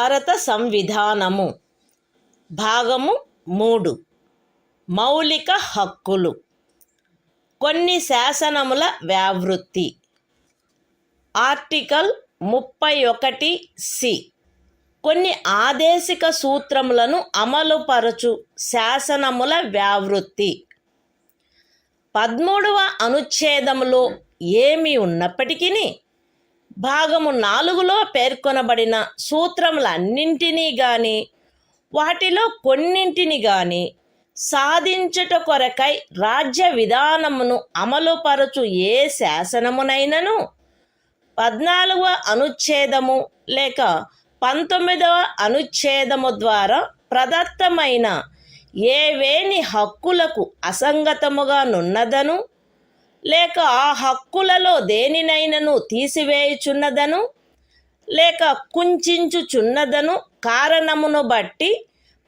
భారత సంవిధానము భాగము 3 మౌలిక హక్కులు. కొన్ని శాసనముల వ్యావృత్తి. ఆర్టికల్ 31(c) కొన్ని ఆదేశిక సూత్రములను అమలుపరచు శాసనముల వ్యావృత్తి. 13వ అనుచ్ఛేదములో ఏమి ఉన్నప్పటికీ భాగము 4లో పేర్కొనబడిన సూత్రములన్నింటినీ గాని వాటిలో కొన్నింటిని గాని సాధించుట కొరకై రాజ్య విధానమును అమలుపరచు ఏ శాసనమునైనను 14వ అనుచ్ఛేదము లేక 19వ అనుచ్ఛేదము ద్వారా ప్రదత్తమైన ఏవేని హక్కులకు అసంగతముగా నున్నదను లేక ఆ హక్కులలో దేనినైనను తీసివేయుచున్నదను లేక కుంచుచున్నదను కారణమును బట్టి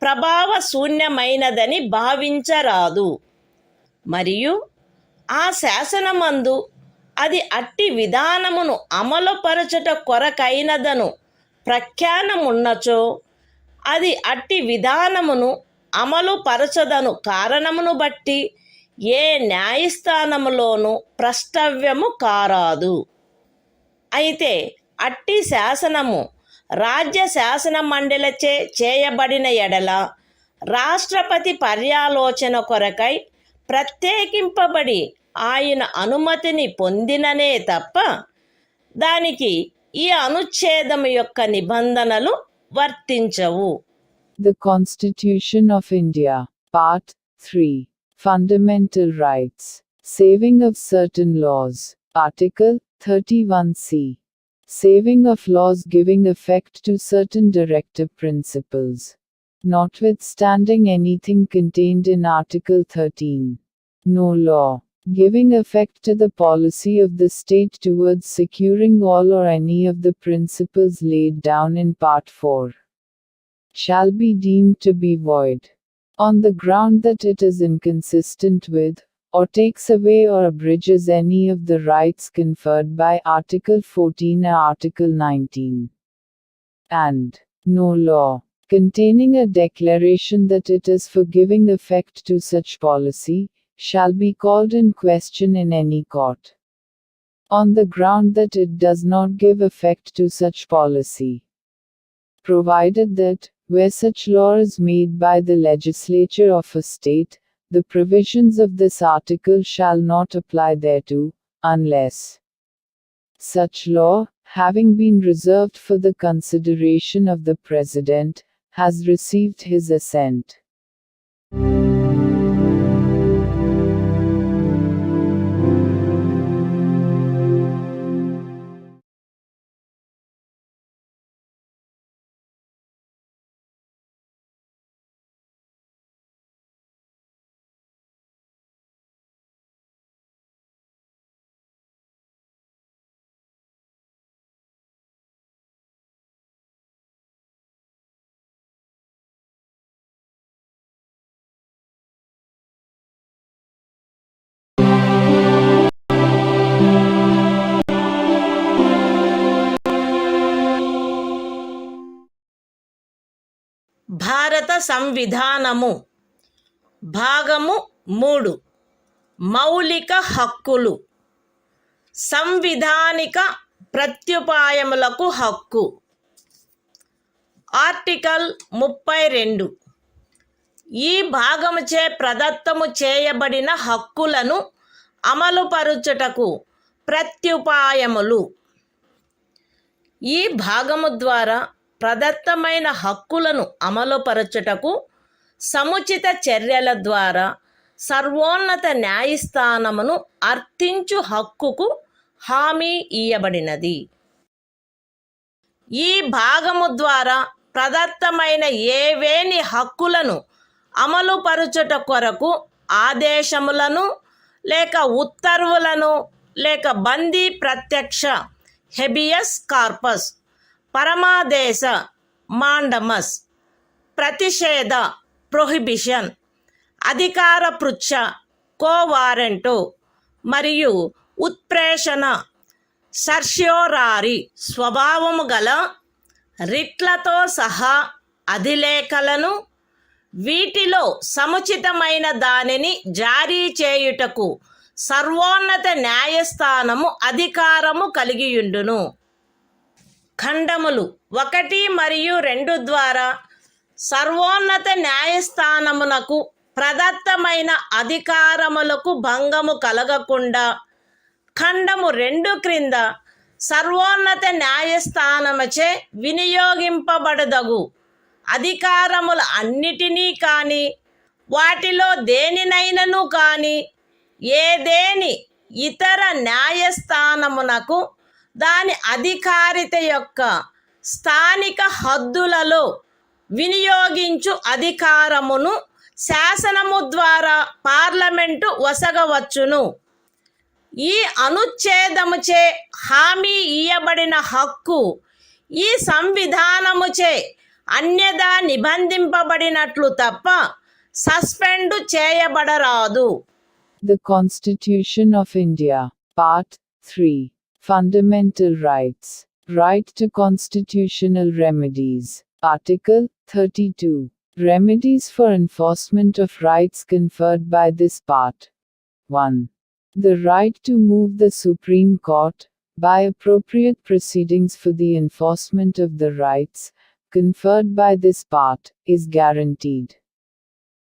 ప్రభావశూన్యమైనదని భావించరాదు. మరియు ఆ శాసనమందు అది అట్టి విధానమును అమలుపరచుట కొరకైనదను ప్రఖ్యానమున్నచో అది అట్టి విధానమును అమలుపరచదను కారణమును బట్టి ఏ న్యాయస్థానములోనూ ప్రష్టవ్యము కారాదు. అయితే అట్టి శాసనము రాజ్య శాసన మండలిచే చేయబడిన ఎడల రాష్ట్రపతి పర్యాలోచన కొరకై ప్రత్యేకింపబడి ఆయన అనుమతిని పొందిననే తప్ప దానికి ఈ అనుచ్ఛేదము యొక్క నిబంధనలు వర్తించవు. The Constitution of India, Part 3, Fundamental Rights, Saving of Certain Laws, Article 31(c), Saving of laws giving effect to certain directive principles. Notwithstanding anything contained in Article 13, no law, giving effect to the policy of the state towards securing all or any of the principles laid down in Part 4, shall be deemed to be void, on the ground that it is inconsistent with, or takes away or abridges any of the rights conferred by Article 14 or Article 19. And no law, containing a declaration that it is for giving effect to such policy, shall be called in question in any court, on the ground that it does not give effect to such policy, provided that, where such law is made by the legislature of a state, the provisions of this article shall not apply thereto, unless such law, having been reserved for the consideration of the President, has received his assent. భారత సంవిధానము భాగము 3 మౌలిక హక్కులు. సంవిధానిక ప్రత్యుపాయములకు హక్కు. Article 32 ఈ భాగముచే ప్రదత్తము చేయబడిన హక్కులను అమలుపరుచుటకు ప్రత్యుపాయములు. ఈ భాగము ద్వారా ప్రదత్తమైన హక్కులను అమలుపరచుటకు సముచిత చర్యల ద్వారా సర్వోన్నత న్యాయస్థానమును అర్థించు హక్కుకు హామీ ఇయ్యబడినది. ఈ భాగము ద్వారా ప్రదత్తమైన ఏవేని హక్కులను అమలుపరచుట కొరకు ఆదేశములను లేక ఉత్తర్వులను లేక బందీ ప్రత్యక్ష హెబియస్ కార్పస్, పరమాదేశ మాండమస్, ప్రతిషేధ ప్రొహిబిషన్, అధికార పృచ్ఛ కోవారెంటో మరియు ఉత్ప్రేషణ సర్ష్యోరారి స్వభావము గల రిట్లతో సహా అధిలేఖలను వీటిలో సముచితమైన దానిని జారీ చేయుటకు సర్వోన్నత న్యాయస్థానము అధికారము కలిగియుండును. ఖండములు 1 మరియు 2 ద్వారా సర్వోన్నత న్యాయస్థానమునకు ప్రదత్తమైన అధికారములకు భంగము కలగకుండా ఖండము 2 క్రింద సర్వోన్నత న్యాయస్థానముచే వినియోగింపబడదగు అధికారముల అన్నిటినీ కానీ వాటిలో దేనినైనను కానీ ఏదేని ఇతర న్యాయస్థానమునకు దాని అధికారిత యొక్క స్థానిక హద్దులలో వినియోగించు అధికారమును శాసనము ద్వారా పార్లమెంటు వసగవచ్చును. ఈ అనుచ్ఛేదముచే హామీ ఇయ్యబడిన హక్కు ఈ సంవిధానముచే అన్యదా నిబంధింపబడినట్లు తప్ప suspend చేయబడరాదు. The Constitution of India, Part 3. Fundamental Rights. Right to constitutional remedies. Article 32. Remedies for enforcement of rights conferred by this part. 1. The right to move the Supreme Court, by appropriate proceedings for the enforcement of the rights conferred by this part, is guaranteed.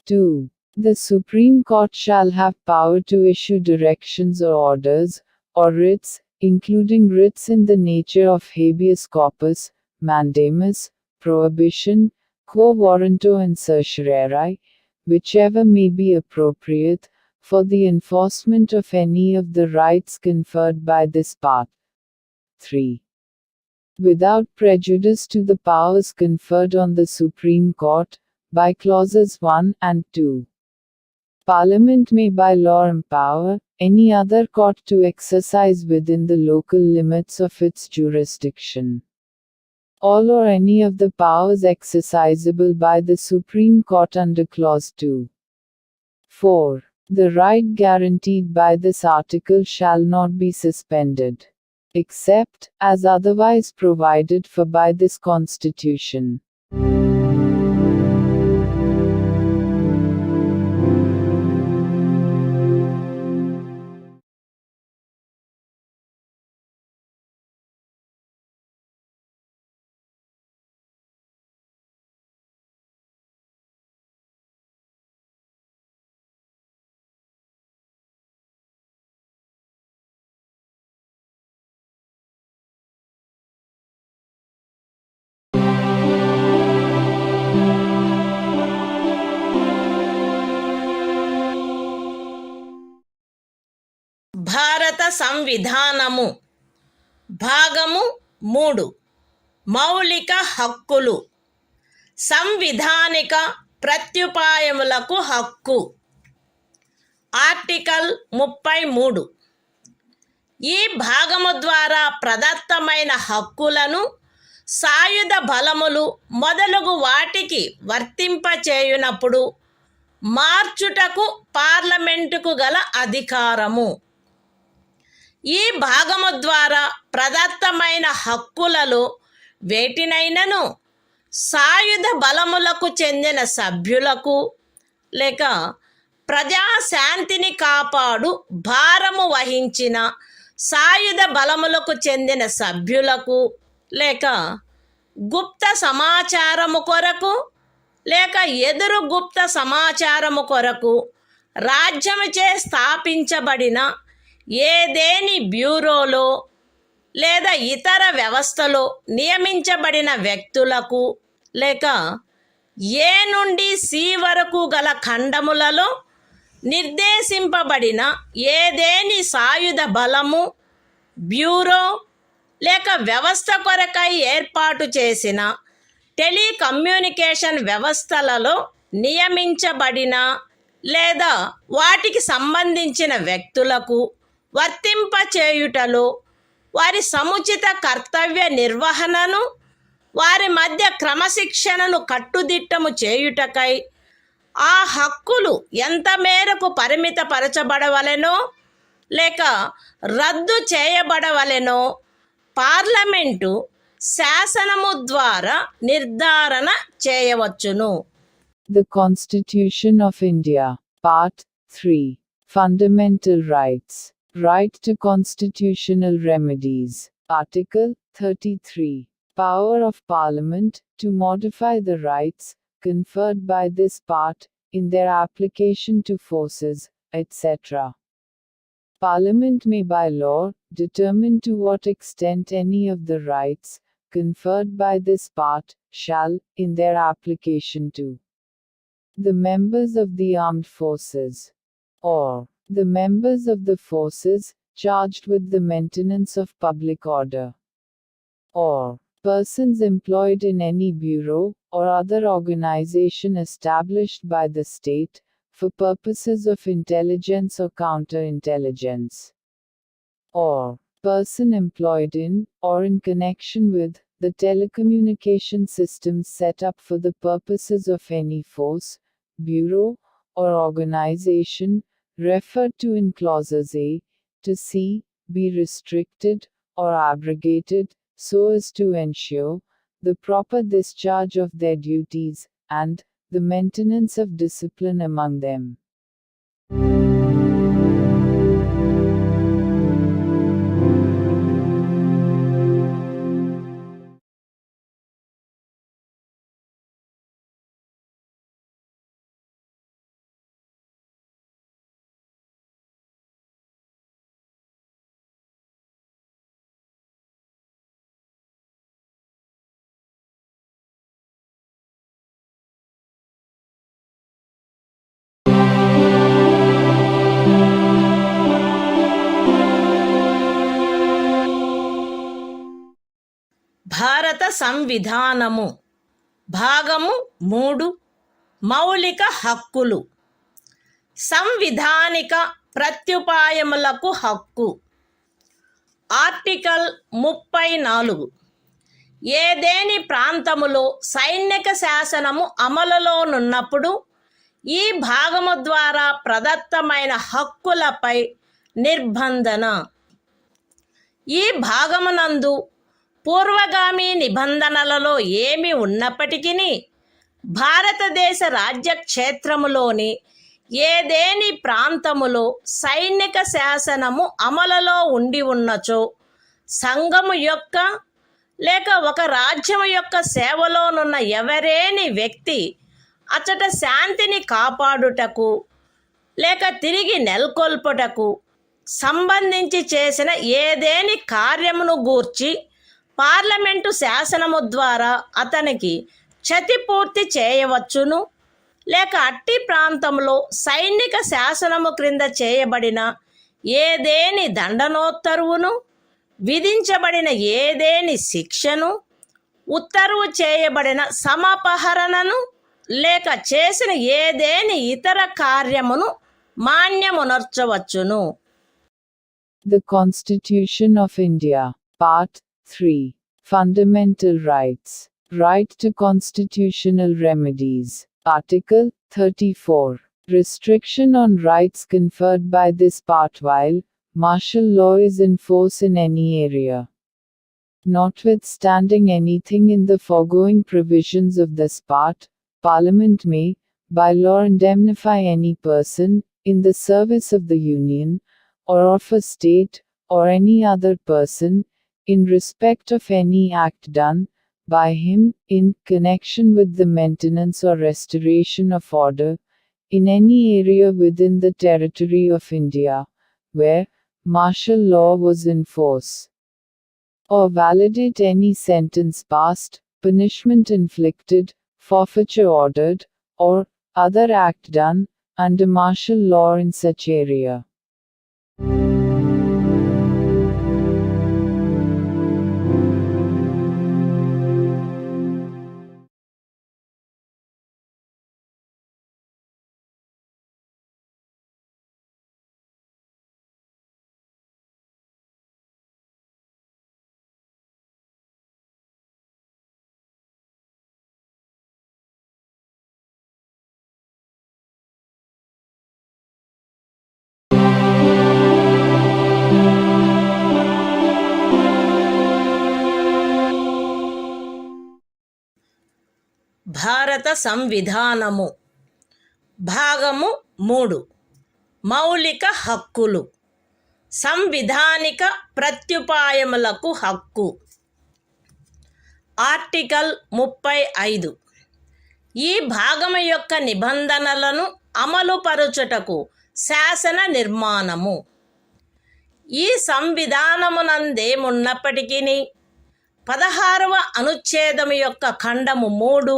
2. The Supreme Court shall have power to issue directions or orders, or writs, including writs in the nature of habeas corpus, mandamus, prohibition, quo warranto and certiorari, whichever may be appropriate, for the enforcement of any of the rights conferred by this part. 3. Without prejudice to the powers conferred on the Supreme Court, by clauses 1 and 2. Parliament may by law empower any other court to exercise within the local limits of its jurisdiction all or any of the powers exercisable by the Supreme Court under clause 2. 4. The right guaranteed by this article shall not be suspended, except as otherwise provided for by this Constitution. భారత సంవిధానము భాగము 3 మౌలిక హక్కులు సంవిధానిక ప్రత్యుపాయములకు హక్కు. Article 33. ఈ భాగము ద్వారా ప్రదత్తమైన హక్కులను సాయుధ బలములు మొదలగు వాటికి వర్తింపచేయునప్పుడు మార్చుటకు పార్లమెంటుకు గల అధికారము. ఈ భాగము ద్వారా ప్రదత్తమైన హక్కులలో వేటినైనను సాయుధ బలములకు చెందిన సభ్యులకు లేక ప్రజాశాంతిని కాపాడు భారము వహించిన సాయుధ బలములకు చెందిన సభ్యులకు లేక గుప్త సమాచారము కొరకు లేక ఎదురు గుప్త సమాచారము కొరకు రాజ్యముచే స్థాపించబడిన ఏదేని బ్యూరోలో లేదా ఇతర వ్యవస్థలో నియమించబడిన వ్యక్తులకు లేక ఏ నుండి సి వరకు గల ఖండములలో నిర్దేశింపబడిన ఏదేని సాయుధ బలము బ్యూరో లేక వ్యవస్థ కొరకై ఏర్పాటు చేసిన టెలికమ్యూనికేషన్ వ్యవస్థలలో నియమించబడిన లేదా వాటికి సంబంధించిన వ్యక్తులకు వర్తింపచేయుటలో వారి సముచిత కర్తవ్య నిర్వహణను వారి మధ్య క్రమశిక్షణను కట్టుదిట్టము చేయుటకై ఆ హక్కులు ఎంత మేరకు పరిమితపరచబడవలెనో లేక రద్దు చేయబడవలెనో పార్లమెంటు శాసనము ద్వారా నిర్ధారణ చేయవచ్చును. The Constitution of India, Part 3. Fundamental Rights. Right to constitutional remedies. Article 33. Power of Parliament to modify the rights conferred by this part in their application to forces, etc. Parliament may by law determine to what extent any of the rights conferred by this part shall, in their application to the members of the armed forces, or the members of the forces charged with the maintenance of public order, or persons employed in any bureau or other organization established by the state for purposes of intelligence or counterintelligence, or person employed in or in connection with the telecommunication systems set up for the purposes of any force, bureau, or organization referred to in clauses A to C be restricted or abrogated so as to ensure the proper discharge of their duties and the maintenance of discipline among them. భారత సంవిధానము భాగము 3 మౌలిక హక్కులు. సంవిధానిక ప్రత్యుపాయములకు హక్కు. Article 34. ఏదేని ప్రాంతములో సైనిక శాసనము అమలులోనున్నప్పుడు ఈ భాగము ద్వారా ప్రదత్తమైన హక్కులపై నిర్బంధన. ఈ భాగమునందు పూర్వగామి నిబంధనలలో ఏమి ఉన్నప్పటికీ భారతదేశ రాజ్యక్షేత్రములోని ఏదేని ప్రాంతములో సైనిక శాసనము అమలులో ఉండి ఉన్నచో సంఘము యొక్క లేక ఒక రాజ్యము యొక్క సేవలోనున్న ఎవరేని వ్యక్తి అచట శాంతిని కాపాడుటకు లేక తిరిగి నెలకొల్పుటకు సంబంధించి చేసిన ఏదేని కార్యమును గూర్చి పార్లమెంటు శాసనము ద్వారా అతనికి క్షతిపూర్తి చేయవచ్చును, లేక అట్టి ప్రాంతంలో సైనిక శాసనము క్రింద చేయబడిన ఏదేని దండనోత్తర్వును, విధించబడిన ఏదేని శిక్షను, ఉత్తర్వు చేయబడిన సమపహరణను, లేక చేసిన ఏదేని ఇతర కార్యమును మాన్యమునర్చవచ్చును. The Constitution of India, Part 3. Fundamental Rights. Right to constitutional remedies. Article 34. Restriction on rights conferred by this part while martial law is in force in any area. Notwithstanding anything in the foregoing provisions of this part, Parliament may, by law, indemnify any person, in the service of the Union, or of a state, or any other person, in respect of any act done by him, in connection with the maintenance or restoration of order, in any area within the territory of India, where martial law was in force, or validate any sentence passed, punishment inflicted, forfeiture ordered, or other act done under martial law in such area. భారత సంవిధానము. భాగము 3. మౌలిక హక్కులు. సంవిధానిక ప్రత్యుపాయములకు హక్కు. Article 35. ఈ భాగము యొక్క నిబంధనలను అమలుపరచుటకు శాసన నిర్మాణము. ఈ సంవిధానమునందేమున్నప్పటికీ 16వ అనుచ్ఛేదము యొక్క ఖండము 3,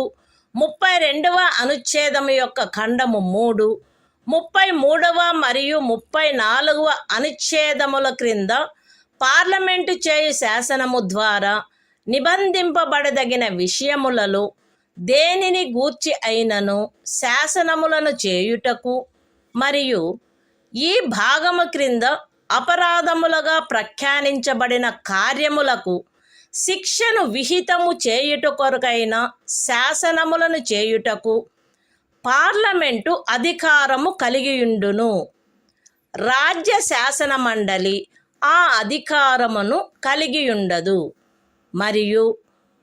32వ అనుచ్ఛేదము యొక్క ఖండము 3, 33వ మరియు 34వ అనుచ్ఛేదముల క్రింద పార్లమెంటు చేయు శాసనము ద్వారా నిబంధింపబడదగిన విషయములలో దేనిని గూర్చి అయినను శాసనములను చేయుటకు మరియు ఈ భాగము క్రింద అపరాధములుగా ప్రఖ్యానించబడిన కార్యములకు శిక్షను విహితము చేయుట కొరకైన శాసనములను చేయుటకు పార్లమెంటు అధికారము కలిగియుండును. రాజ్య శాసన మండలి ఆ అధికారమును కలిగియుండదు. మరియు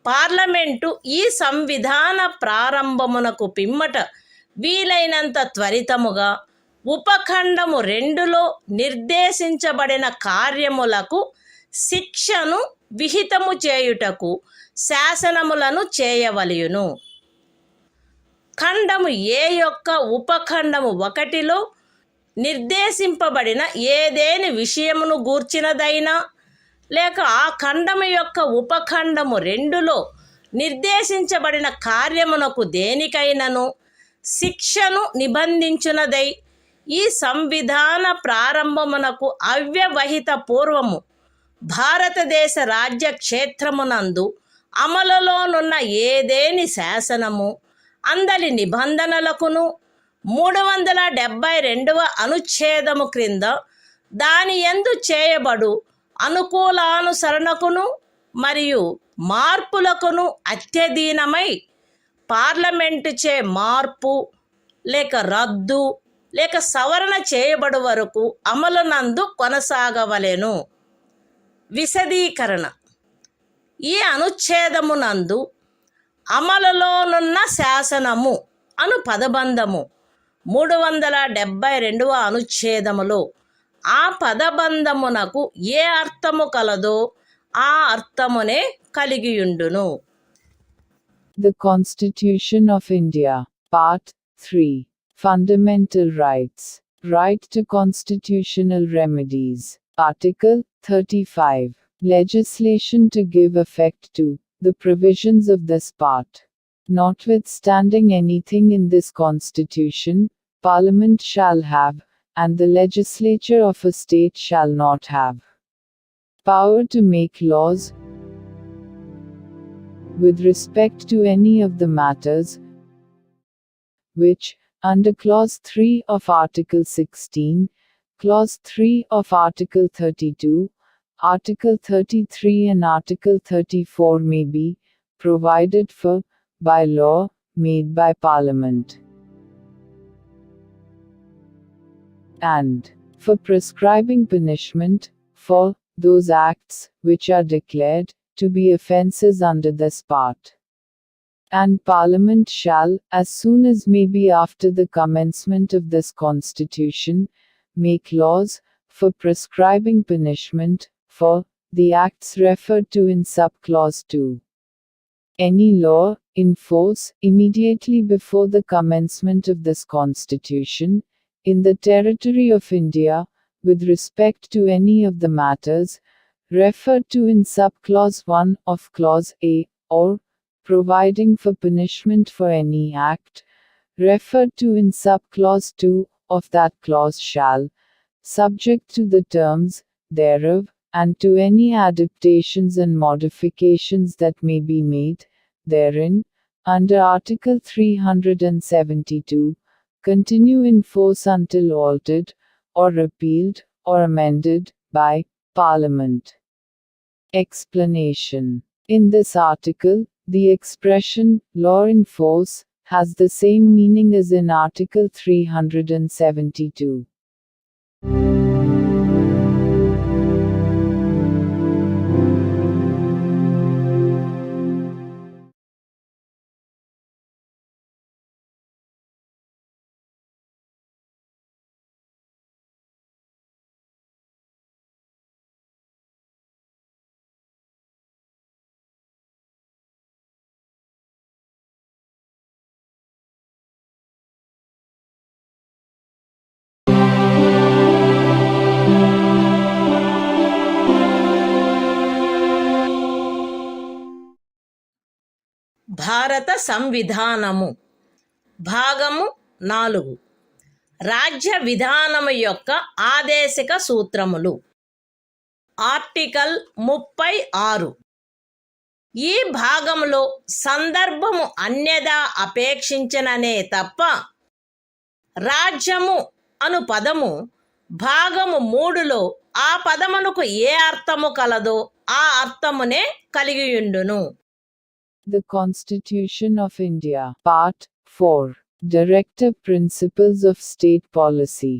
పార్లమెంటు ఈ సంవిధాన ప్రారంభమునకు పిమ్మట వీలైనంత త్వరితముగా ఉపఖండము 2లో నిర్దేశించబడిన కార్యములకు శిక్షను విహితము చేయుటకు శాసనములను చేయవలయును. ఖండము ఏ యొక్క ఉపఖండము 1లో నిర్దేశింపబడిన ఏదేని విషయమును గూర్చినదైనా లేక ఆ ఖండము యొక్క ఉపఖండము 2లో నిర్దేశించబడిన కార్యమునకు దేనికైనను శిక్షను నిబంధించునదై ఈ సంవిధాన ప్రారంభమునకు అవ్యవహిత పూర్వము భారతదేశ రాజ్య క్షేత్రమునందు అమలులోనున్న ఏదేని శాసనము అందలి నిబంధనలకును 372వ అనుచ్ఛేదము క్రింద దాని యందు చేయబడు అనుకూలానుసరణకును మరియు మార్పులకును అత్యధీనమై పార్లమెంటుచే మార్పు లేక రద్దు లేక సవరణ చేయబడు వరకు అమలునందు కొనసాగవలెను. విశదీకరణ. ఈ అనుచ్ఛేదమునందు అమలులోనున్న శాసనము అను పదబంధము 372వ అనుచ్ఛేదములో ఆ పదబంధమునకు ఏ అర్థము కలదో ఆ అర్థమునే కలిగియుండును. The Constitution of India, Part 3. Fundamental Rights. Right to constitutional remedies. Article 35. Legislation to give effect to the provisions of this part. Notwithstanding anything in this Constitution, Parliament shall have, and the legislature of a state shall not have, power to make laws with respect to any of the matters which, under Clause 3 of Article 16, Clause 3 of Article 32, Article 33 and Article 34 may be provided for by law made by Parliament, and for prescribing punishment for those acts which are declared to be offences under this part. And Parliament shall, as soon as may be after the commencement of this Constitution, make laws for prescribing punishment for the acts referred to in subclause 2. Any law in force immediately before the commencement of this Constitution in the territory of India with respect to any of the matters referred to in subclause 1 of Clause A, or providing for punishment for any act referred to in subclause 2 of that clause shall, subject to the terms thereof and to any adaptations and modifications that may be made therein, under Article 372, continue in force until altered, or repealed, or amended, by Parliament. Explanation. In this article, the expression, law in force, has the same meaning as in Article 372. భారత సంవిధానము భాగము 4 రాజ్య విధానము యొక్క ఆదేశిక సూత్రములు. Article 36. ఈ భాగంలో సందర్భము అన్యదా అపేక్షించననే తప్ప రాజ్యము అను పదము భాగము 3లో ఆ పదమునకు ఏ అర్థము కలదో ఆ అర్థమునే కలిగియుండును. The Constitution of India, Part 4, Directive Principles of State Policy.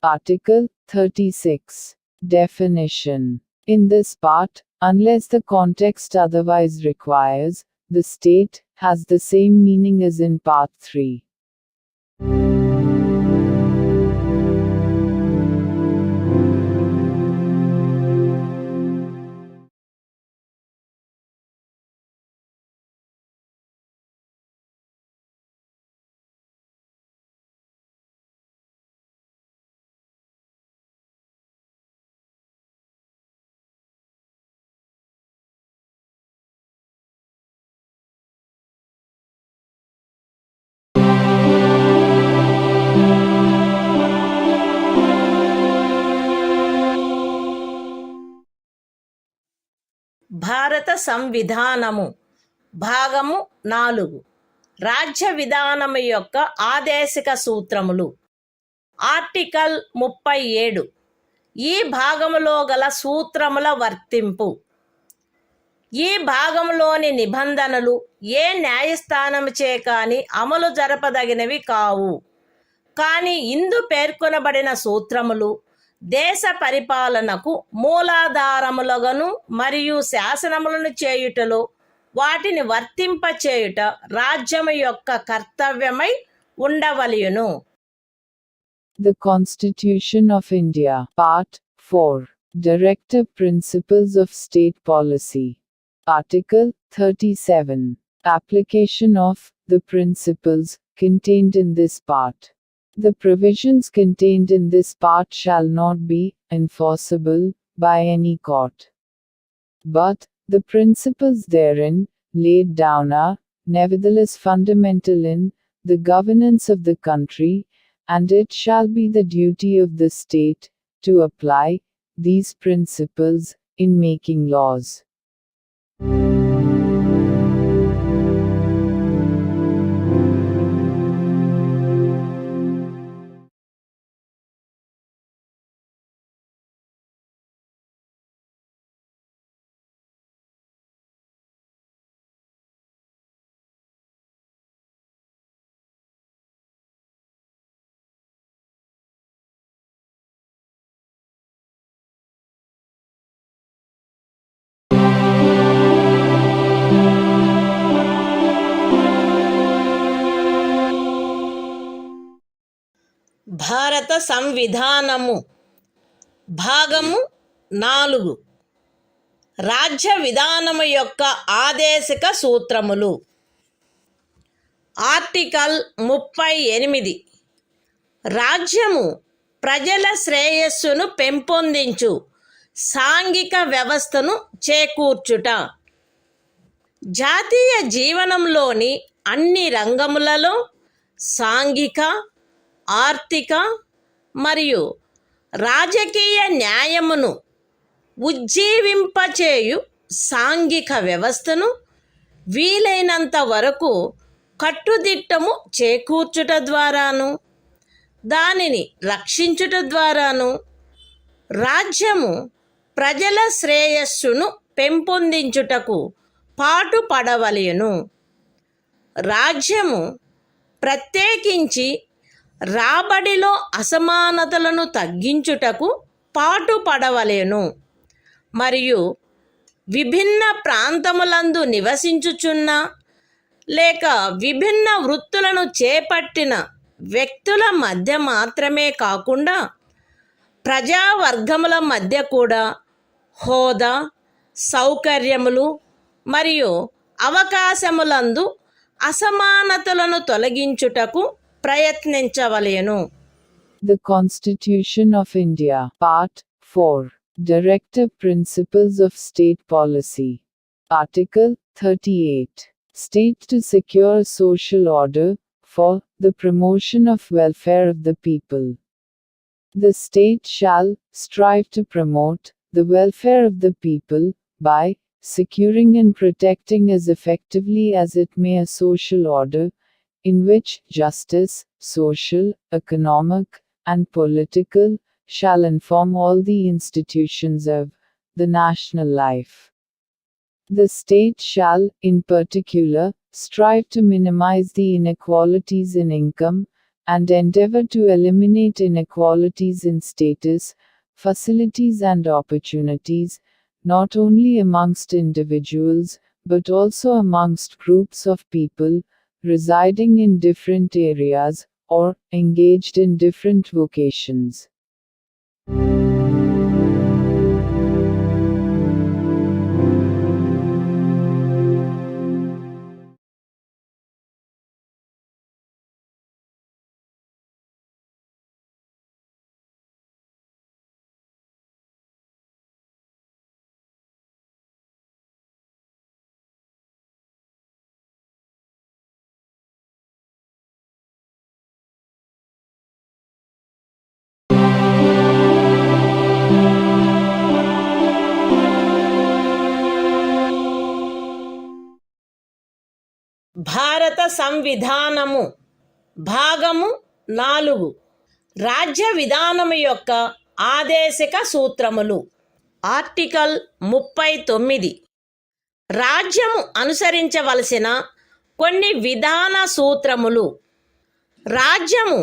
Article 36. Definition. In this part, unless the context otherwise requires, the state has the same meaning as in Part 3. భారత సంవిధానము భాగము 4 రాజ్య విధానము యొక్క ఆదేశిక సూత్రములు. ఆర్టికల్ 37. ఈ భాగములో గల సూత్రముల వర్తింపు. ఈ భాగంలోని నిబంధనలు ఏ న్యాయస్థానముచే కాని అమలు జరపదగినవి కావు. కానీ ఇందు పేర్కొనబడిన సూత్రములు దేశ పరిపాలనకు మూలాధారములుగాను మరియు శాసనములను చేయుటలో వాటిని వర్తింపచేయుట రాజ్యము యొక్క కర్తవ్యమై ఉండవలెను. The Constitution of India, Part 4, Directive Principles of State Policy. Article 37. Application of the principles contained in this part. The provisions contained in this part shall not be enforceable by any court. But the principles therein laid down are nevertheless fundamental in the governance of the country, and it shall be the duty of the state to apply these principles in making laws. భారత సంవిధానము భాగము 4 రాజ్య విధానము యొక్క ఆదేశిక సూత్రములు. Article 38. రాజ్యము ప్రజల శ్రేయస్సును పెంపొందించు సాంఘిక వ్యవస్థను చేకూర్చుట. జాతీయ జీవనంలోని అన్ని రంగములలో సాంఘిక, ఆర్థిక మరియు రాజకీయ న్యాయమును ఉజ్జీవింపచేయు సాంఘిక వ్యవస్థను వీలైనంత వరకు కట్టుదిట్టము చేకూర్చుట ద్వారాను దానిని రక్షించుట ద్వారాను రాజ్యము ప్రజల శ్రేయస్సును పెంపొందించుటకు పాటుపడవలెను. రాజ్యము ప్రత్యేకించి రాబడిలో అసమానతలను తగ్గించుటకు పాటుపడవలెను మరియు విభిన్న ప్రాంతములందు నివసించుచున్న లేక విభిన్న వృత్తులను చేపట్టిన వ్యక్తుల మధ్య మాత్రమే కాకుండా ప్రజావర్గముల మధ్య కూడా హోదా, సౌకర్యములు మరియు అవకాశములందు అసమానతలను తొలగించుటకు ప్రయత్నించవలెను. The Constitution of India, Part 4, Directive Principles of State Policy. Article 38. State to secure social order, for the promotion of welfare of the people. The state shall strive to promote the welfare of the people by securing and protecting as effectively as it may a social order in which justice, social, economic, and political shall inform all the institutions of the national life. The state shall, in particular, strive to minimize the inequalities in income, and endeavor to eliminate inequalities in status, facilities and opportunities, not only amongst individuals, but also amongst groups of people, residing in different areas, or engaged in different vocations. భారత సంవిధానము భాగము 4 రాజ్య విధానము యొక్క ఆదేశిక సూత్రములు. Article 39 రాజ్యము అనుసరించవలసిన కొన్ని విధాన సూత్రములు. రాజ్యము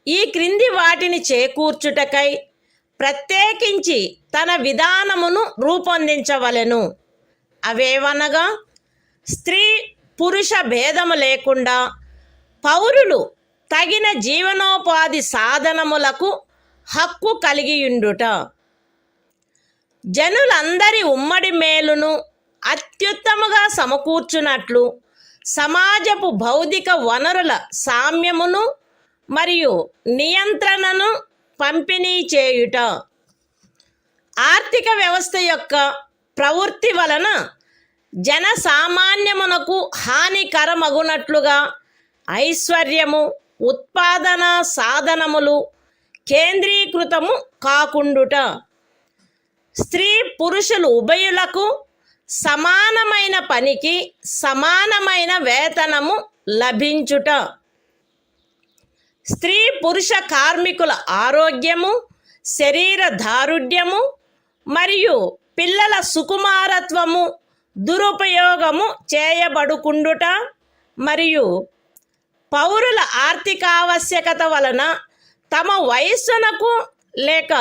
ఈ క్రింది వాటిని చేకూర్చుటకై ప్రత్యేకించి తన విధానమును రూపొందించవలెను. అవేవనగా స్త్రీ పురుష భేదము లేకుండా పౌరులు తగిన జీవనోపాధి సాధనములకు హక్కు కలిగియుండుట, జనులందరి ఉమ్మడి మేలును అత్యుత్తముగా సమకూర్చునట్లు సమాజపు భౌతిక వనరుల సామ్యమును మరియు నియంత్రణను పంపిణీ చేయుట, ఆర్థిక వ్యవస్థ యొక్క ప్రవృత్తి వలన జనసామాన్యమునకు హానికరమగునట్లుగా ఐశ్వర్యము, ఉత్పాదన సాధనములు కేంద్రీకృతము కాకుండుట, స్త్రీ పురుషులు ఉభయులకు సమానమైన పనికి సమానమైన వేతనము లభించుట, స్త్రీ పురుష కార్మికుల ఆరోగ్యము, శరీర దారుఢ్యము మరియు పిల్లల సుకుమారత్వము దురుపయోగము చేయబడుకుండుట మరియు పౌరుల ఆర్థికావశ్యకత వలన తమ వయస్సునకు లేక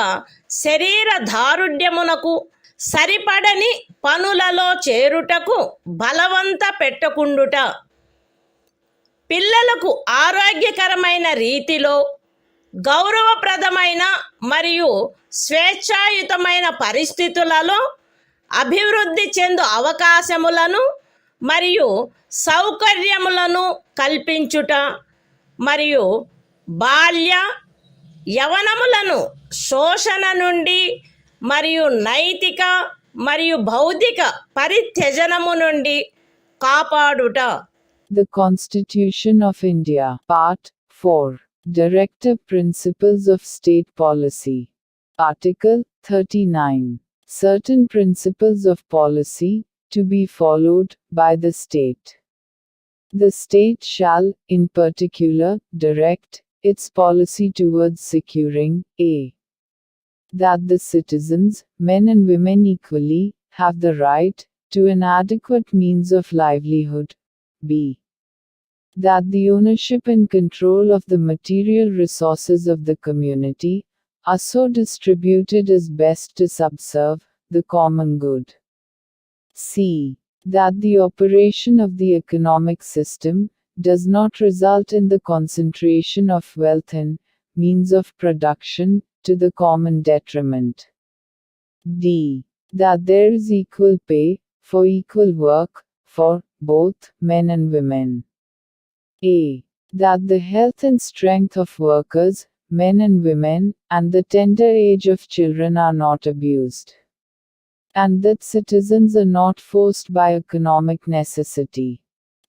శరీర దారుఢ్యమునకు సరిపడని పనులలో చేరుటకు బలవంత పెట్టకుండుట, పిల్లలకు ఆరోగ్యకరమైన రీతిలో గౌరవప్రదమైన మరియు స్వేచ్ఛాయుతమైన పరిస్థితులలో అభివృద్ధి చెందు అవకాశములను మరియు సౌకర్యములను కల్పించుట మరియు బాల్య యవనములను శోషణ నుండి మరియు నైతిక మరియు భౌతిక పరిత్యజనము నుండి కాపాడుట. The Constitution of India, Part 4, Directive Principles of State Policy. Article 39. Certain principles of policy to be followed by the state. The state shall, in particular, direct its policy towards securing a. that the citizens, men and women equally, have the right to an adequate means of livelihood. b. that the ownership and control of the material resources of the community are so distributed as best to subserve the common good. c. that the operation of the economic system does not result in the concentration of wealth and means of production to the common detriment. d. that there is equal pay for equal work for both men and women. a. that the health and strength of workers, men and women, and the tender age of children are not abused, and that citizens are not forced by economic necessity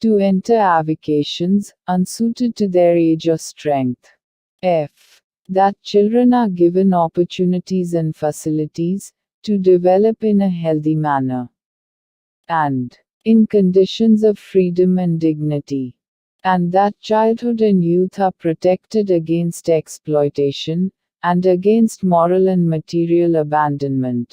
to enter avocations unsuited to their age or strength. F. That children are given opportunities and facilities to develop in a healthy manner and in conditions of freedom and dignity, and that childhood and youth are protected against exploitation and against moral and material abandonment.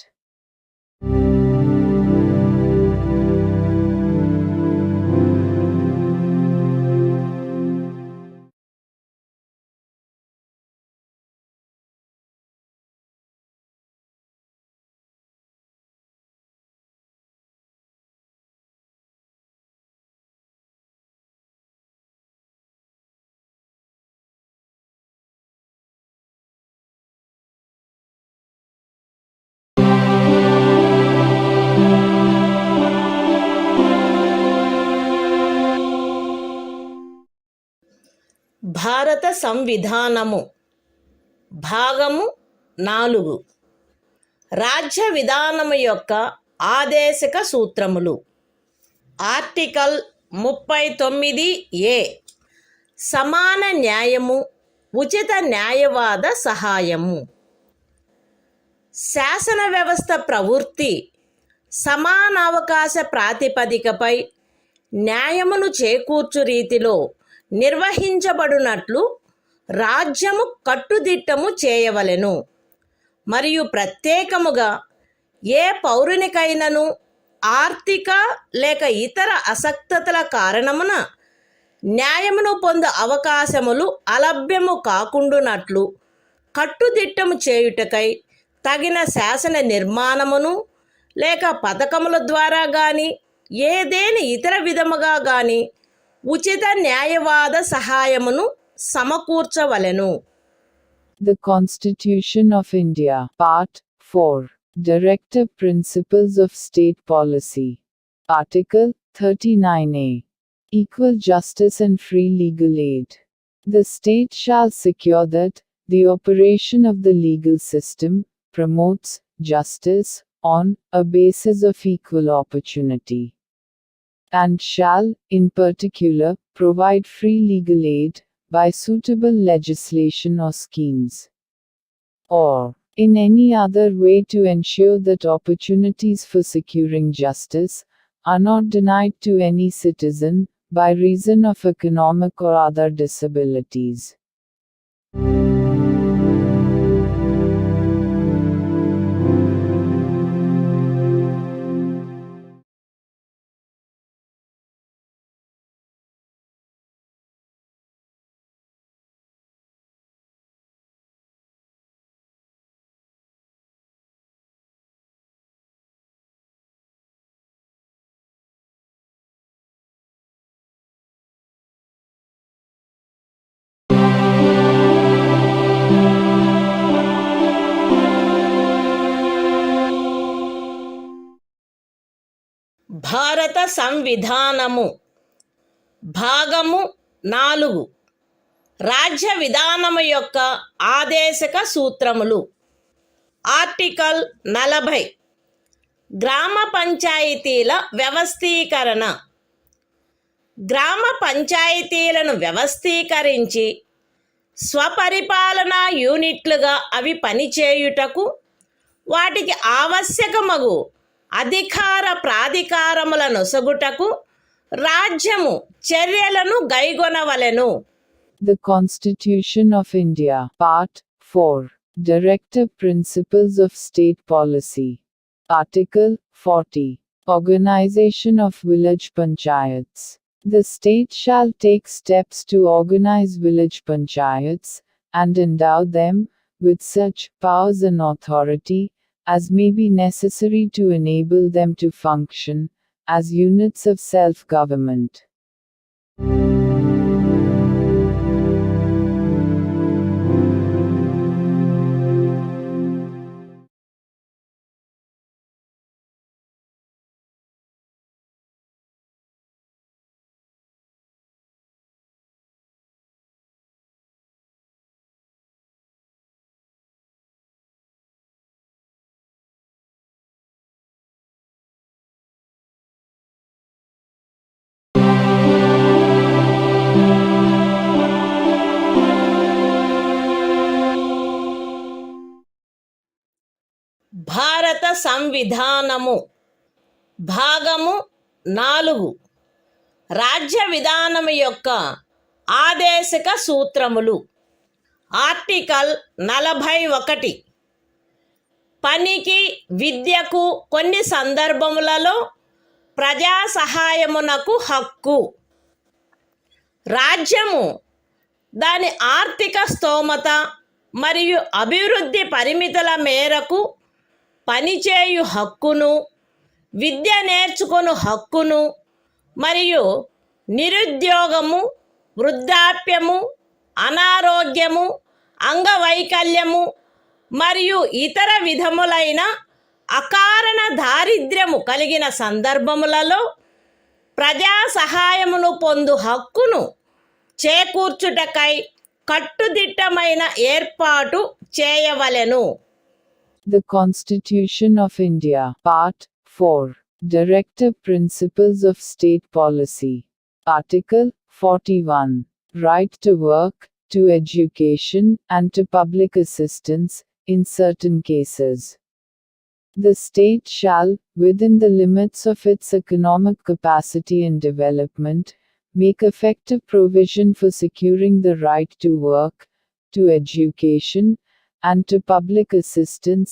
భారత సంవిధానము భాగము 4 రాజ్య విధానము యొక్క ఆదేశక సూత్రములు. Article 39A సమాన న్యాయము, ఉచిత న్యాయవాద సహాయము. శాసన వ్యవస్థ ప్రవృత్తి సమానావకాశ ప్రాతిపదికపై న్యాయమును చేకూర్చు రీతిలో నిర్వహించబడునట్లు రాజ్యము కట్టుదిట్టము చేయవలెను. మరియు ప్రత్యేకముగా ఏ పౌరునికైనను ఆర్థిక లేక ఇతర అసక్తతల కారణమున న్యాయమును పొందు అవకాశములు అలభ్యము కాకుండునట్లు కట్టుదిట్టము చేయుటకై తగిన శాసన నిర్మాణమును లేక పథకముల ద్వారా గాని ఏదేని ఇతర విధముగా గాని ఉచిత న్యాయవాద సహాయమును సమకూర్చవలెను. The Constitution of India, Part 4, Directive Principles of State Policy. Article 39A. Equal justice and free legal aid. The state shall secure that the operation of the legal system promotes justice on a basis of equal opportunity, and shall, in particular, provide free legal aid by suitable legislation or schemes, or in any other way to ensure that opportunities for securing justice are not denied to any citizen by reason of economic or other disabilities. భారత సంవిధానము భాగము 4 రాజ్య విధానము యొక్క ఆదేశక సూత్రములు. Article 40 గ్రామ పంచాయతీల వ్యవస్థీకరణ. గ్రామ పంచాయతీలను వ్యవస్థీకరించి స్వపరిపాలనా యూనిట్లుగా అవి పనిచేయుటకు వాటికి ఆవశ్యకమగు అధికార ప్రాధికారముల నొసగుటకు రాజ్యము చర్యలను గైగొనవలెను. The Constitution of India, Part 4, Directive Principles of State Policy. Article 40. Organization of Village Panchayats. The state shall take steps to organize village panchayats, and endow them with such powers and authority as may be necessary to enable them to function as units of self-government. భారత సంవిధానము భాగము 4 రాజ్య విధానము యొక్క ఆదేశక సూత్రములు. Article 41 పనికి విద్యకు కొన్ని సందర్భములలో ప్రజా సహాయమునకు హక్కు. రాజ్యము దాని ఆర్థిక స్తోమత మరియు అభివృద్ధి పరిమితుల మేరకు పనిచేయు హక్కును, విద్య నేర్చుకొను హక్కును మరియు నిరుద్యోగము, వృద్ధాప్యము, అనారోగ్యము, అంగవైకల్యము మరియు ఇతర విధములైన అకారణ దారిద్ర్యము కలిగిన సందర్భములలో ప్రజా సహాయమును పొందు హక్కును చేకూర్చుటకై కట్టుదిట్టమైన ఏర్పాటు చేయవలెను. The Constitution of India, Part 4, Directive Principles of State Policy. Article 41, Right to work, to education, and to public assistance, in certain cases. The state shall, within the limits of its economic capacity and development, make effective provision for securing the right to work, to education, and to public assistance,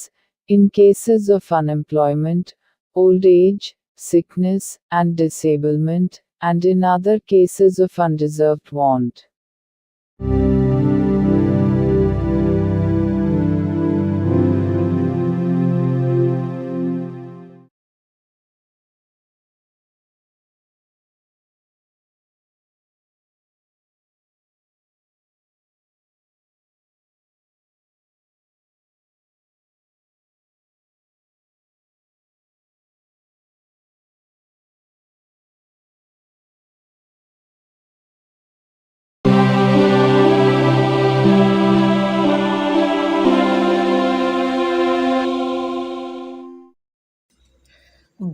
in cases of unemployment, old age, sickness, and disablement, and in other cases of undeserved want.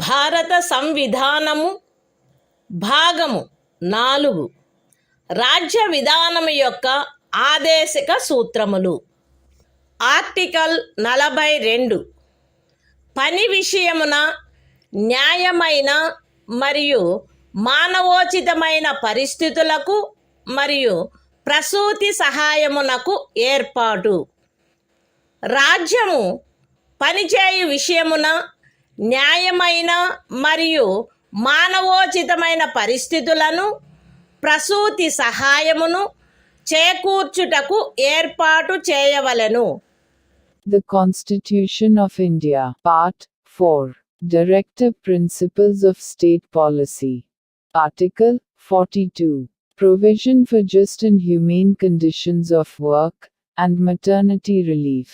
భారత సంవిధానము భాగము 4 రాజ్య విధానము యొక్క ఆదేశక సూత్రములు. Article 42 పని విషయమున న్యాయమైన మరియు మానవోచితమైన పరిస్థితులకు మరియు ప్రసూతి సహాయమునకు ఏర్పాటు. రాజ్యము పనిచేయు విషయమున న్యాయమైన మరియు మానవోచితమైన పరిస్థితులను, ప్రసూతి సహాయమును చేకూర్చుటకు ఏర్పాటు చేయవలెను. The Constitution of India, Part 4, Directive Principles of State Policy. Article 42, Provision for just and humane conditions of work, and maternity relief.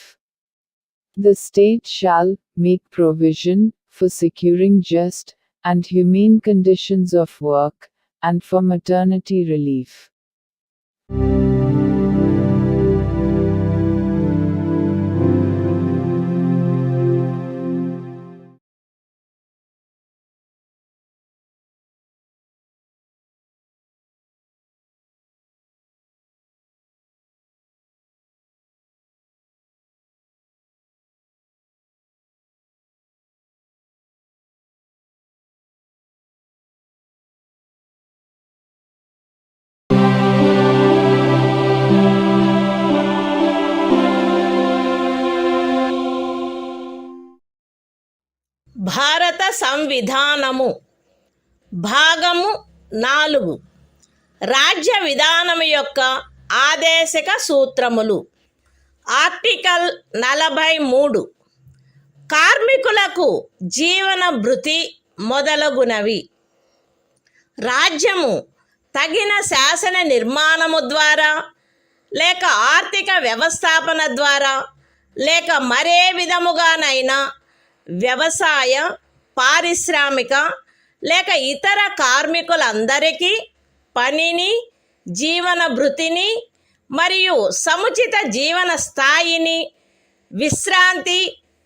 The state shall make provision for securing just and humane conditions of work, and for maternity relief. భారత సంవిధానము భాగము 4 రాజ్య విధానము యొక్క ఆదేశక సూత్రములు. Article 43 కార్మికులకు జీవన భృతి మొదలగునవి. రాజ్యము తగిన శాసన నిర్మాణము ద్వారా లేక ఆర్థిక వ్యవస్థాపన ద్వారా లేక మరే విధముగానైనా వ్యవసాయ, పారిశ్రామిక లేక ఇతర కార్మికులందరికీ పనిని, జీవన భృతిని మరియు సముచిత జీవన స్థాయిని, విశ్రాంతి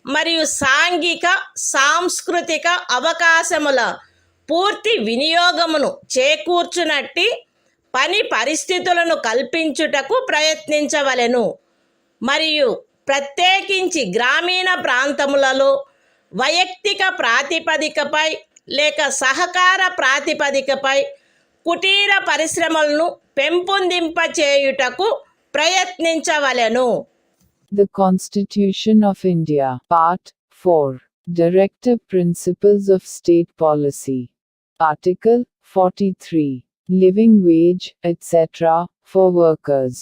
మరియు సాంఘిక సాంస్కృతిక అవకాశముల పూర్తి వినియోగమును చేకూర్చునట్టి పని పరిస్థితులను కల్పించుటకు ప్రయత్నించవలెను మరియు ప్రత్యేకించి గ్రామీణ ప్రాంతములలో వైయక్తిక ప్రాతిపదికపై లేక సహకార ప్రాతిపదికపై కుటీర పరిశ్రమలను పెంపొందింపచేయుటకు ప్రయత్నించవలెను. The Constitution of India, Part 4, Directive Principles of State Policy. Article 43, Living Wage, etc., for workers.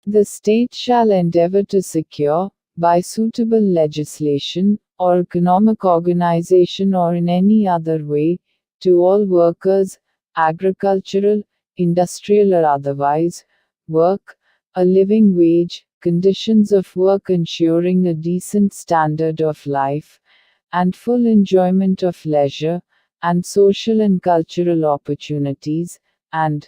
The state shall endeavor to secure, by suitable legislation, or economic organization or in any other way, to all workers, agricultural, industrial or otherwise, work, a living wage, conditions of work ensuring a decent standard of life, and full enjoyment of leisure, and social and cultural opportunities, and,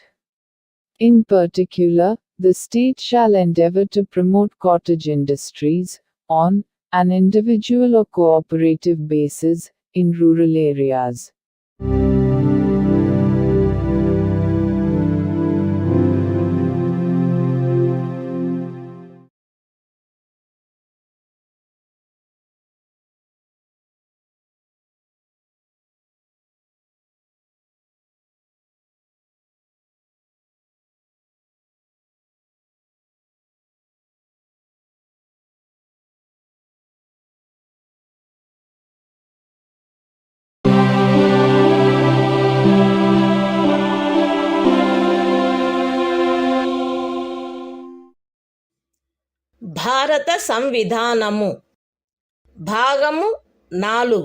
in particular, the state shall endeavor to promote cottage industries, on an individual or cooperative basis, in rural areas. భారత సంవిధానము భాగము 4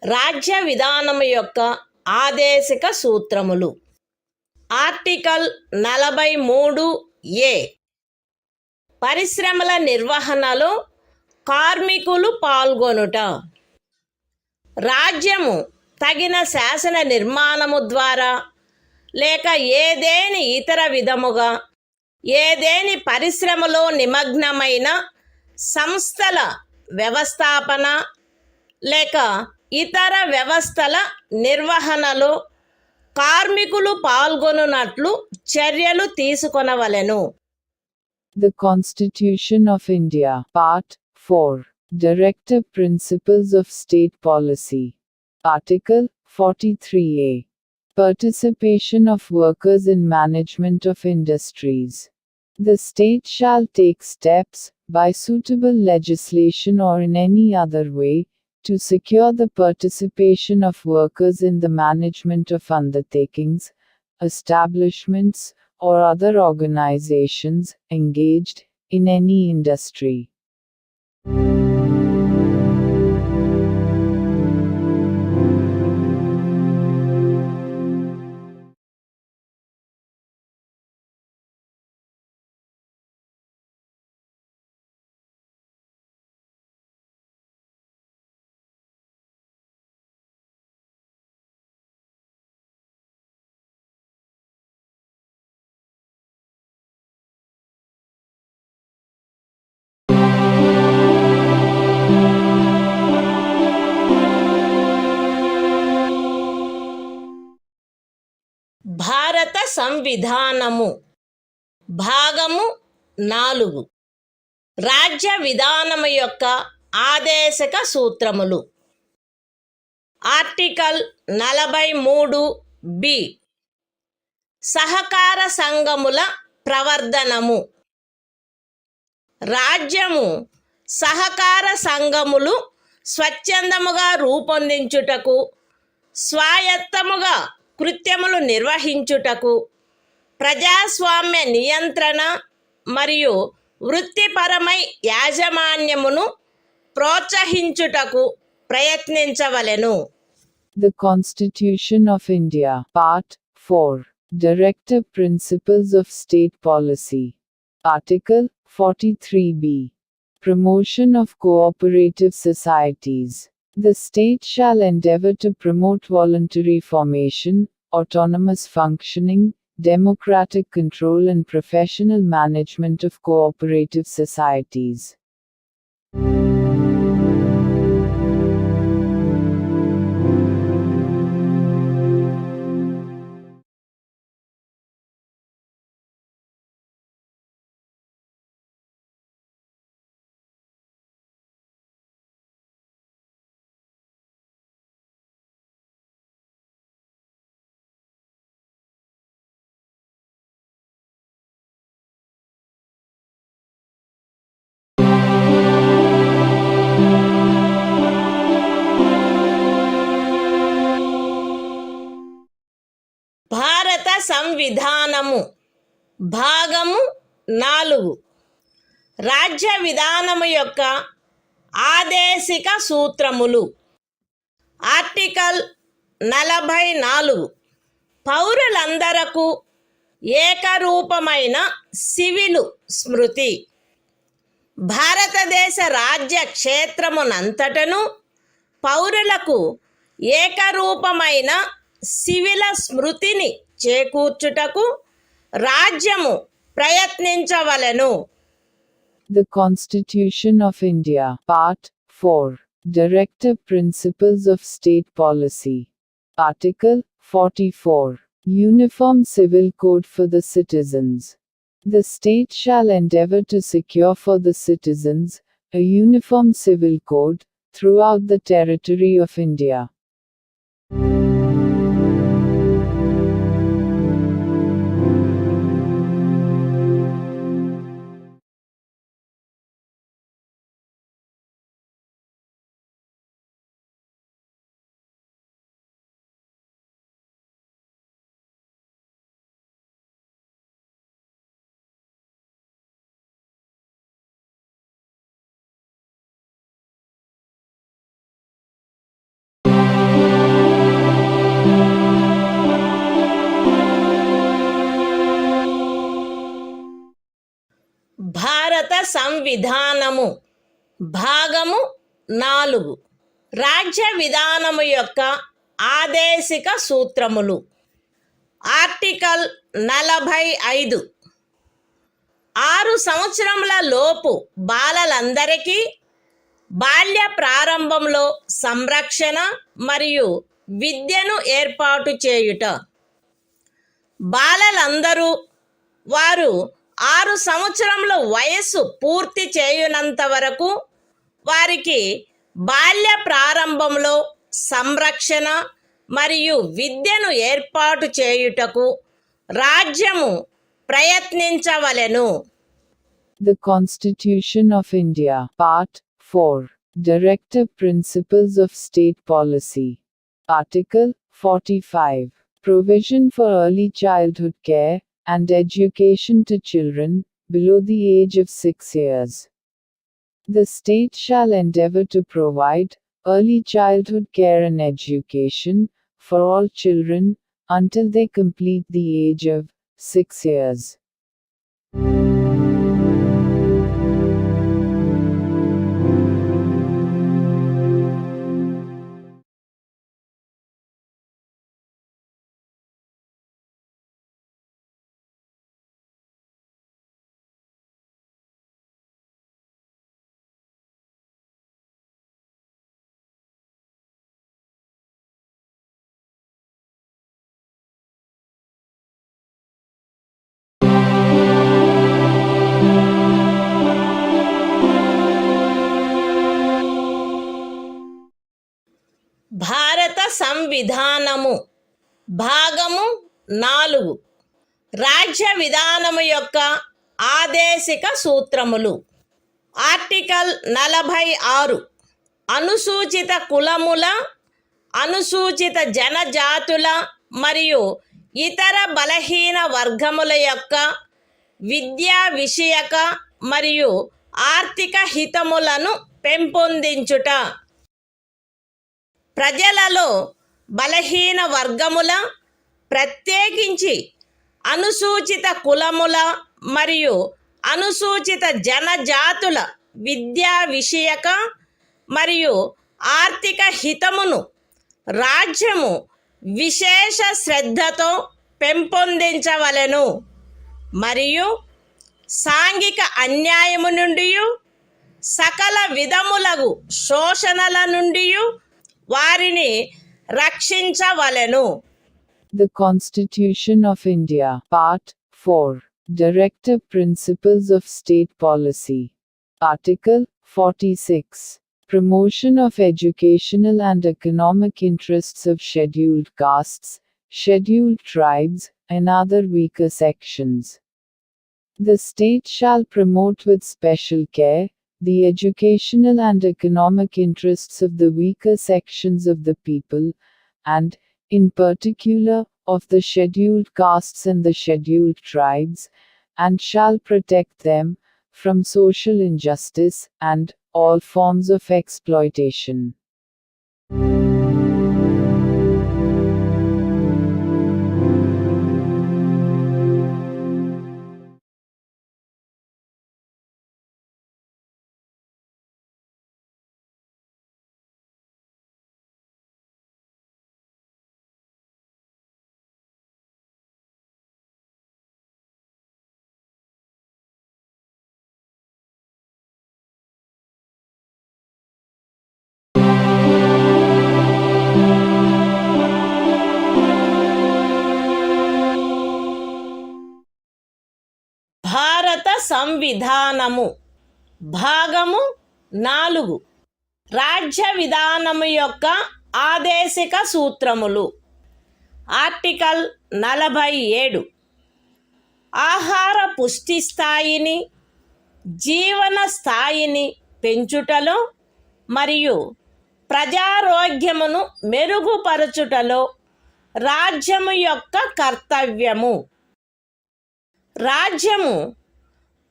రాజ్య విధానము యొక్క ఆదేశిక సూత్రములు. Article 43A పరిశ్రమల నిర్వహణలో కార్మికులు పాల్గొనుట. రాజ్యము తగిన శాసన నిర్మాణము ద్వారా లేక ఏదేని ఇతర విధముగా ఏదేని పరిశ్రమలో నిమగ్నమైన సంస్థల వ్యవస్థాపన లేక ఇతర వ్యవస్థల నిర్వహణలో కార్మికులు పాల్గొనున్నట్లు చర్యలు తీసుకొనవలెను. The Constitution of India, Part 4, Directive Principles of State Policy. Article 43A. Participation of workers in management of industries. The state shall take steps, by suitable legislation or in any other way, to secure the participation of workers in the management of undertakings, establishments, or other organizations engaged in any industry. భారత సంవిధానము భాగము 4 రాజ్య విధానము యొక్క ఆదేశక సూత్రములు. Article 43B సహకార సంఘముల ప్రవర్ధనము. రాజ్యము సహకార సంఘములు స్వచ్ఛందముగా రూపొందించుటకు, స్వాయత్తముగా కృత్యములు నిర్వహించుటకు, ప్రజాస్వామ్య నియంత్రణ మరియు వృత్తిపరమై యాజమాన్యమును ప్రోత్సహించుటకు ప్రయత్నించవలెను. The Constitution of India, Part 4, Directive Principles of State Policy. Article 43B. Promotion of cooperative societies. The state shall endeavor to promote voluntary formation, autonomous functioning, democratic control and professional management of cooperative societies. సంవిధానము భాగము 4 రాజ్య విధానము యొక్క ఆదేశిక సూత్రములు. Article 44 పౌరులందరకు ఏకరూపమైన civil స్మృతి. భారతదేశ రాజ్య క్షేత్రమునంతటను పౌరులకు ఏకరూపమైన సివిల స్మృతిని చేకూర్చుటకు రాజ్యము ప్రయత్నించవలెను. The Constitution of India, Part 4, Directive Principles of State Policy. Article 44, Uniform Civil Code for the Citizens. The state shall endeavor to secure for the citizens a uniform civil code throughout the territory of India. భారత సంవిధానము భాగము 4 రాజ్య విధానము యొక్క ఆదేశిక సూత్రములు. Article 45 6 సంవత్సరముల లోపు బాలలందరికీ బాల్య ప్రారంభంలో సంరక్షణ మరియు విద్యను ఏర్పాటు చేయుట. బాలలందరూ వారు 6 సంవత్సరముల వయస్సు పూర్తి చేయునంత వరకు వారికి బాల్య ప్రారంభంలో సంరక్షణ మరియు విద్యను ఏర్పాటు చేయుటకు రాజ్యము ప్రయత్నించవలెను. The Constitution of India, Part 4, Directive Principles of State Policy. Article 45, Provision for Early Childhood Care and Education to Children below the age of 6 years. The state shall endeavor to provide early childhood care and education for all children until they complete the age of 6 years. భారత సంవిధానము భాగము 4 రాజ్య విధానము యొక్క ఆదేశిక సూత్రములు. Article 46 అనుసూచిత కులముల, అనుసూచిత జనజాతుల మరియు ఇతర బలహీన వర్గముల యొక్క విద్యా విషయక మరియు ఆర్థిక హితములను పెంపొందించుట. ప్రజలలో బలహీన వర్గముల, ప్రత్యేకించి అనుసూచిత కులముల మరియు అనుసూచిత జనజాతుల విద్యా విషయక మరియు ఆర్థిక హితమును రాజ్యము విశేష శ్రద్ధతో పెంపొందించవలెను మరియు సాంఘిక అన్యాయము నుండి సకల విధములగు శోషణల నుండి వారిని రక్షించవలెను. The Constitution of India, Part 4, Directive Principles of State Policy. Article 46, Promotion of educational and economic interests of scheduled castes, scheduled tribes, and other weaker sections. The state shall promote with special care the educational and economic interests of the weaker sections of the people, and, in particular, of the scheduled castes and the scheduled tribes, and shall protect them from social injustice and all forms of exploitation. భారత సంవిధానము భాగము 4 రాజ్య విధానము యొక్క ఆదేశిక సూత్రములు. Article 47 ఆహార పుష్టి స్థాయిని, జీవన స్థాయిని పెంచుటలో మరియు ప్రజారోగ్యమును మెరుగుపరచుటలో రాజ్యము యొక్క కర్తవ్యము. రాజ్యము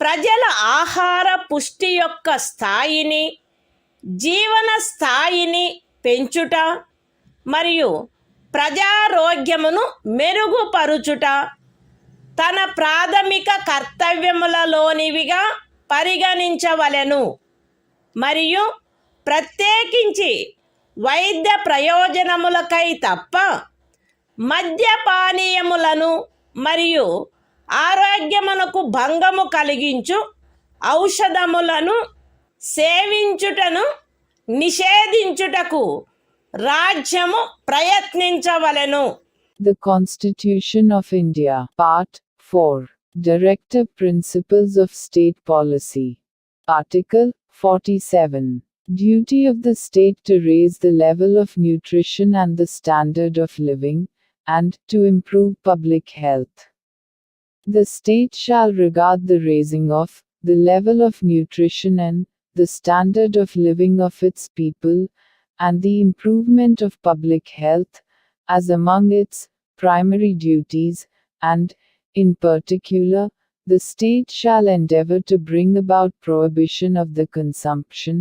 ప్రజల ఆహార పుష్టి యొక్క స్థాయిని, జీవన స్థాయిని పెంచుట మరియు ప్రజారోగ్యమును మెరుగుపరుచుట తన ప్రాథమిక కర్తవ్యములలోనివిగా పరిగణించవలెను మరియు ప్రత్యేకించి వైద్య ప్రయోజనములకై తప్ప మద్యపానీయములను మరియు ఆరోగ్యమునకు భంగము కలిగించు ఔషధములను సేవించుటను నిషేధించుటకు రాజ్యము ప్రయత్నించవలెను. The Constitution of India, Part 4, Directive Principles of State Policy. Article 47. Duty of the state to raise the level of nutrition and the standard of living, and to improve public health. The state shall regard the raising of the level of nutrition and the standard of living of its people, and the improvement of public health, as among its primary duties, and, in particular, the state shall endeavor to bring about prohibition of the consumption,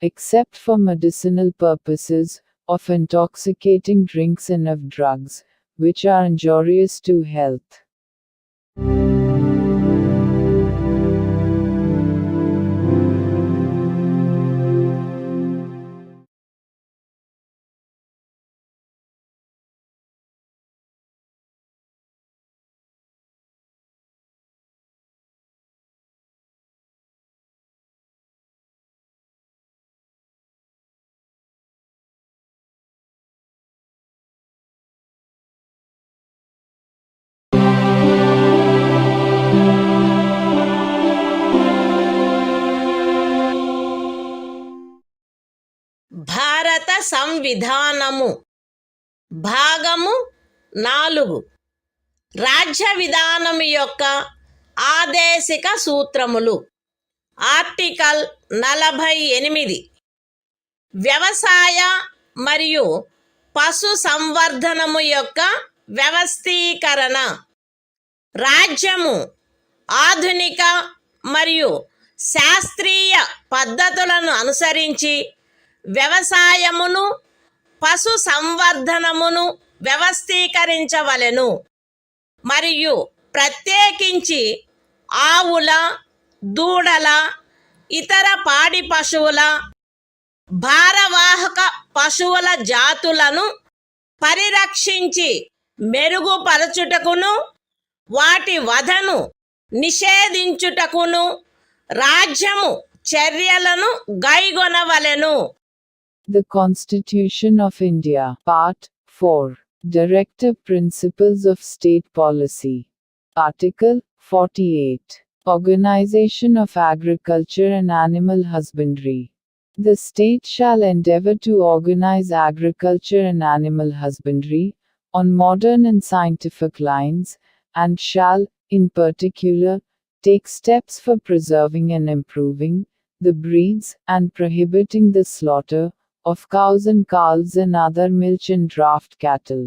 except for medicinal purposes, of intoxicating drinks and of drugs, which are injurious to health. భారత సంవిధానము భాగము 4 రాజ్య విధానము యొక్క ఆదేశిక సూత్రములు. Article 48 వ్యవసాయ మరియు పశు సంవర్ధనము యొక్క వ్యవస్థీకరణ. రాజ్యము ఆధునిక మరియు శాస్త్రీయ పద్ధతులను అనుసరించి వ్యవసాయమును, పశు సంవర్ధనమును వ్యవస్థీకరించవలెను మరియు ప్రత్యేకించి ఆవుల, దూడల, ఇతర పాడి పశువుల, భారవాహక పశువుల జాతులను పరిరక్షించి మెరుగుపరచుటకును వాటి వధను నిషేధించుటకును రాజ్యము చర్యలను గైగొనవలెను. The Constitution of India, Part 4, Directive Principles of State Policy. Article 48. Organization of Agriculture and Animal Husbandry. The state shall endeavor to organize agriculture and animal husbandry on modern and scientific lines, and shall, in particular, take steps for preserving and improving the breeds and prohibiting the slaughter of cows and calves and other milch and draft cattle.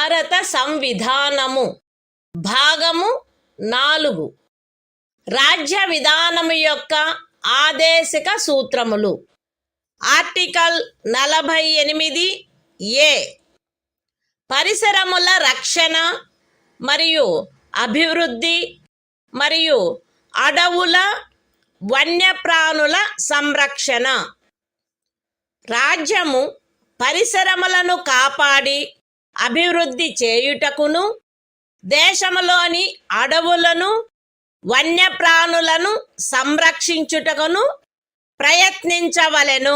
భారత సంవిధానము భాగము 4 రాజ్య విధానము యొక్క ఆదేశిక సూత్రములు. Article 48 ఏ పరిసరముల రక్షణ మరియు అభివృద్ధి మరియు అడవుల వన్యప్రాణుల సంరక్షణ. రాజ్యము పరిసరములను కాపాడి అభివృద్ధి చేయుటకును దేశములోని అడవులను వన్యప్రాణులను సంరక్షించుటకును ప్రయత్నించవలెను.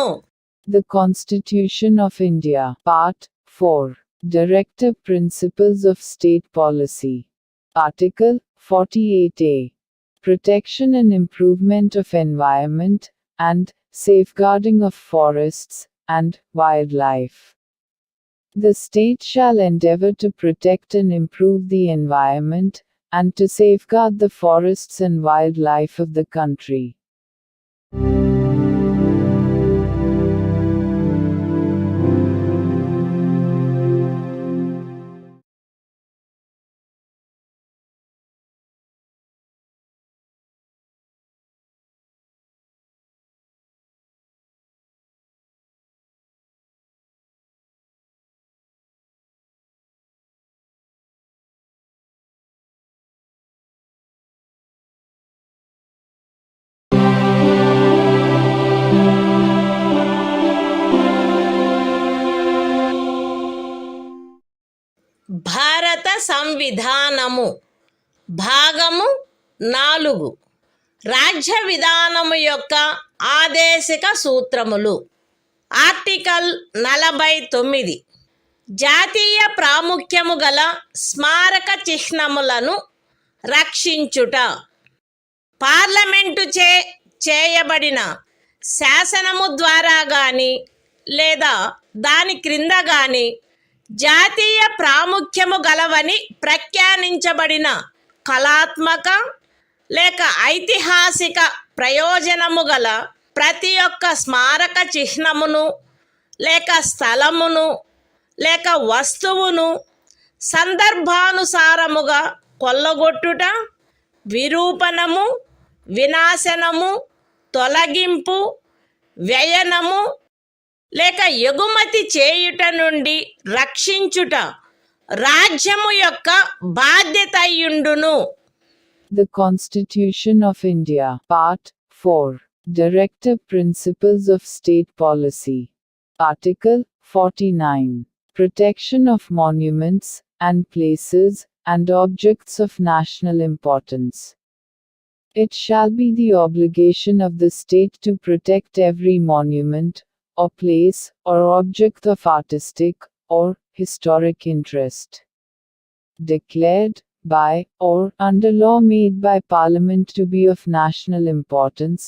The Constitution of India, Part 4, Directive Principles of State Policy. Article 48A. Protection and improvement of environment, and safeguarding of forests and wildlife. The state shall endeavor to protect and improve the environment, and to safeguard the forests and wildlife of the country. భారత సంవిధానము భాగము 4 రాజ్య విధానము యొక్క ఆదేశిక సూత్రములు. Article 49 జాతీయ ప్రాముఖ్యము గల స్మారక చిహ్నములను రక్షించుట. Parliament చేయబడిన శాసనము ద్వారా గాని లేదా దాని క్రింద గాని జాతీయ ప్రాముఖ్యము గలవని ప్రఖ్యానించబడిన కళాత్మక లేక ఐతిహాసిక ప్రయోజనము గల ప్రతి ఒక్క స్మారక చిహ్నమును లేక స్థలమును లేక వస్తువును సందర్భానుసారముగా కొల్లగొట్టుట, విరూపణము, వినాశనము, తొలగింపు, వ్యయనము లేక ఎగుమతి చేయుట నుండి రక్షించుట రాజ్యము యొక్క బాధ్యత అయ్యుండును. The Constitution of India, Part 4, Directive Principles of State Policy. Article 49. Protection of monuments and places and objects of national importance. It shall be the obligation of the state to protect every monument, or place, or object of artistic or historic interest, declared by or under law made by Parliament to be of national importance,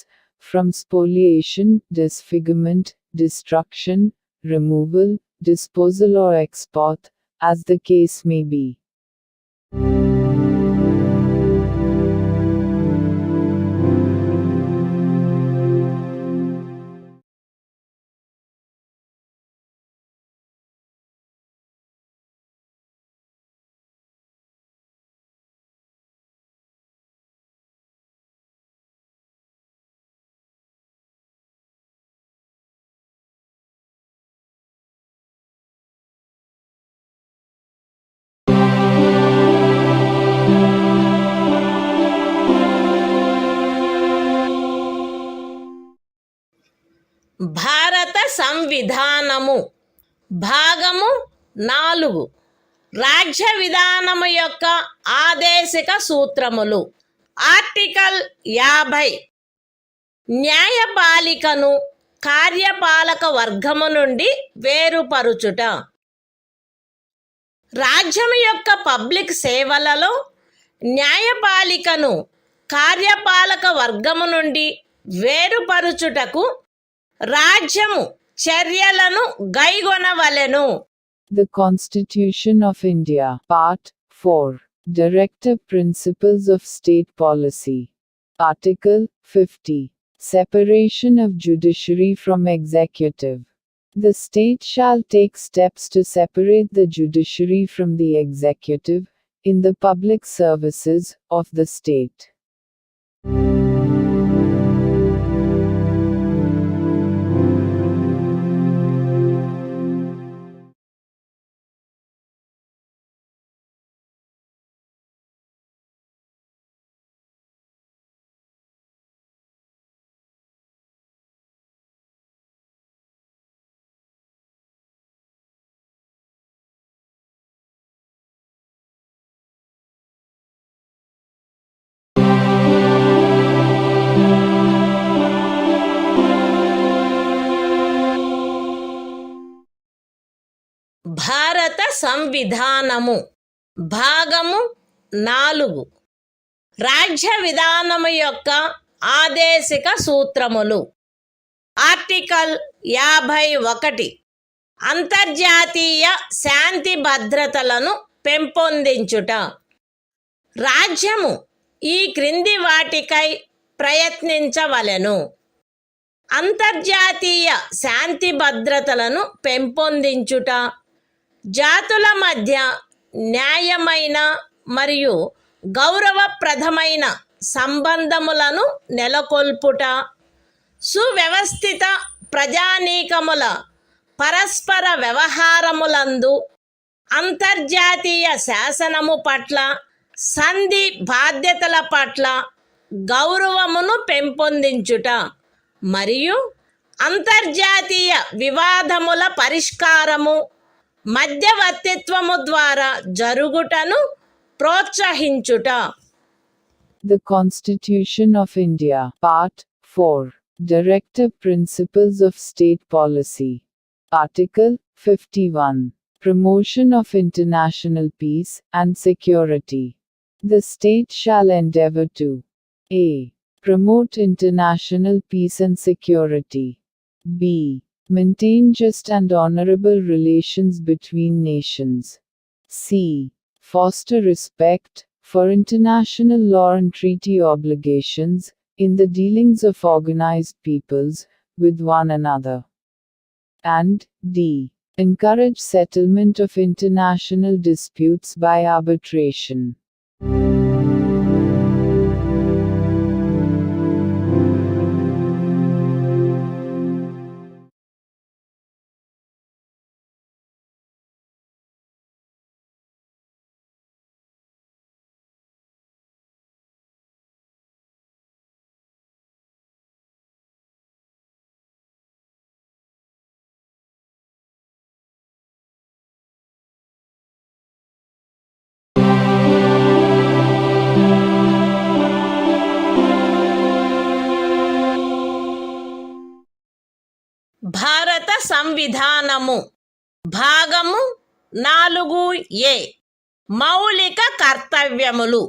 from spoliation, disfigurement, destruction, removal, disposal or export, as the case may be. భారత సంవిధానము భాగము 4 రాజ్య విధానము యొక్క ఆదేశిక సూత్రములు. Article 50 న్యాయపాలికను కార్యపాలక వర్గము నుండి వేరుపరుచుట. రాజ్యము యొక్క public సేవలలో న్యాయపాలికను కార్యపాలక వర్గము నుండి వేరుపరుచుటకు రాజ్యము చర్యలను గైగొనవలెను. The Constitution of India, Part 4, Directive Principles of State Policy. Article 50. Separation of judiciary from executive. The state shall take steps to separate the judiciary from the executive, in the public services of the state. భారత సంవిధానము భాగము 4 రాజ్య విధానము యొక్క ఆదేశిక సూత్రములు. Article 51 అంతర్జాతీయ శాంతి భద్రతలను పెంపొందించుట. రాజ్యము ఈ క్రింది వాటికై ప్రయత్నించవలెను: అంతర్జాతీయ శాంతి భద్రతలను పెంపొందించుట, జాతుల మధ్య న్యాయమైన మరియు గౌరవప్రదమైన సంబంధములను నెలకొల్పుట, సువ్యవస్థిత ప్రజానీకముల పరస్పర వ్యవహారములందు అంతర్జాతీయ శాసనము పట్ల, సంధి బాధ్యతల పట్ల గౌరవమును పెంపొందించుట మరియు అంతర్జాతీయ వివాదముల పరిష్కారము మధ్యవర్తిత్వము ద్వారా జరుగుటను ప్రోత్సహించుట. The Constitution of India, Part 4, Directive Principles of State Policy. Article 51, Promotion of International Peace and Security. The state shall endeavor to a. Promote international peace and security. b. Maintain just and honorable relations between nations. c. Foster respect for international law and treaty obligations in the dealings of organized peoples with one another. And d. Encourage settlement of international disputes by arbitration. భారత సంవిధానము భాగము 4A మౌలిక కర్తవ్యములు.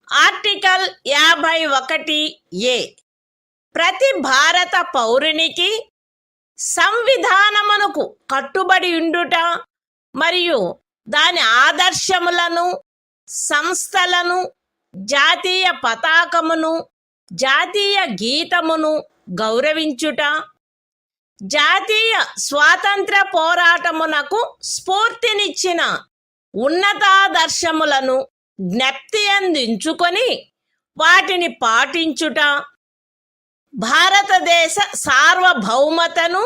Article 51A ప్రతి భారత పౌరునికి సంవిధానమునకు కట్టుబడి ఉండుట మరియు దాని ఆదర్శములను, సంస్థలను, జాతీయ పతాకమును, జాతీయ గీతమును గౌరవించుట, జాతీయ స్వాతంత్ర పోరాటమునకు స్ఫూర్తినిచ్చిన ఉన్నతాదర్శములను జ్ఞప్తి అందించుకొని వాటిని పాటించుట, భారతదేశ సార్వభౌమతను,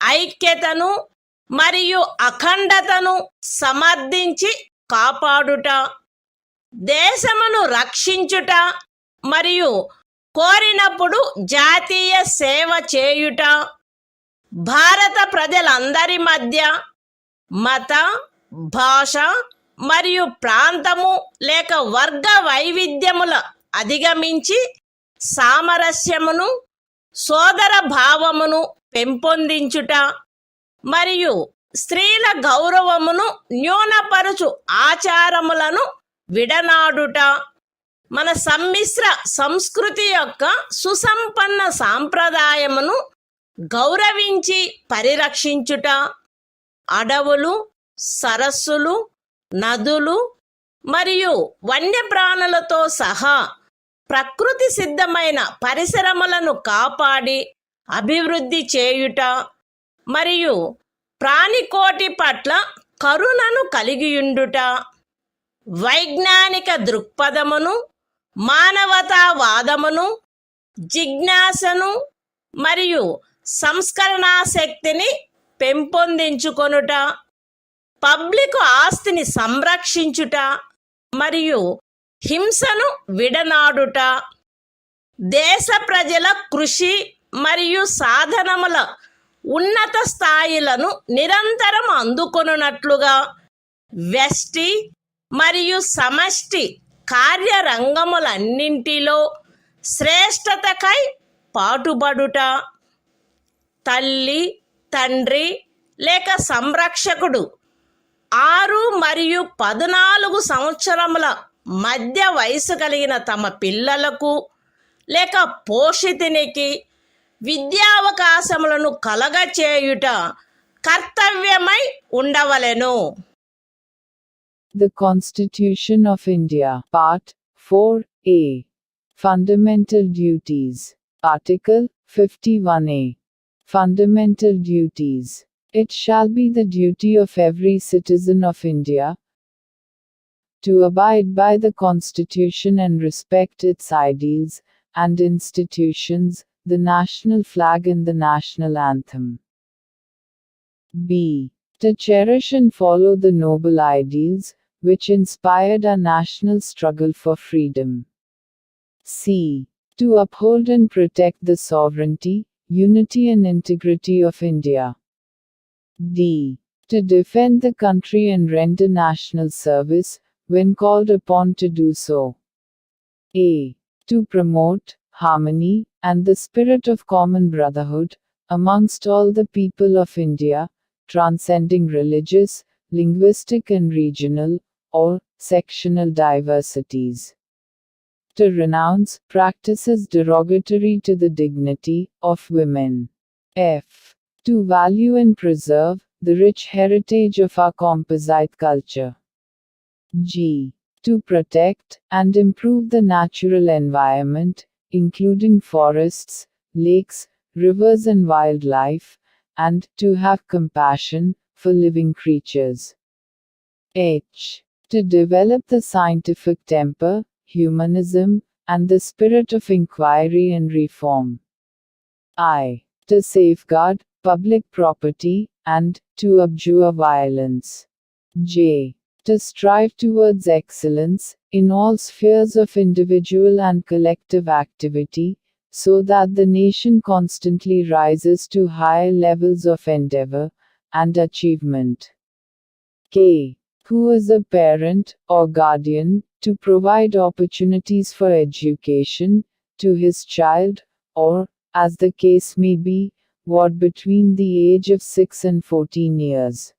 ఐక్యతను మరియు అఖండతను సమర్థించి కాపాడుట, దేశమును రక్షించుట మరియు కోరినప్పుడు జాతీయ సేవ చేయుట, భారత ప్రజలందరి మధ్య మత, భాష మరియు ప్రాంతము లేక వర్గ వైవిధ్యముల అధిగమించి సామరస్యమును, సోదర భావమును పెంపొందించుట మరియు స్త్రీల గౌరవమును న్యూనపరుచు ఆచారములను విడనాడుట, మన సమ్మిశ్ర సంస్కృతి యొక్క సుసంపన్న సాంప్రదాయమును గౌరవించి పరిరక్షించుట, అడవులు, సరస్సులు, నదులు మరియు వన్యప్రాణులతో సహా ప్రకృతి సిద్ధమైన పరిసరములను కాపాడి అభివృద్ధి చేయుట, మరియు ప్రాణికోటి పట్ల కరుణను కలిగియుండుట, వైజ్ఞానిక దృక్పథమును, మానవతావాదమును, జిజ్ఞాసను మరియు సంస్కరణా శక్తిని పెంపొందించుకొనుట, పబ్లిక్ ఆస్తిని సంరక్షించుట మరియు హింసను విడనాడుట, దేశ ప్రజల కృషి మరియు సాధనముల ఉన్నత స్థాయిలను నిరంతరం అందుకొనున్నట్లుగా వ్యష్టి మరియు సమష్టి కార్యరంగములన్నింటిలో శ్రేష్టతకై పాటుపడుట, తల్లి, తండ్రి లేక సంరక్షకుడు 6 మరియు 14 సంవత్సరముల మధ్య వయసు కలిగిన తమ పిల్లలకు లేక పోషితునికి విద్యావకాశములను కలగచేయుట కర్తవ్యమై ఉండవలెను. The Constitution of India, Part 4A. Fundamental Duties. Article 51A. Fundamental Duties. It shall be the duty of every citizen of India to abide by the Constitution and respect its ideals and institutions, the national flag and the national anthem. B. To cherish and follow the noble ideals which inspired our national struggle for freedom. C. To uphold and protect the sovereignty, unity and integrity of India. D. To defend the country and render national service when called upon to do so. A. To promote harmony and the spirit of common brotherhood amongst all the people of India, transcending religious, linguistic and regional or sectional diversities. To renounce practices derogatory to the dignity of women. F. To value and preserve the rich heritage of our composite culture. G. To protect and improve the natural environment, including forests, lakes, rivers and wildlife, and to have compassion for living creatures. H. To develop the scientific temper, humanism, and the spirit of inquiry and reform. I. To safeguard public property and to abjure violence. J. To strive towards excellence in all spheres of individual and collective activity, so that the nation constantly rises to higher levels of endeavor and achievement. K. Who is a parent or guardian, to provide opportunities for education to his child, or, as the case may be, what between the age of 6 and 14 years.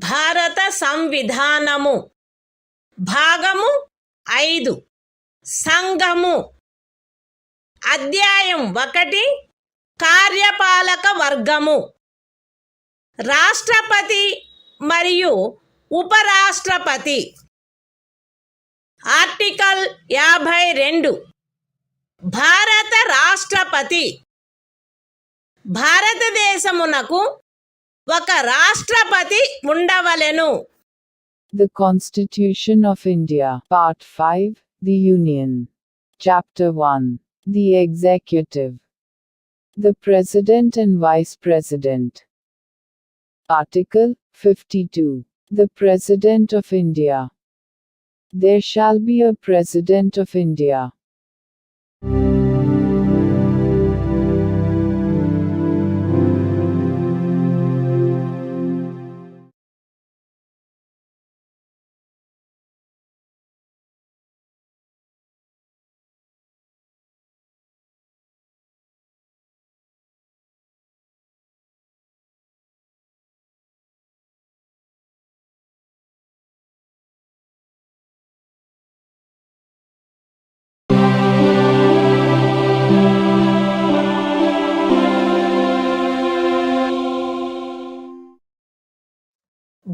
భారత సంవిధానము భాగము 5 సంఘము అధ్యాయం 1 కార్యపాలక వర్గము రాష్ట్రపతి మరియు ఉపరాష్ట్రపతి article 52 భారత రాష్ట్రపతి భారతదేశమునకు ఒక రాష్ట్రపతి ఉండవలెను. The Constitution of India, Part 5, The Union. Chapter 1. The Executive. The President and Vice President. Article 52. The President of India. There shall be a President of India.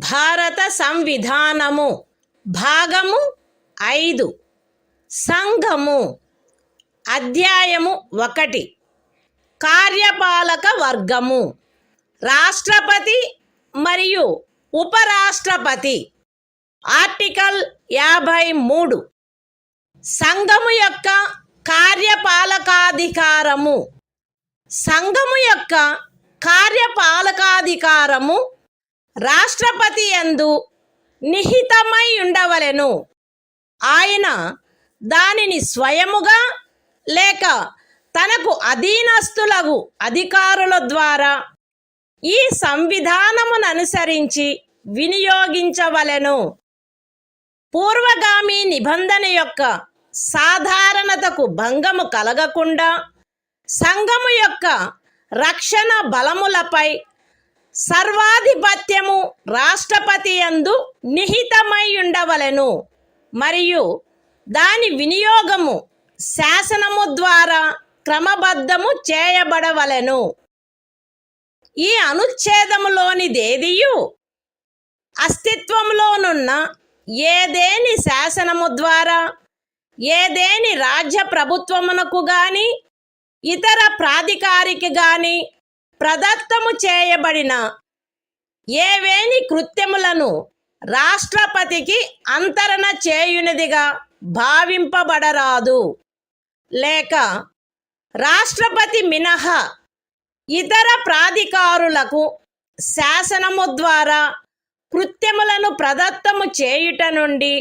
భారత సంవిధానము భాగము 5 సంఘము అధ్యాయము 1 కార్యపాలక వర్గము రాష్ట్రపతి మరియు ఉపరాష్ట్రపతి ఆర్టికల్ 53 సంఘము యొక్క కార్యపాలకాధికారము సంఘము యొక్క కార్యపాలకాధికారము రాష్ట్రపతి యందు నిహితమై ఉండవలెను. ఆయన దానిని స్వయముగా లేక తనకు అధీనస్థులగు అధికారుల ద్వారా ఈ సంవిధానమును అనుసరించి వినియోగించవలెను. పూర్వగామి నిబంధన యొక్క సాధారణతకు భంగము కలగకుండా సంఘము యొక్క రక్షణ బలములపై సర్వాధిపత్యము రాష్ట్రపతి యందు నిహితమై ఉండవలెను మరియు దాని వినియోగము శాసనము ద్వారా క్రమబద్ధము చేయబడవలెను. ఈ అనుచ్ఛేదములోనిదేదియు అస్తిత్వంలోనున్న ఏదేని శాసనము ద్వారా ఏదేని రాజ్య ప్రభుత్వమునకు గాని ఇతర ప్రాధికారికి గాని ప్రదత్తము చేయబడిన ఏవేని కృత్యములను రాష్ట్రపతికి అంతరణ చేయునిదిగా భావింపబడరాదు. లేక రాష్ట్రపతి మినహా ఇతర ప్రాధికారులకు శాసనము ద్వారా కృత్యములను ప్రదత్తము చేయుట నుండి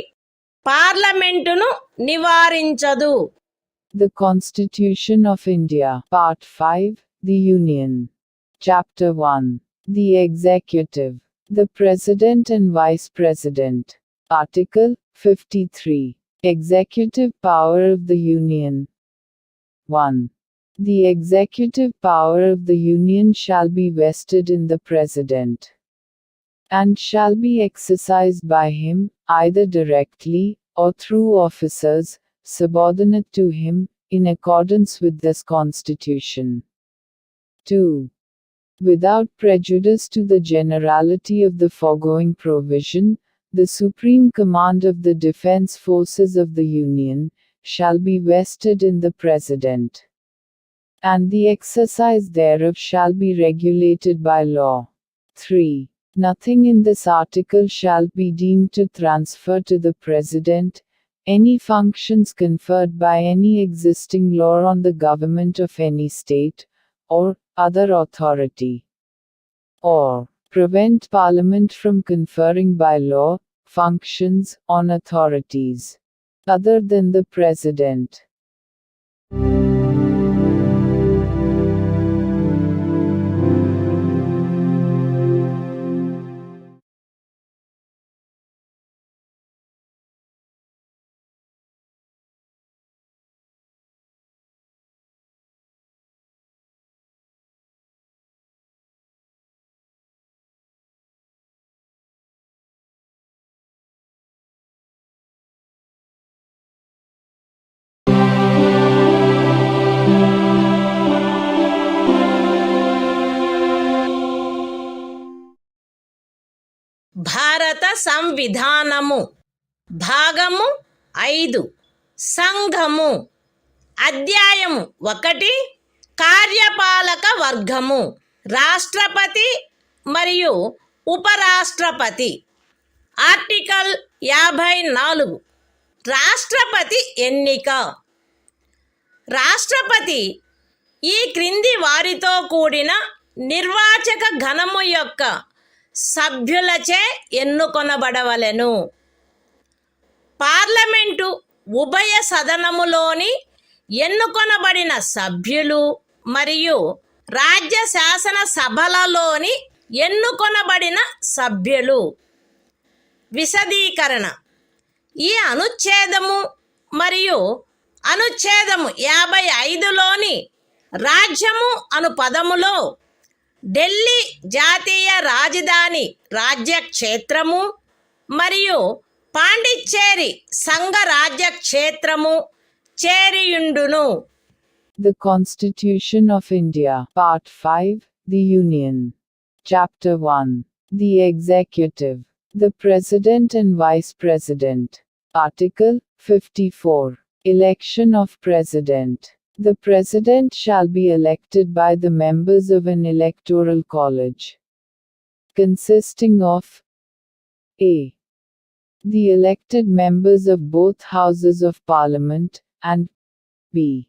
పార్లమెంటును నివారించదు. The Constitution of India, Part 5, The Union. Chapter 1. The Executive. The President and Vice President. Article 53. Executive Power of the Union. 1. The executive power of the Union shall be vested in the President, and shall be exercised by him, either directly, or through officers, subordinate to him, in accordance with this Constitution. 2. Without prejudice to the generality of the foregoing provision, the supreme command of the defense forces of the Union shall be vested in the President, and the exercise thereof shall be regulated by law. 3. Nothing in this article shall be deemed to transfer to the President any functions conferred by any existing law on the government of any state, or other authority, or prevent Parliament from conferring by law functions on authorities other than the President. భారత సంవిధానము భాగము 5 సంఘము అధ్యాయము 1 కార్యపాలక వర్గము రాష్ట్రపతి మరియు ఉపరాష్ట్రపతి article 54 రాష్ట్రపతి ఎన్నిక రాష్ట్రపతి ఈ క్రింది వారితో కూడిన నిర్వాచక గణము యొక్క సభ్యులచే ఎన్నుకొనబడవలెను. పార్లమెంటు ఉభయ సదనములోని ఎన్నుకొనబడిన సభ్యులు మరియు రాజ్య శాసన సభలలోని ఎన్నుకొనబడిన సభ్యులు. విశదీకరణ ఈ అనుచ్ఛేదము మరియు అనుచ్ఛేదము 55లోని రాజ్యము అను పదములో ఢిల్లీ జాతీయ రాజధాని రాజ్యక్షేత్రము మరియు పాండిచ్చేరి సంఘ రాజ్యక్షేత్రము చేరియుండును. The Constitution of India, Part 5, The Union. Chapter 1. The Executive. The President and Vice President. Article 54. Election of President. The President shall be elected by the members of an electoral college, consisting of a. the elected members of both houses of Parliament, and b.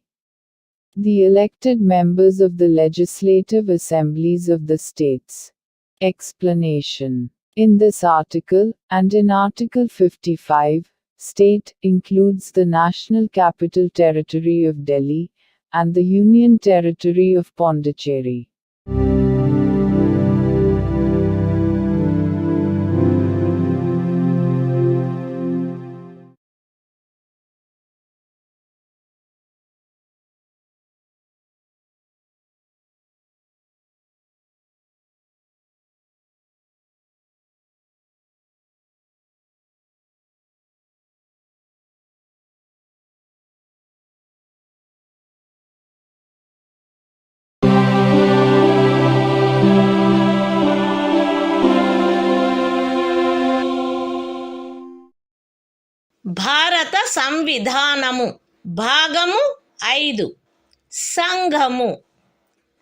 the elected members of the legislative assemblies of the states. Explanation. In this article, and in Article 55, state includes the National Capital Territory of Delhi and the Union Territory of Pondicherry. భారత సంవిధానము భాగము 5 సంఘము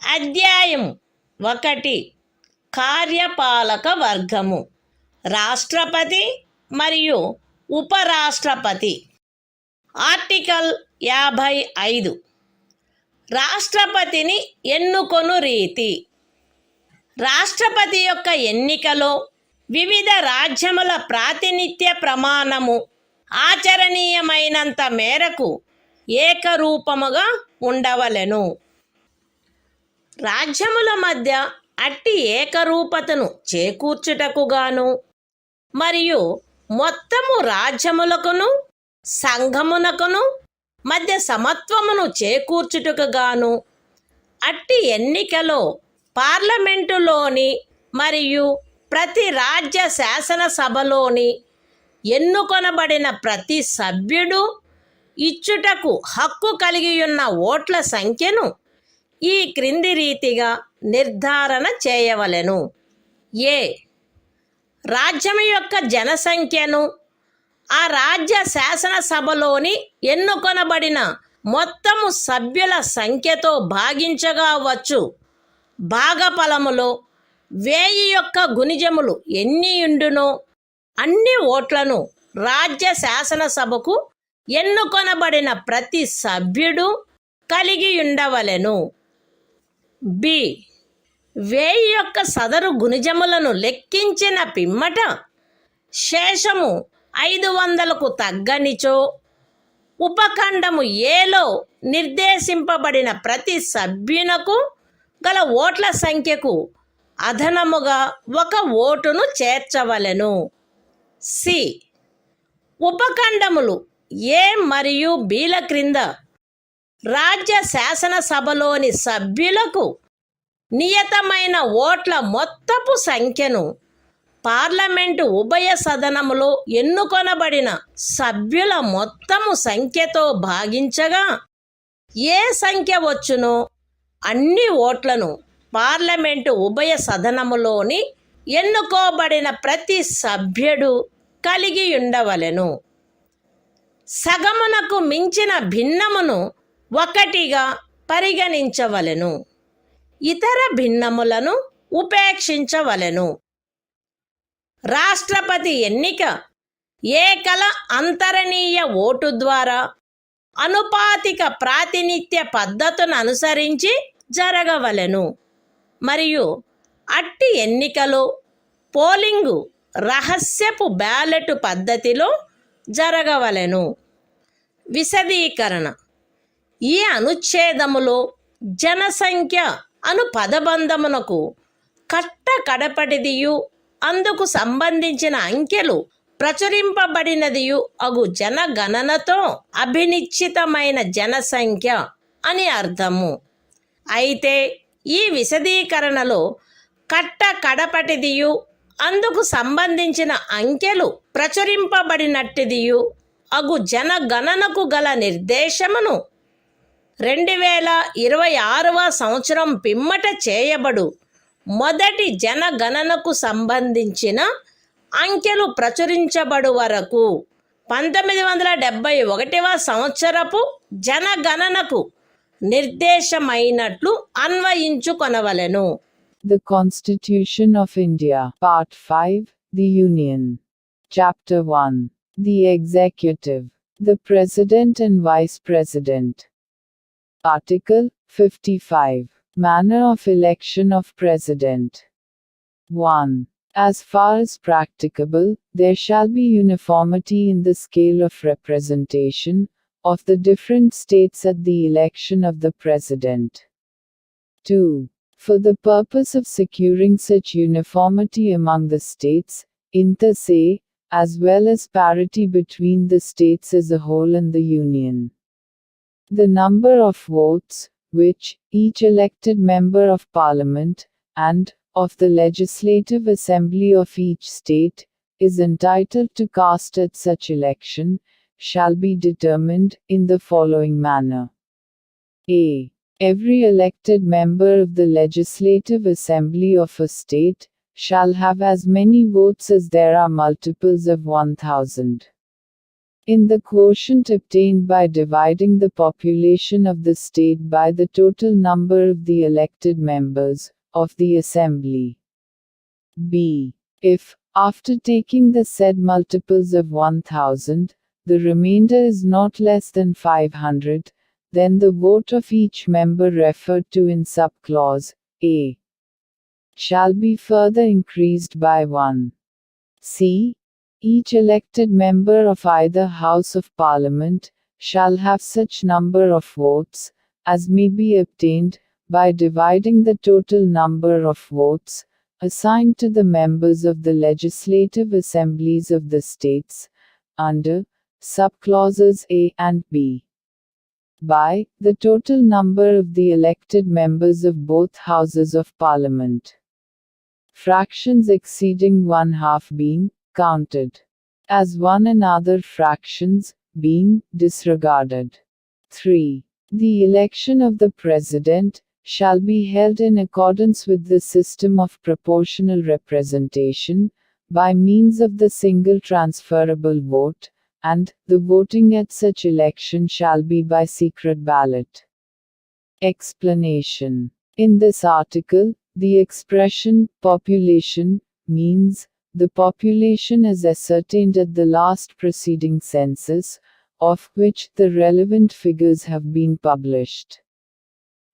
అధ్యాయము 1 కార్యపాలక వర్గము రాష్ట్రపతి మరియు ఉపరాష్ట్రపతి. Article 55 రాష్ట్రపతిని ఎన్నుకొను రీతి. రాష్ట్రపతి యొక్క ఎన్నికలో వివిధ రాజ్యముల ప్రాతినిధ్య ప్రమాణము ఆచరణీయమైనంత మేరకు ఏకరూపముగా ఉండవలెను. రాజ్యముల మధ్య అట్టి ఏకరూపతను చేకూర్చుటకుగాను మరియు మొత్తము రాజ్యములకును సంఘమునకును మధ్య సమత్వమును చేకూర్చుటకుగాను అట్టి ఎన్నికలో పార్లమెంటులోని మరియు ప్రతి రాజ్య శాసనసభలోని ఎన్నుకొనబడిన ప్రతి సభ్యుడు ఇచ్చుటకు హక్కు కలిగియున్న ఓట్ల సంఖ్యను ఈ క్రింది రీతిగా నిర్ధారణ చేయవలెను. ఏ. రాజ్యము యొక్క జనసంఖ్యను ఆ రాజ్య శాసనసభలోని ఎన్నుకొనబడిన మొత్తము సభ్యుల సంఖ్యతో భాగించగా వచ్చు భాగఫలములో 1000 యొక్క గుణిజములు ఎన్నియుండునో అన్ని ఓట్లను రాజ్య శాసనసభకు ఎన్నుకొనబడిన ప్రతి సభ్యుడు కలిగి ఉండవలెను. బి. 1000 యొక్క సదరు గుణిజములను లెక్కించిన పిమ్మట శేషము 500కు తగ్గనిచో ఉపఖండము ఏలో నిర్దేశింపబడిన ప్రతి సభ్యునకు గల ఓట్ల సంఖ్యకు అదనముగా 1 ఓటును చేర్చవలెను. సి. ఉపఖండములు ఏ మరియు బిల క్రింద రాజ్య శాసనసభలోని సభ్యులకు నియతమైన ఓట్ల మొత్తపు సంఖ్యను పార్లమెంటు ఉభయ సదనములో ఎన్నుకొనబడిన సభ్యుల మొత్తము సంఖ్యతో భాగించగా ఏ సంఖ్య వచ్చునో అన్ని ఓట్లను పార్లమెంటు ఉభయ సదనములోని ఎన్నుకోబడిన ప్రతి సభ్యుడు కలిగి ఉండవలెను. సగమునకు మించిన భిన్నమును 1గా పరిగణించవలెను. ఇతర భిన్నములను ఉపేక్షించవలెను. రాష్ట్రపతి ఎన్నిక ఏకల అంతరణీయ ఓటు ద్వారా అనుపాతిక ప్రాతినిధ్య పద్ధతును అనుసరించి జరగవలెను మరియు అట్టి ఎన్నికలో పోలింగు రహస్యపు బ్యాలెట్ పద్ధతిలో జరగవలెను. విశదీకరణ. ఈ అనుచ్ఛేదములో జనసంఖ్య అను పదబంధమునకు కడపటిదియు అందుకు సంబంధించిన అంకెలు ప్రచురింపబడినదియు అగు జనగణనతో అభినిశ్చితమైన జనసంఖ్య అని అర్థము. అయితే ఈ విశదీకరణలో కడపటిదియు అందుకు సంబంధించిన అంకెలు ప్రచురింపబడినట్టిదియు అగు జనగణనకు గల నిర్దేశమును 2026వ సంవత్సరం పిమ్మట చేయబడు మొదటి జనగణనకు సంబంధించిన అంకెలు ప్రచురించబడు వరకు 1971వ సంవత్సరపు జనగణనకు నిర్దేశమైనట్లు అన్వయించుకొనవలెను. The Constitution of India, Part 5, The Union. Chapter 1. The Executive, the President and Vice President. Article 55. Manner of election of President. 1. As far as practicable, there shall be uniformity in the scale of representation of the different states at the election of the President. 2. For the purpose of securing such uniformity among the states, inter se, as well as parity between the states as a whole and the Union, the number of votes, which each elected member of Parliament, and of the Legislative Assembly of each state, is entitled to cast at such election, shall be determined in the following manner. A. Every elected member of the Legislative Assembly of a state shall have as many votes as there are multiples of 1,000. In the quotient obtained by dividing the population of the state by the total number of the elected members of the Assembly. B. If, after taking the said multiples of 1,000, the remainder is not less than 500, then the vote of each member referred to in subclause A shall be further increased by 1. C. Each elected member of either House of Parliament shall have such number of votes as may be obtained by dividing the total number of votes assigned to the members of the legislative assemblies of the states under subclauses A and B by the total number of the elected members of both houses of Parliament, fractions exceeding 1/2 being counted as one and other fractions being disregarded. 3. The election of the President shall be held in accordance with the system of proportional representation, by means of the single transferable vote, and the voting at such election shall be by secret ballot. Explanation. In this article, the expression population means the population as ascertained at the last preceding census, of which the relevant figures have been published.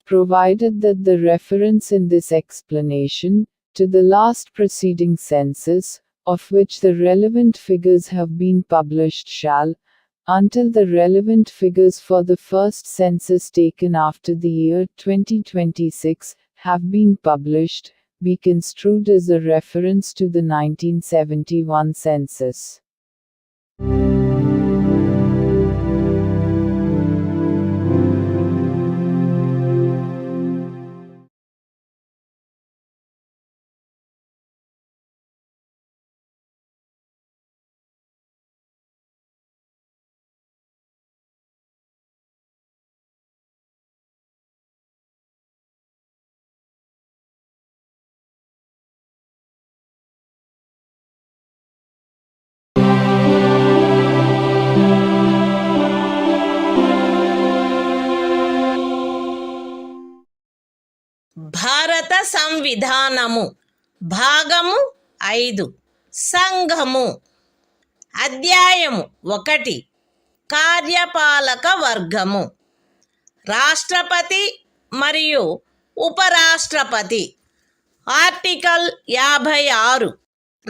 Provided that the reference in this explanation to the last preceding census, of which the relevant figures have been published shall, until the relevant figures for the first census taken after the year 2026 have been published, be construed as a reference to the 1971 census. భారత సంవిధానము భాగము 5 సంఘము అధ్యాయము 1 కార్యపాలక వర్గము రాష్ట్రపతి మరియు ఉపరాష్ట్రపతి article 56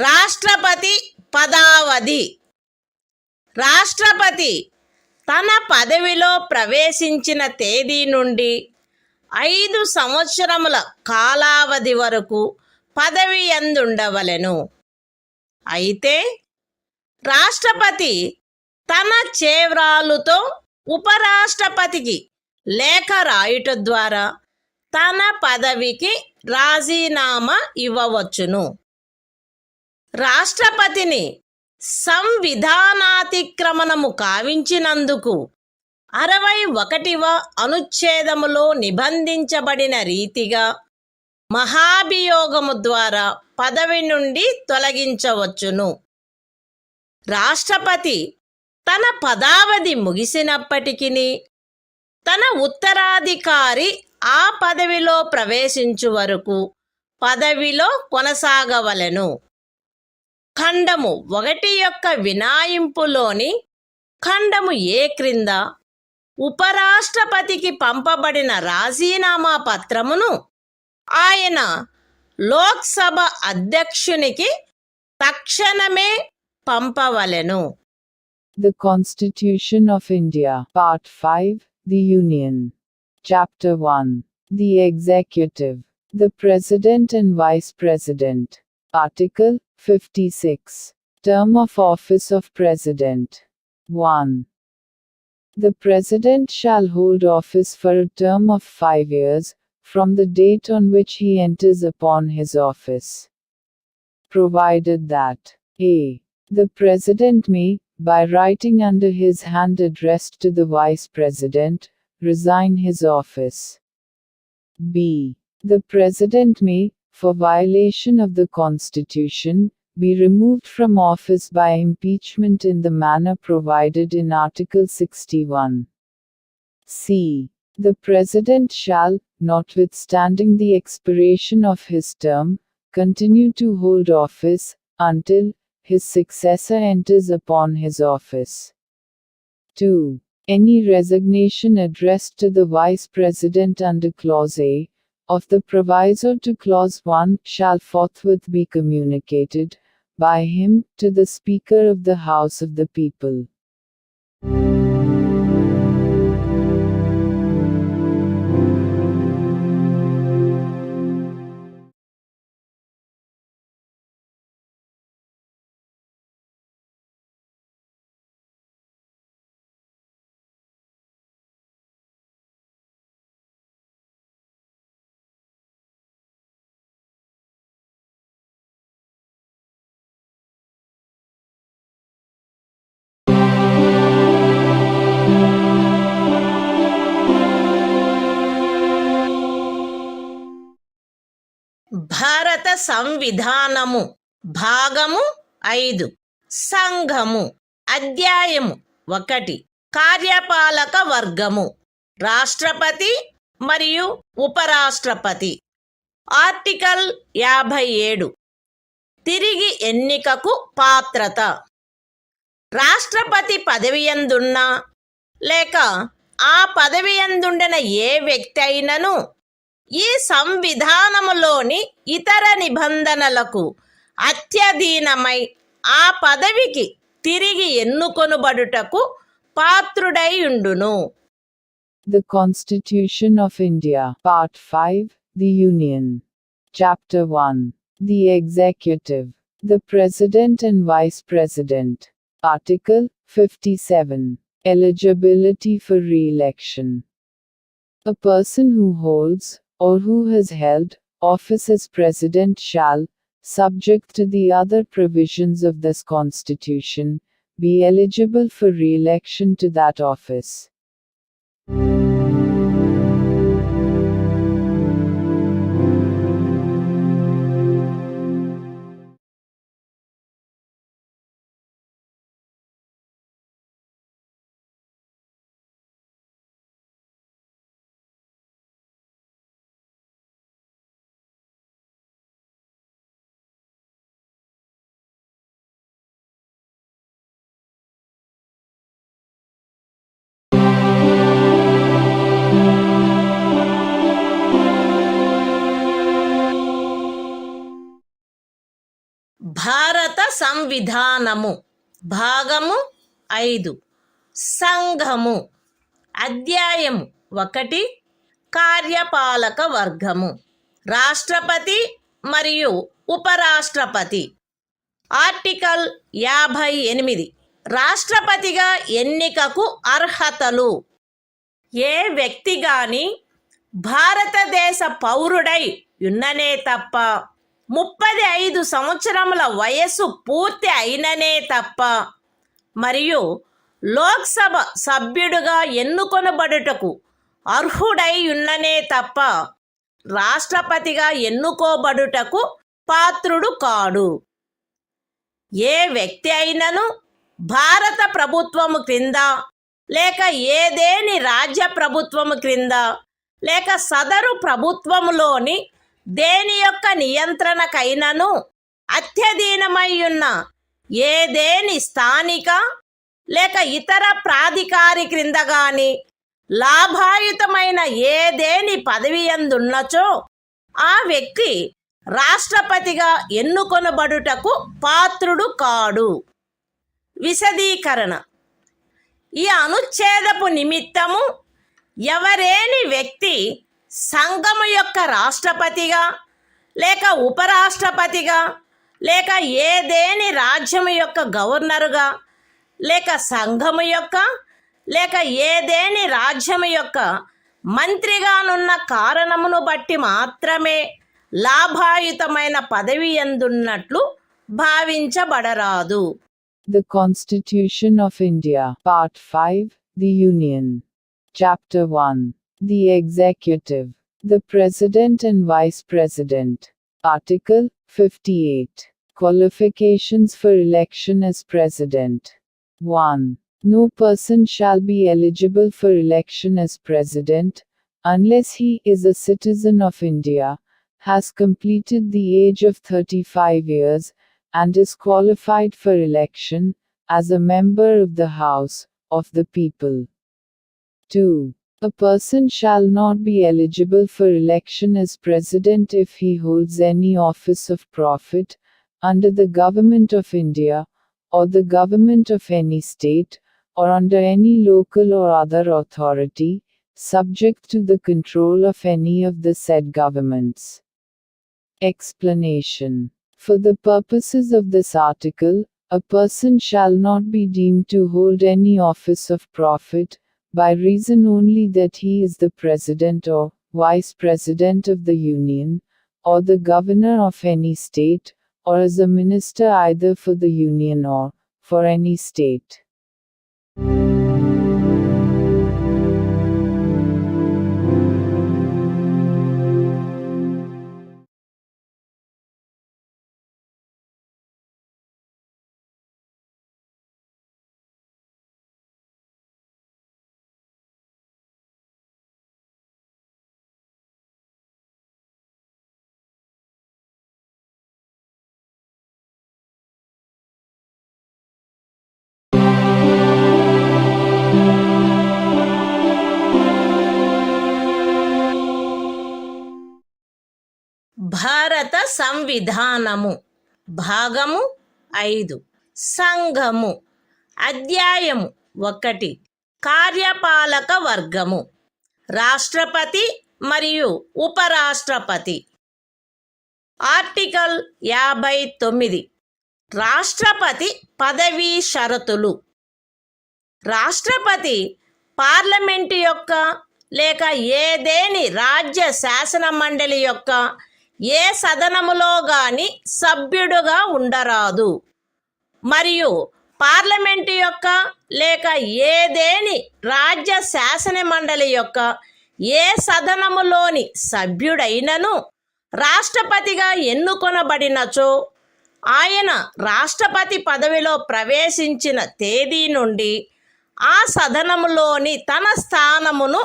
రాష్ట్రపతి పదావధి రాష్ట్రపతి తన పదవిలో ప్రవేశించిన తేదీ నుండి 5 సంవత్సరముల కాలావధి వరకు పదవి యందుండవలెను. అయితే రాష్ట్రపతి తన చేవ్రాలుతో ఉపరాష్ట్రపతికి లేఖ రాయుట ద్వారా తన పదవికి రాజీనామా ఇవ్వవచ్చును. రాష్ట్రపతిని సంవిధానాతిక్రమణము కావించినందుకు 61వ అనుచ్ఛేదములో నిబంధించబడిన రీతిగా మహాభియోగము ద్వారా పదవి నుండి తొలగించవచ్చును. రాష్ట్రపతి తన పదావధి ముగిసినప్పటికీ తన ఉత్తరాధికారి ఆ పదవిలో ప్రవేశించు వరకు పదవిలో కొనసాగవలెను. ఖండము 1 యొక్క వినాయింపులోని ఖండము ఏ క్రింద ఉపరాష్ట్రపతికి పంపబడిన రాజీనామా పత్రమును ఆయన లోక్సభ అధ్యక్షునికి తక్షణమే పంపవలెను. The Constitution of India, Part 5, The Union. Chapter 1. The Executive. The President and Vice President. Article 56. Term of Office of President. 1. The President shall hold office for a term of 5 years, from the date on which he enters upon his office. Provided that a. The President may, by writing under his hand addressed to the Vice President, resign his office. b. The President may, for violation of the Constitution, be removed from office by impeachment in the manner provided in Article 61. c. The President shall, notwithstanding the expiration of his term, continue to hold office, until his successor enters upon his office. 2. Any resignation addressed to the Vice President under Clause A of the proviso to Clause 1 shall forthwith be communicated, by him, to the Speaker of the House of the People. భారత సంవిధానము భాగము 5 సంఘము అధ్యాయము 1 కార్యపాలక వర్గము రాష్ట్రపతి మరియు ఉపరాష్ట్రపతి. Article 57 తిరిగి ఎన్నికకు పాత్రత. రాష్ట్రపతి పదవియందున్నా లేక ఆ పదవియందుండిన ఏ వ్యక్తి అయినను ఈ సంవిధానములోని ఇతర నిబంధనలకు అత్యధీనమై ఆ పదవికి తిరిగి ఎన్నుకొనుబడుటకు పాత్రుడై ఉండును. The Constitution of India, Part 5, The Union. Chapter 1. The Executive. The President and Vice President. Article 57. Eligibility for re-election. A person who holds, or who has held, office as President shall, subject to the other provisions of this Constitution, be eligible for re-election to that office. భారత సంవిధానము భాగము 5 సంఘము అధ్యాయము 1 కార్యపాలక వర్గము రాష్ట్రపతి మరియు ఉపరాష్ట్రపతి. Article 58 రాష్ట్రపతిగా ఎన్నికకు అర్హతలు. ఏ వ్యక్తి గాని భారతదేశ పౌరుడై ఉన్ననే తప్ప 35 సంవత్సరముల వయస్సు పూర్తి అయిననే తప్ప మరియు లోక్సభ సభ్యుడుగా ఎన్నుకొనబడుటకు అర్హుడై ఉన్ననే తప్ప రాష్ట్రపతిగా ఎన్నుకోబడుటకు పాత్రుడు కాడు. ఏ వ్యక్తి అయినను భారత ప్రభుత్వము క్రింద లేక ఏదేని రాజ్య ప్రభుత్వము క్రింద లేక సదరు ప్రభుత్వములోని దేని యొక్క నియంత్రణకైనను అత్యధీనమై ఉన్న ఏదేని స్థానిక లేక ఇతర ప్రాధికారి క్రింద గాని లాభాయుతమైన ఏదేని పదవి యందున్నచో ఆ వ్యక్తి రాష్ట్రపతిగా ఎన్నుకొనబడుటకు పాత్రుడు కాడు. విశదీకరణ: ఈ అనుచ్ఛేదపు నిమిత్తము ఎవరేని వ్యక్తి సంఘము యొక్క రాష్ట్రపతిగా లేక ఉపరాష్ట్రపతిగా లేక ఏదేని రాజ్యము యొక్క గవర్నరుగా లేక సంఘము యొక్క లేక ఏదేని రాజ్యము యొక్క మంత్రిగానున్న కారణమును బట్టి మాత్రమే లాభాయుతమైన పదవి యందున్నట్లు భావించబడరాదు. The Constitution of India, Part 5, The Union. Chapter 1. The Executive. The President and Vice President. Article 58. Qualifications for election as President. 1. No person shall be eligible for election as President, unless he is a citizen of India, has completed the age of 35 years, and is qualified for election, as a member of the House of the People. 2. A person shall not be eligible for election as President if he holds any office of profit, under the Government of India, or the Government of any state, or under any local or other authority, subject to the control of any of the said governments. Explanation. For the purposes of this article, a person shall not be deemed to hold any office of profit, by reason only that he is the President or Vice President of the Union, or the Governor of any state, or as a minister either for the Union or for any state. భారత సంవిధానము భాగము 5 సంఘము అధ్యాయము 1 కార్యపాలక వర్గము రాష్ట్రపతి మరియు ఉపరాష్ట్రపతి. Article 59 రాష్ట్రపతి పదవీ షరతులు. రాష్ట్రపతి పార్లమెంటు యొక్క లేక ఏదేని రాజ్య శాసన మండలి యొక్క ఏ సదనములో గాని సభ్యుడుగా ఉండరాదు మరియు పార్లమెంటు యొక్క లేక ఏదేని రాజ్య శాసన మండలి యొక్క ఏ సదనములోని సభ్యుడైనను రాష్ట్రపతిగా ఎన్నుకొనబడినచో ఆయన రాష్ట్రపతి పదవిలో ప్రవేశించిన తేదీ నుండి ఆ సదనములోని తన స్థానమును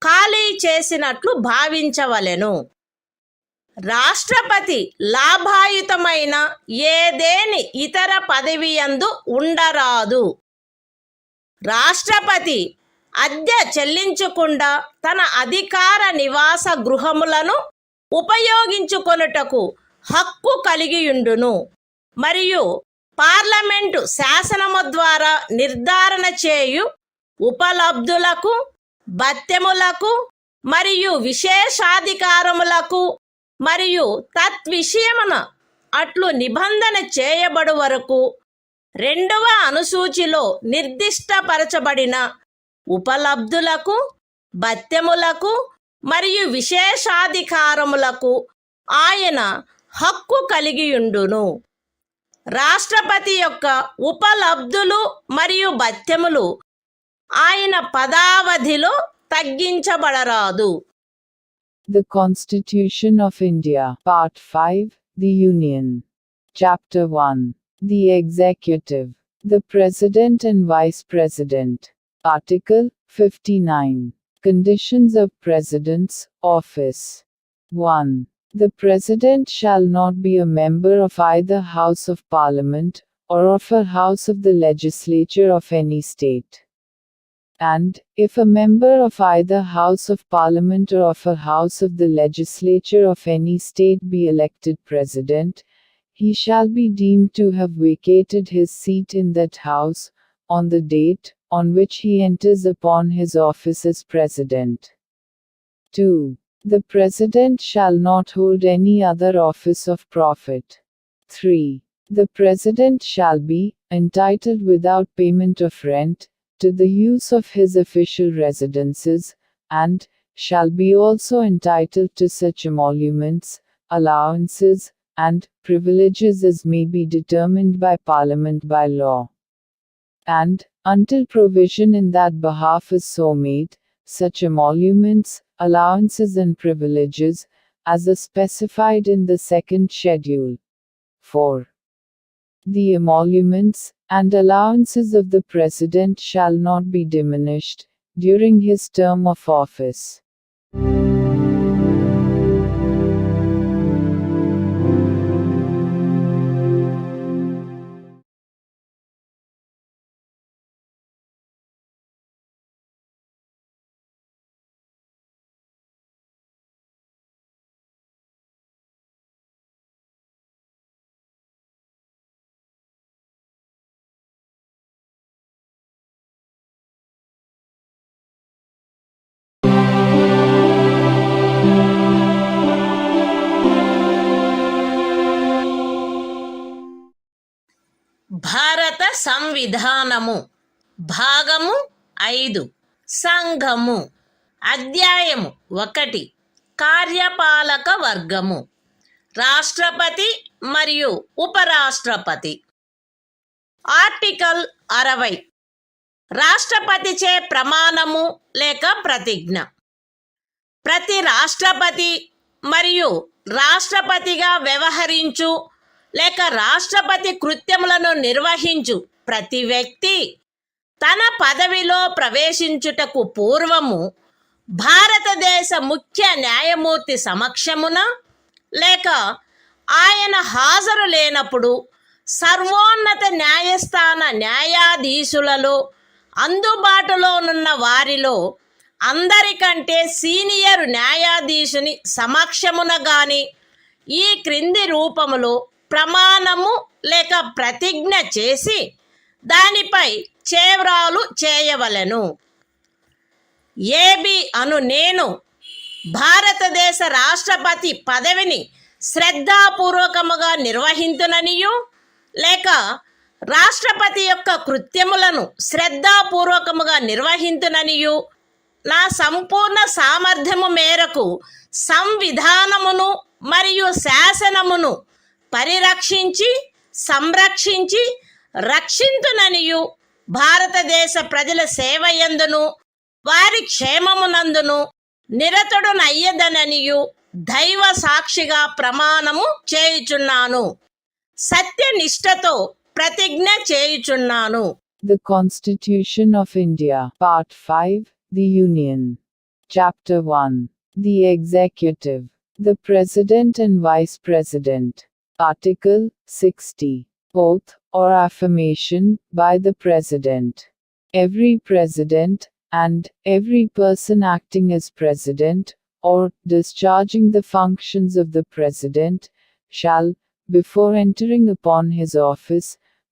ఖాళీ చేసినట్లు భావించవలెను. రాష్ట్రపతి లాభాయుతమైన ఏదేని ఇతర పదవి యందు ఉండరాదు. రాష్ట్రపతి అద్దె చెల్లించకుండా తన అధికార నివాస గృహములను ఉపయోగించుకొనుటకు హక్కు కలిగియుండును మరియు పార్లమెంటు శాసనము ద్వారా నిర్ధారణ చేయు ఉపలబ్ధులకు, భత్యములకు మరియు విశేషాధికారములకు మరియు తద్విషయమున అట్లు నిబంధన చేయబడు వరకు 2వ అనుసూచిలో నిర్దిష్టపరచబడిన ఉపలబ్ధులకు, భత్యములకు మరియు విశేషాధికారములకు ఆయన హక్కు కలిగియుండును. రాష్ట్రపతి యొక్క ఉపలబ్ధులు మరియు భత్యములు ఆయన పదావధిలో తగ్గించబడరాదు. The Constitution of India. Part 5. The Union. Chapter 1. The Executive. The President and Vice President. Article 59. Conditions of President's office. 1. The President shall not be a member of either House of Parliament, or of a House of the Legislature of any state. And, if a member of either House of Parliament or of a House of the Legislature of any state be elected President, he shall be deemed to have vacated his seat in that House, on the date on which he enters upon his office as President. 2. The President shall not hold any other office of profit. 3. The President shall be entitled without payment of rent to the use of his official residences, and shall be also entitled to such emoluments, allowances, and privileges as may be determined by Parliament by law. And, until provision in that behalf is so made, such emoluments, allowances and privileges, as are specified in the second schedule. 4. The emoluments and allowances of the President shall not be diminished during his term of office. భారత సంవిధానము. భాగము 5. సంఘము. అధ్యాయము 1. కార్యపాలక వర్గము. రాష్ట్రపతి మరియు ఉపరాష్ట్రపతి. Article 60. రాష్ట్రపతిచే ప్రమాణము లేక ప్రతిజ్ఞ. ప్రతి రాష్ట్రపతి మరియు రాష్ట్రపతిగా వ్యవహరించు లేక రాష్ట్రపతి కృత్యములను నిర్వహించు ప్రతి వ్యక్తి తన పదవిలో ప్రవేశించుటకు పూర్వము భారతదేశ ముఖ్య న్యాయమూర్తి సమక్షమున లేక ఆయన హాజరు లేనప్పుడు సర్వోన్నత న్యాయస్థాన న్యాయాధీశులలో అందుబాటులోనున్న వారిలో అందరికంటే సీనియర్ న్యాయాధీశుని సమక్షమున గాని ఈ క్రింది రూపములో ప్రమాణము లేక ప్రతిజ్ఞ చేసి దానిపై చేవ్రాలు చేయవలెను. ఏబి అను నేను భారతదేశ రాష్ట్రపతి పదవిని శ్రద్ధాపూర్వకముగా నిర్వహింతుననియు లేక రాష్ట్రపతి యొక్క కృత్యములను శ్రద్ధాపూర్వకముగా నిర్వహింతుననియు నా సంపూర్ణ సామర్థ్యము మేరకు సంవిధానమును మరియు శాసనమును పరిరక్షించి సంరక్షించి రక్షింతుననియు భారతదేశ ప్రజల సేవయందును వారి క్షేమమునందును నిరతుడునయ్యదననియు దైవ సాక్షిగా ప్రమాణము చేయుచున్నాను. సత్యనిష్టతో ప్రతిజ్ఞ చేయుచున్నాను. The Constitution of India. Part 5. The Union. Chapter 1. The Executive. The President and Vice President. Article 60. Oath or affirmation by the President. Every President, and every person acting as President, or discharging the functions of the President, shall, before entering upon his office,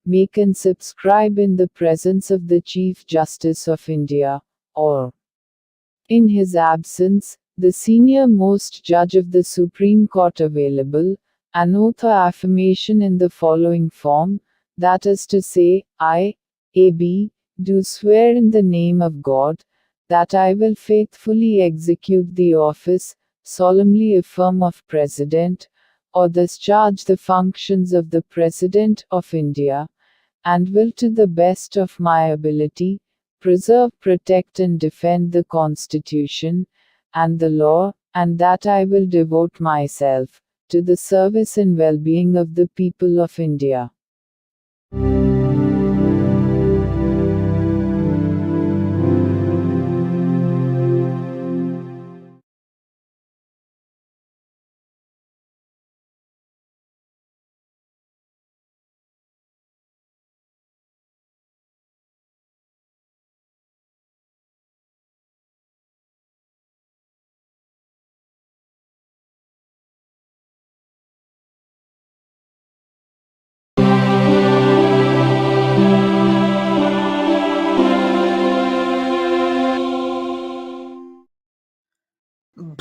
make and subscribe in the presence of the Chief Justice of India, or, in his absence, the senior most judge of the Supreme Court available, an oath or affirmation in the following form, that is to say, I, A.B., do swear in the name of God, that I will faithfully execute the office, solemnly affirm of President, or discharge the functions of the President of India, and will to the best of my ability, preserve, protect and defend the Constitution, and the law, and that I will devote myself to the service and well-being of the people of India.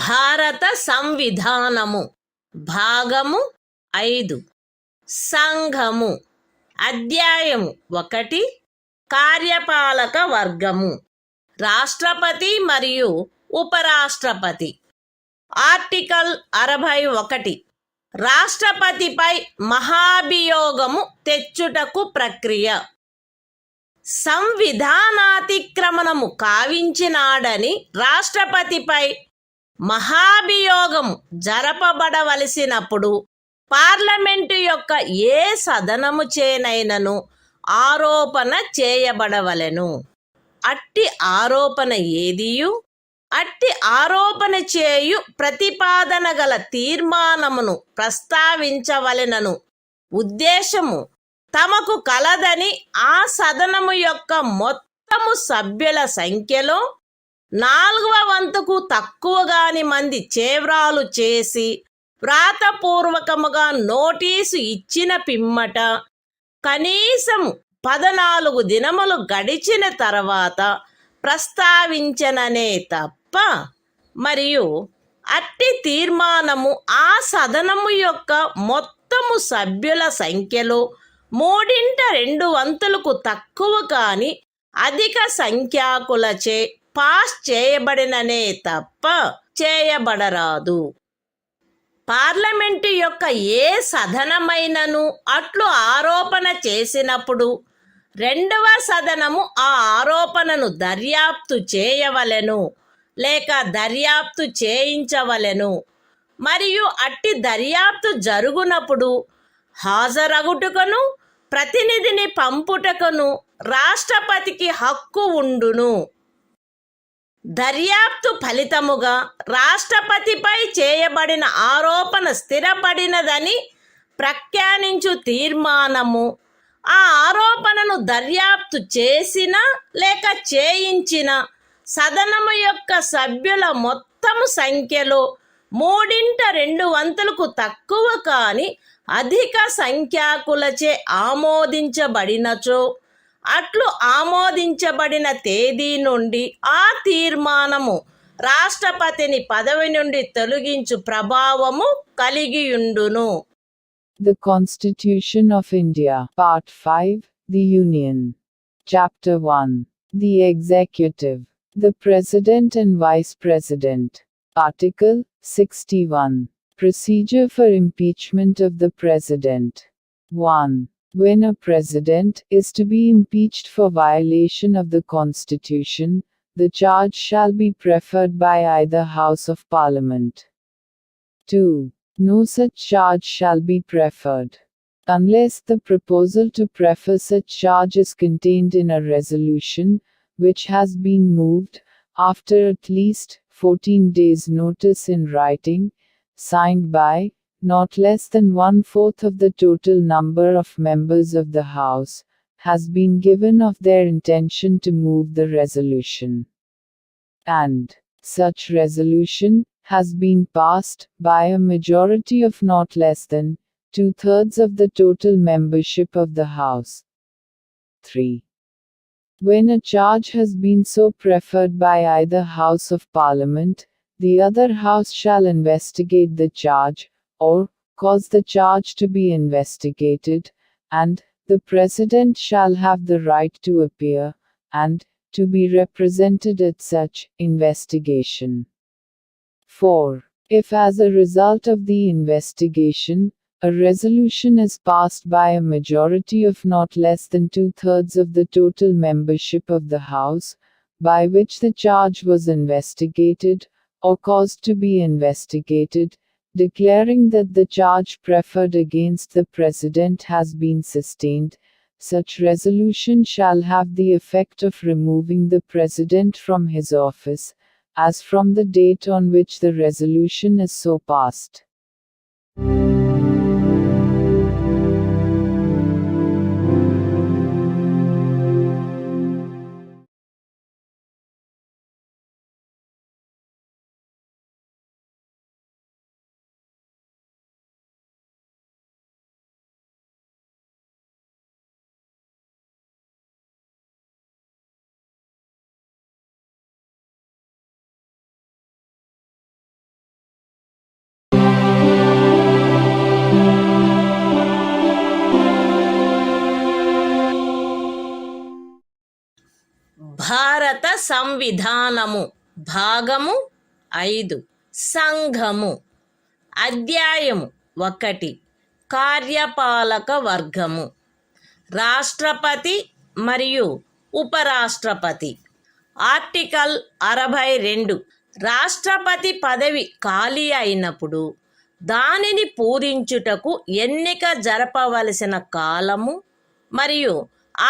భారత సంవిధానము భాగము 5 సంఘము అధ్యాయము 1 కార్యపాలక వర్గము రాష్ట్రపతి మరియు ఉపరాష్ట్రపతి article 61 రాష్ట్రపతిపై మహాభియోగము తెచ్చుటకు ప్రక్రియ సంవిధానాతిక్రమణము కావించినాడని రాష్ట్రపతిపై మహాభియోగం జరపబడవలసినప్పుడు parliament యొక్క ఏ సదనము చేనైనను ఆరోపణ చేయబడవలెను. అట్టి ఆరోపణ ఏదియు అట్టి ఆరోపణ చేయు ప్రతిపాదన గల తీర్మానమును ప్రస్తావించవలెనను ఉద్దేశము తమకు కలదని ఆ సదనము యొక్క మొత్తము సభ్యుల సంఖ్యలో 4వ వంతుకు తక్కువగాని మంది చేవ్రాలు చేసి వ్రాతపూర్వకముగా నోటీసు ఇచ్చిన పిమ్మట కనీసం 14 దినములు గడిచిన తర్వాత ప్రస్తావించననే తప్ప మరియు అట్టి తీర్మానము ఆ సదనము యొక్క మొత్తము సభ్యుల సంఖ్యలో 3/2 తక్కువ కాని అధిక సంఖ్యాకులచే పాస్ చేయబడిననే తప్ప చేయబడరాదు. పార్లమెంటు యొక్క ఏ సదనమైనను అట్లు ఆరోపణ చేసినప్పుడు 2వ సదనము ఆ ఆరోపణను దర్యాప్తు చేయవలెను లేక దర్యాప్తు చేయించవలెను. మరియు అట్టి దర్యాప్తు జరుగునప్పుడు హాజరగుటకును ప్రతినిధిని పంపుటకును రాష్ట్రపతికి హక్కు ఉండును. దర్యాప్తు ఫలితముగా రాష్ట్రపతిపై చేయబడిన ఆరోపణ స్థిరపడినదని ప్రఖ్యానించు తీర్మానము ఆ ఆరోపణను దర్యాప్తు చేసిన లేక చేయించిన సదనము యొక్క సభ్యుల మొత్తము సంఖ్యలో 3/2 తక్కువ కాని అధిక సంఖ్యాకులచే ఆమోదించబడినచో అట్లు ఆమోదించబడిన తేదీ నుండి ఆ తీర్మానము రాష్ట్రపతిని పదవి నుండి తొలగించు ప్రభావము కలిగియుండును. The Constitution of India, Part 5, The Union. Chapter 1. The Executive. The President and Vice President. Article 61. Procedure for impeachment of the President. 1. When a President is to be impeached for violation of the Constitution, the charge shall be preferred by either House of Parliament. 2. No such charge shall be preferred, unless the proposal to prefer such charge is contained in a resolution, which has been moved, after at least 14 days' notice in writing, signed by not less than 1/4 of the total number of members of the House, has been given of their intention to move the resolution. And such resolution has been passed by a majority of not less than 2/3 of the total membership of the House. 3. When a charge has been so preferred by either House of Parliament, the other House shall investigate the charge, or cause the charge to be investigated, and the President shall have the right to appear, and to be represented at such investigation. 4. If as a result of the investigation, a resolution is passed by a majority of not less than 2/3 of the total membership of the House, by which the charge was investigated, or cause to be investigated, declaring that the charge preferred against the President has been sustained, such resolution shall have the effect of removing the President from his office, as from the date on which the resolution is so passed. భారత సంవిధానము భాగము 5 సంఘము అధ్యాయము 1 కార్యపాలక వర్గము రాష్ట్రపతి మరియు ఉపరాష్ట్రపతి article 62 రాష్ట్రపతి పదవి ఖాళీ అయినప్పుడు దానిని పూరించుటకు ఎన్నిక జరపవలసిన కాలము మరియు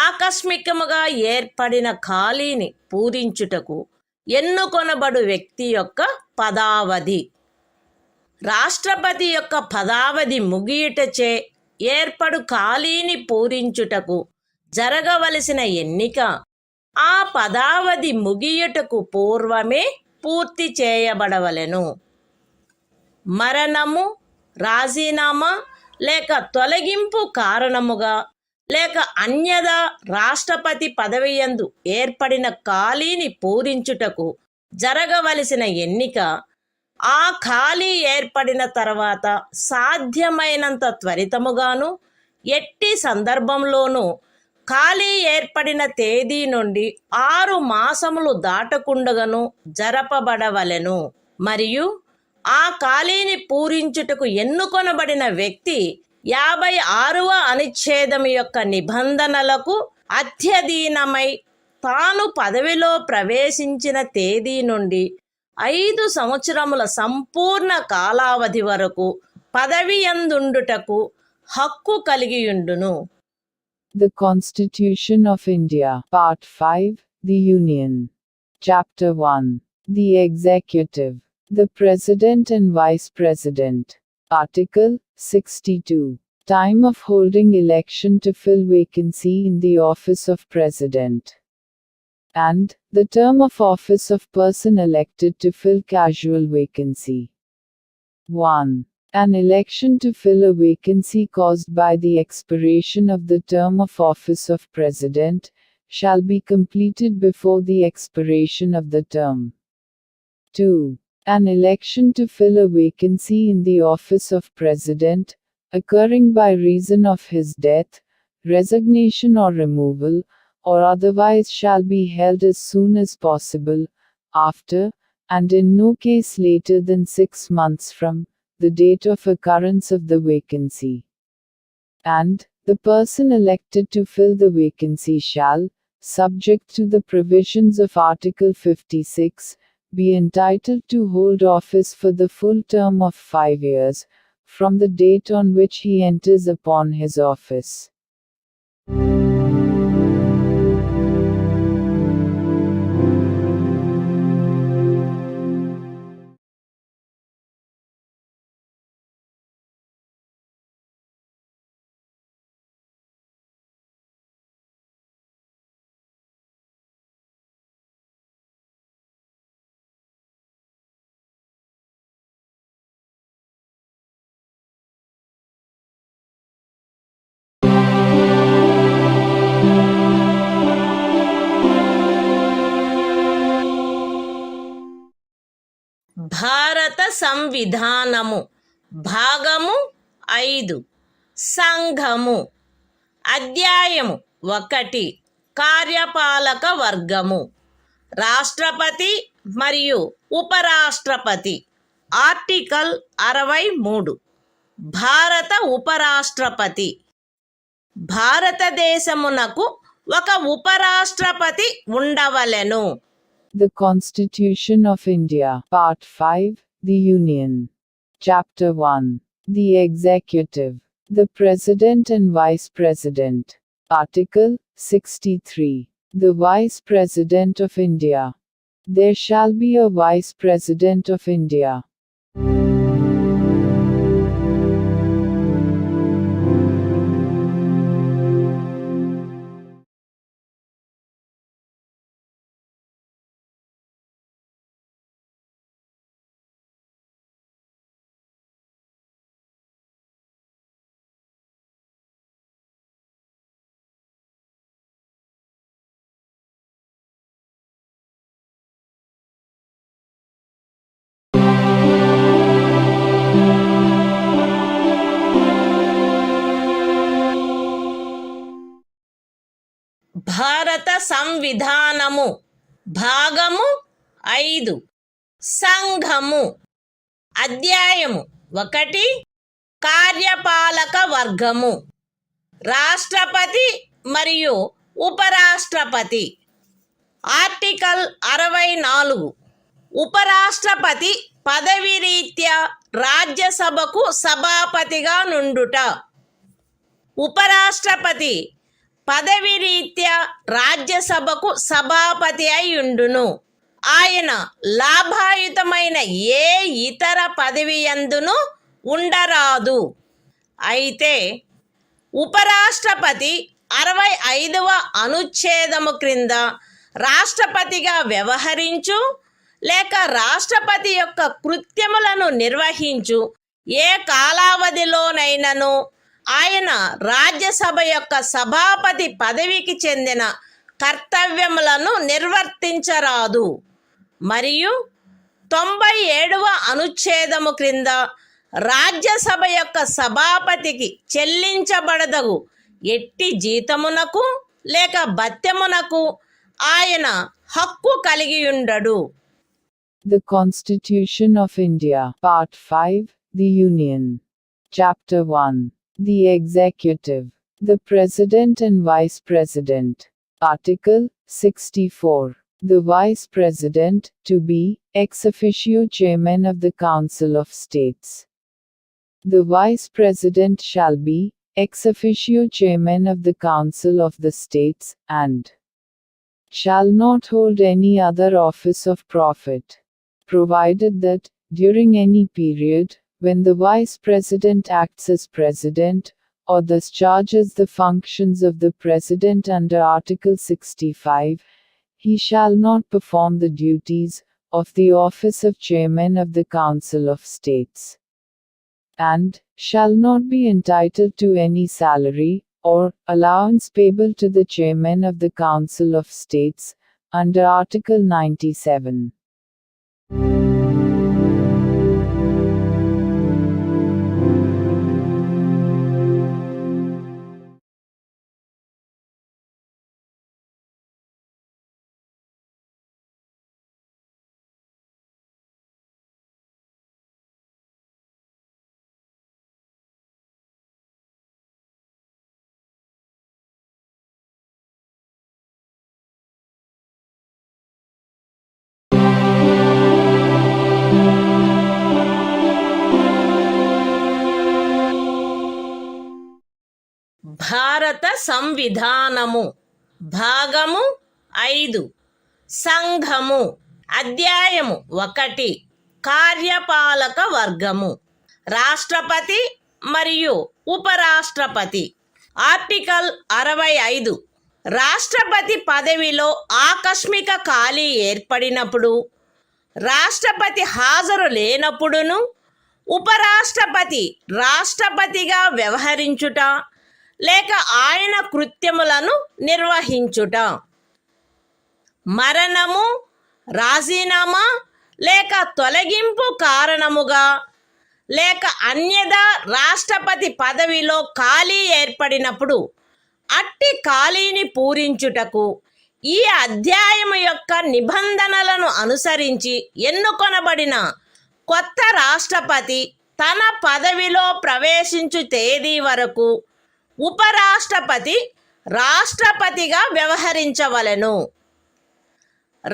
ఆకస్మికముగా ఏర్పడిన ఖాళీని పూరించుటకు ఎన్నుకొనబడు వ్యక్తి యొక్క పదావధి. రాష్ట్రపతి యొక్క పదావధి ముగియుటచే ఏర్పడు ఖాళీని పూరించుటకు జరగవలసిన ఎన్నిక ఆ పదావధి ముగియుటకు పూర్వమే పూర్తి చేయబడవలెను. మరణము, రాజీనామా లేక తొలగింపు కారణముగా లేక అన్యదా రాష్ట్రపతి పదవియందు ఏర్పడిన ఖాళీని పూరించుటకు జరగవలసిన ఎన్నిక ఆ ఖాళీ ఏర్పడిన తర్వాత సాధ్యమైనంత త్వరితముగాను ఎట్టి సందర్భంలోనూ ఖాళీ ఏర్పడిన తేదీ నుండి 6 మాసములు దాటకుండగను జరపబడవలెను. మరియు ఆ ఖాళీని పూరించుటకు ఎన్నుకొనబడిన వ్యక్తి 56వ అనుచ్ఛేదము యొక్క నిబంధనలకు అత్యధీనమై తాను పదవిలో ప్రవేశించిన తేదీ నుండి 5 సంవత్సరముల సంపూర్ణ కాలావధి వరకు పదవియందుండుటకు హక్కు కలిగియుండును. The Constitution of India, Part 5, The Union. Chapter 1. The Executive. The President and Vice President. Article 62. Time of holding election to fill vacancy in the office of President. And the term of office of person elected to fill casual vacancy. 1. An election to fill a vacancy caused by the expiration of the term of office of President shall be completed before the expiration of the term. 2. An election to fill a vacancy in the office of President, occurring by reason of his death, resignation or removal, or otherwise shall be held as soon as possible, after, and in no case later than 6 months from, the date of occurrence of the vacancy. And, the person elected to fill the vacancy shall, subject to the provisions of Article 56, be entitled to hold office for the full term of 5 years, from the date on which he enters upon his office. భారత సంవిధానము భాగము 5 సంఘము అధ్యాయము 1 కార్యపాలక వర్గము రాష్ట్రపతి మరియు ఉపరాష్ట్రపతి article 63 భారత ఉపరాష్ట్రపతి భారతదేశమునకు ఒక ఉపరాష్ట్రపతి ఉండవలెను. The Constitution of India, Part 5, The Union. Chapter 1. The Executive. The President and Vice President. Article 63. The Vice President of India. There shall be a Vice President of India. భారత సంవిధానము భాగము 5 సంఘము అధ్యాయము 1 కార్యపాలక వర్గము రాష్ట్రపతి మరియు ఉపరాష్ట్రపతి ఆర్టికల్ 64 ఉపరాష్ట్రపతి పదవి రీత్యా రాజ్యసభకు సభాపతిగా నుండుట ఉపరాష్ట్రపతి పదవి రీత్యా రాజ్యసభకు సభాపతి అయ్యుండును. ఆయన లాభాయుతమైన ఏ ఇతర పదవి యందును ఉండరాదు. అయితే ఉపరాష్ట్రపతి 65వ అనుచ్ఛేదము క్రింద రాష్ట్రపతిగా వ్యవహరించు లేక రాష్ట్రపతి యొక్క కృత్యములను నిర్వహించు ఏ కాలావధిలోనైనను ఆయన రాజ్యసభ యొక్క సభాపతి పదవికి చెందిన కర్తవ్యములను నిర్వర్తించరాదు. మరియు 97వ అనుచ్ఛేదము క్రింద రాజ్యసభ యొక్క సభాపతికి చెల్లించబడదగు ఎట్టి జీతమునకు లేక భత్యమునకు ఆయన హక్కు కలిగియుండడు. The Constitution of India, Part 5, The Union. Chapter 1. The Executive. The President and Vice President. Article 64. The Vice President, to be, ex officio Chairman of the Council of States. The Vice President shall be, ex officio Chairman of the Council of the States, and shall not hold any other office of profit, provided that, during any period, when the Vice President acts as President, or discharges the functions of the President under Article 65, he shall not perform the duties of the office of Chairman of the Council of States, and shall not be entitled to any salary or allowance payable to the Chairman of the Council of States, under Article 97. భారత సంవిధానము భాగము 5 సంఘము అధ్యాయము 1 కార్యపాలక వర్గము రాష్ట్రపతి మరియు ఉపరాష్ట్రపతి article 65 రాష్ట్రపతి పదవిలో ఆకస్మిక ఖాళీ ఏర్పడినప్పుడు రాష్ట్రపతి హాజరు లేనప్పుడును ఉపరాష్ట్రపతి రాష్ట్రపతిగా వ్యవహరించుట లేక ఆయన కృత్యములను నిర్వహించుట మరణము రాజీనామా లేక తొలగింపు కారణముగా లేక అన్యదా రాష్ట్రపతి పదవిలో ఖాళీ ఏర్పడినప్పుడు అట్టి ఖాళీని పూరించుటకు ఈ అధ్యాయము యొక్క నిబంధనలను అనుసరించి ఎన్నుకొనబడిన కొత్త రాష్ట్రపతి తన పదవిలో ప్రవేశించు తేదీ వరకు ఉపరాష్ట్రపతి రాష్ట్రపతిగా వ్యవహరించవలెను.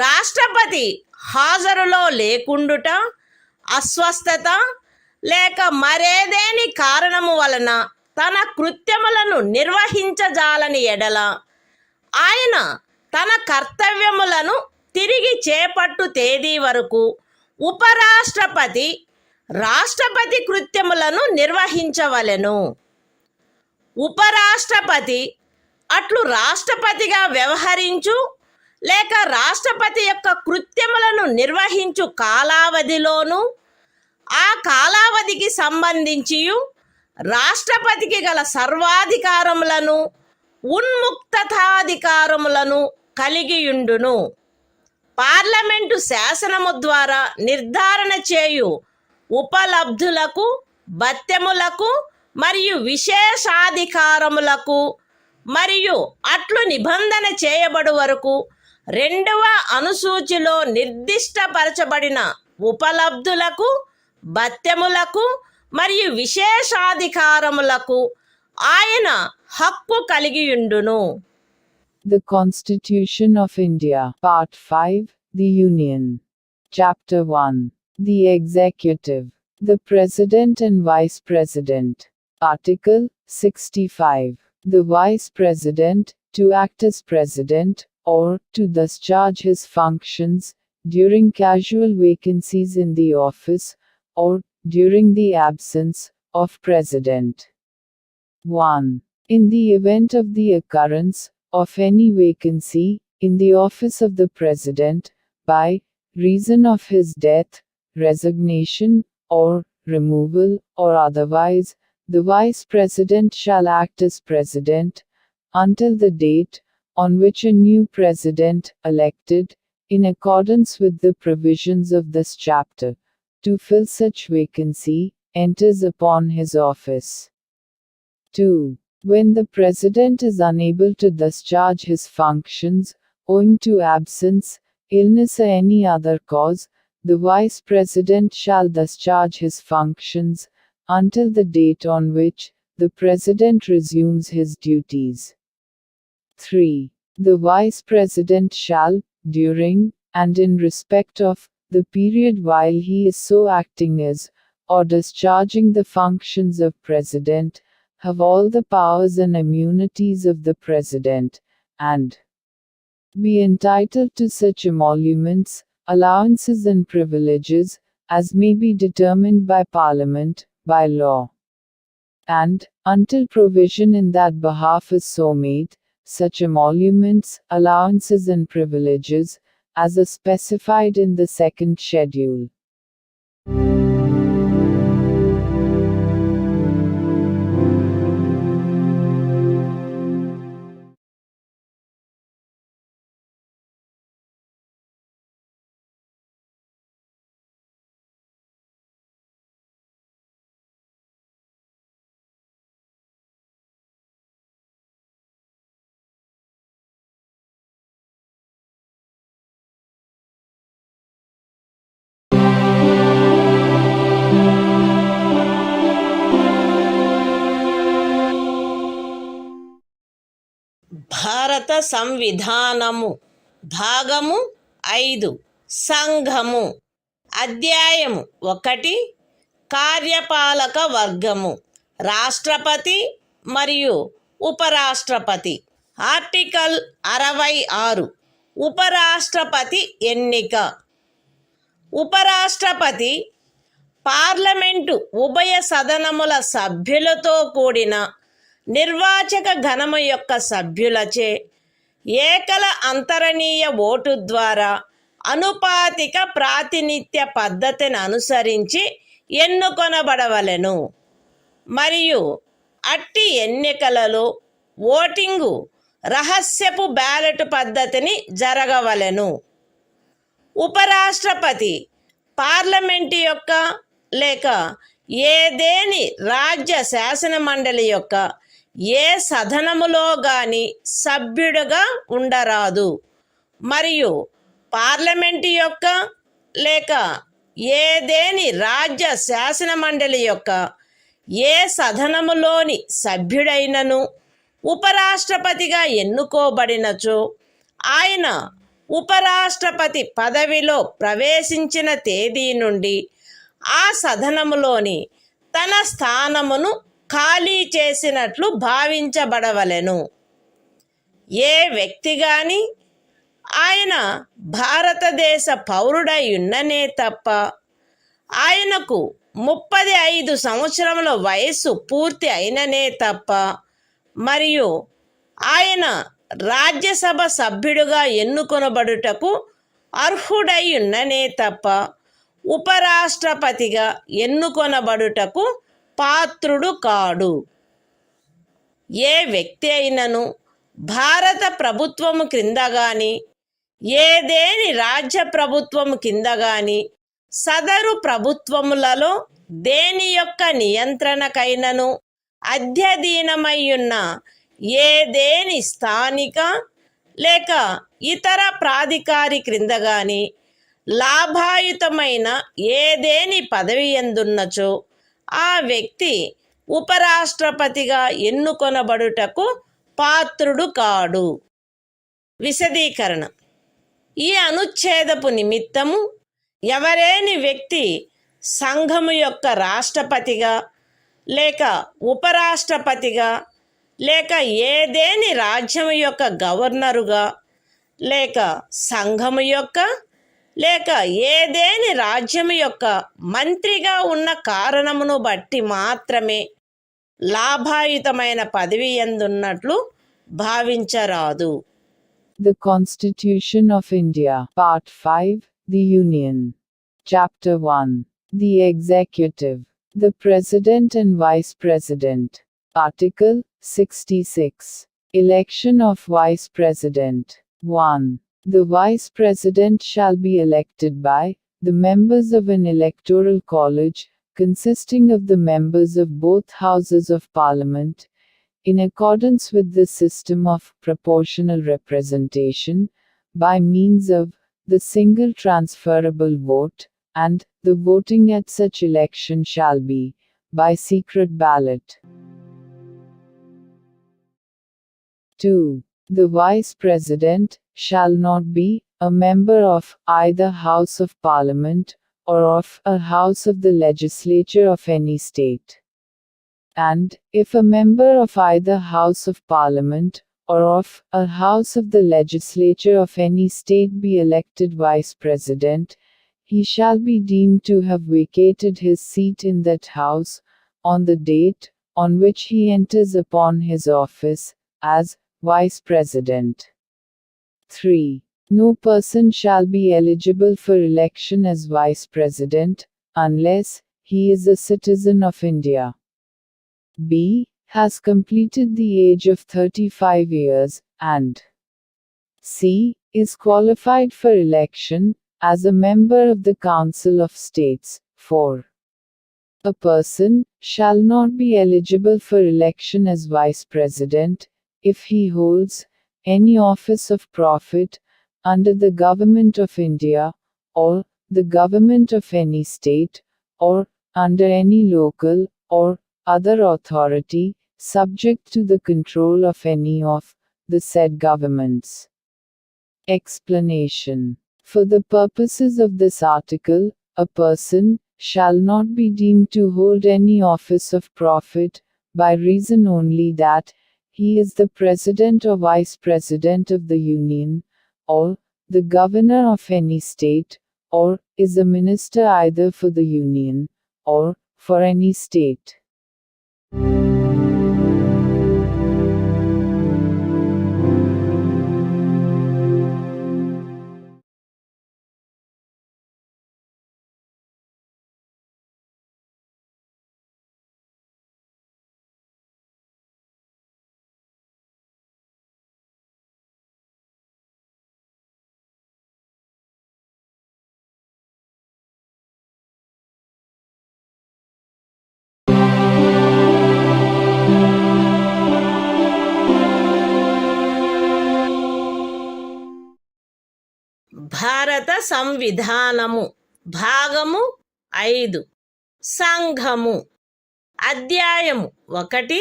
రాష్ట్రపతి హాజరులో లేకుండుట, అస్వస్థత లేక మరేదేని కారణము వలన తన కృత్యములను నిర్వహించజాలని ఎడల ఆయన తన కర్తవ్యములను తిరిగి చేపట్టు తేదీ వరకు ఉపరాష్ట్రపతి రాష్ట్రపతి కృత్యములను నిర్వహించవలెను. ఉపరాష్ట్రపతి అట్లు రాష్ట్రపతిగా వ్యవహరించు లేక రాష్ట్రపతి యొక్క కృత్యములను నిర్వహించు కాలావధిలోనూ ఆ కాలావధికి సంబంధించి రాష్ట్రపతికి గల సర్వాధికారములను ఉన్ముక్తతాధికారములను కలిగియుండును. పార్లమెంటు శాసనము ద్వారా నిర్ధారణ చేయు ఉపలబ్ధులకు, భత్యములకు మరియు విశేషాధికారములకు మరియు అట్లు నిబంధన చేయబడు వరకు 2వ అనుసూచిలో నిర్దిష్టపరచబడిన ఉపలబ్ధులకు, భత్యములకు మరియు విశేషాధికారములకు ఆయన హక్కు కలిగియుండును. The Constitution of India, Part 5, The Union. Chapter 1. The Executive. The President and Vice President. Article 65. The Vice President, to act as President, or to discharge his functions, during casual vacancies in the office, or during the absence of President. 1. In the event of the occurrence of any vacancy in the office of the President, by reason of his death, resignation, or removal, or otherwise, the Vice President shall act as President, until the date on which a new President, elected, in accordance with the provisions of this chapter, to fill such vacancy, enters upon his office. 2. When the President is unable to discharge his functions, owing to absence, illness or any other cause, the Vice President shall discharge his functions, until the date on which the President resumes his duties. 3. The Vice President shall, during, and in respect of, the period while he is so acting as, or discharging the functions of President, have all the powers and immunities of the President, and be entitled to such emoluments, allowances and privileges, as may be determined by Parliament, by law. And, until provision in that behalf is so made, such emoluments, allowances and privileges, as are specified in the second schedule. భారత సంవిధానము భాగము 5 సంఘము అధ్యాయము 1 కార్యపాలక వర్గము రాష్ట్రపతి మరియు ఉపరాష్ట్రపతి. Article 66 ఉపరాష్ట్రపతి ఎన్నిక. ఉపరాష్ట్రపతి పార్లమెంటు ఉభయ సదనముల సభ్యులతో కూడిన నిర్వాచక గణము యొక్క సభ్యులచే ఏకల అంతరణీయ ఓటు ద్వారా అనుపాతిక ప్రాతినిధ్య పద్ధతిని అనుసరించి ఎన్నుకొనబడవలెను మరియు అట్టి ఎన్నికలలో ఓటింగు రహస్యపు బ్యాలెట్ పద్ధతిని జరగవలెను. ఉపరాష్ట్రపతి పార్లమెంటు యొక్క లేక ఏదేని రాజ్య శాసన మండలి యొక్క ఏ సదనములో గాని సభ్యుడుగా ఉండరాదు మరియు పార్లమెంటు యొక్క లేక ఏదేని రాజ్య శాసన మండలి యొక్క ఏ సదనములోని సభ్యుడైనను ఉపరాష్ట్రపతిగా ఎన్నుకోబడినచో ఆయన ఉపరాష్ట్రపతి పదవిలో ప్రవేశించిన తేదీ నుండి ఆ సదనములోని తన స్థానమును ఖాళీ చేసినట్లు భావించబడవలెను. ఏ వ్యక్తి గాని ఆయన భారతదేశ పౌరుడై ఉన్ననే తప్ప ఆయనకు 35 సంవత్సరముల వయస్సు పూర్తి అయిననే తప్ప మరియు ఆయన రాజ్యసభ సభ్యుడిగా ఎన్నుకొనబడుటకు అర్హుడై ఉన్ననే తప్ప ఉపరాష్ట్రపతిగా ఎన్నుకొనబడుటకు పాత్రుడు కాడు. ఏ వ్యక్తి అయినను భారత ప్రభుత్వము క్రింద గాని ఏదేని రాజ్య ప్రభుత్వము కింద గాని సదరు ప్రభుత్వములలో దేని యొక్క నియంత్రణకైనను అధ్యధీనమయ్యున్న ఏదేని స్థానిక లేక ఇతర ప్రాధికారి క్రింద గాని లాభాయుతమైన ఏదేని పదవి యందున్నచో ఆ వ్యక్తి ఉపరాష్ట్రపతిగా ఎన్నుకొనబడుటకు పాత్రుడు కాడు. విశదీకరణ: ఈ అనుచ్ఛేదపు నిమిత్తము ఎవరేని వ్యక్తి సంఘము యొక్క రాష్ట్రపతిగా లేక ఉపరాష్ట్రపతిగా లేక ఏదేని రాజ్యము యొక్క గవర్నరుగా లేక సంఘము యొక్క లేక ఏదేని రాజ్యము యొక్క మంత్రిగా ఉన్న కారణమును బట్టి మాత్రమే లాభాయుతమైన పదవి యందున్నట్లు భావించరాదు. The Constitution of India, Part 5, The Union. Chapter 1. The Executive. The President and Vice President. Article 66. Election of Vice President. 1. The Vice President shall be elected by the members of an electoral college, consisting of the members of both Houses of Parliament, in accordance with the system of proportional representation, by means of the single transferable vote, and the voting at such election shall be by secret ballot. 2. The Vice President shall not be a member of either House of Parliament or of a House of the Legislature of any state. And, if a member of either House of Parliament or of a House of the Legislature of any state be elected Vice President, he shall be deemed to have vacated his seat in that House, on the date on which he enters upon his office, as Vice President. 3. No person shall be eligible for election as Vice President, unless he is a citizen of India. B. Has completed the age of 35 years, and C. Is qualified for election as a member of the Council of States. 4. A person shall not be eligible for election as Vice President if he holds any office of profit under the Government of India, or the Government of any state, or under any local or other authority, subject to the control of any of the said governments. Explanation. For the purposes of this article, a person shall not be deemed to hold any office of profit, by reason only that he is the President or Vice President of the Union, or the Governor of any state, or is a minister either for the Union, or for any state. భారత సంవిధానము భాగము 5 సంఘము అధ్యాయము 1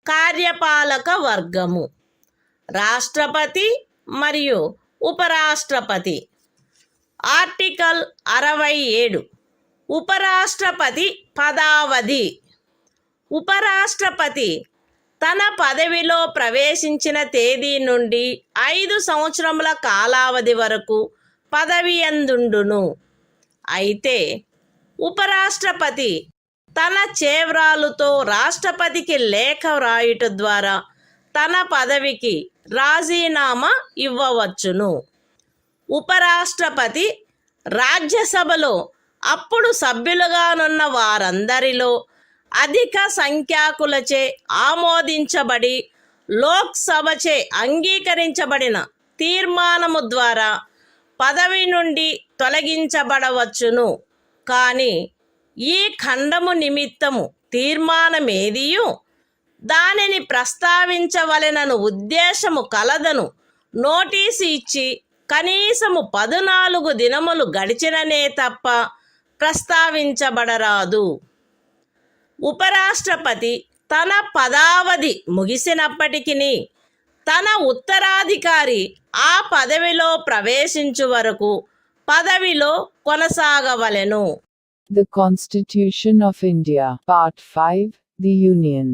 కార్యపాలక వర్గము రాష్ట్రపతి మరియు ఉపరాష్ట్రపతి. Article 67 ఉపరాష్ట్రపతి పదావధి. ఉపరాష్ట్రపతి తన పదవిలో ప్రవేశించిన తేదీ నుండి 5 సంవత్సరముల కాలావధి వరకు పదవియందుండును. అయితే ఉపరాష్ట్రపతి తన చేవ్రాలుతో రాష్ట్రపతికి లేఖ వ్రాయుట ద్వారా తన పదవికి రాజీనామా ఇవ్వవచ్చును. ఉపరాష్ట్రపతి రాజ్యసభలో అప్పుడు సభ్యులుగానున్న వారందరిలో అధిక సంఖ్యాకులచే ఆమోదించబడి లోక్సభచే అంగీకరించబడిన తీర్మానము ద్వారా పదవి నుండి తొలగించబడవచ్చును. కానీ ఈ ఖండము నిమిత్తము తీర్మానమేదియు దానిని ప్రస్తావించవలెనను ఉద్దేశము కలదను నోటీసు ఇచ్చి కనీసము 14 దినములు గడిచిననే తప్ప ప్రస్తావించబడరాదు. ఉపరాష్ట్రపతి తన పదావధి ముగిసినప్పటికీ తన ఉత్తరాధికారి ఆ పదవిలో ప్రవేశించు వరకు పదవిలో కొనసాగవలెను. The Constitution of India, Part 5, The Union.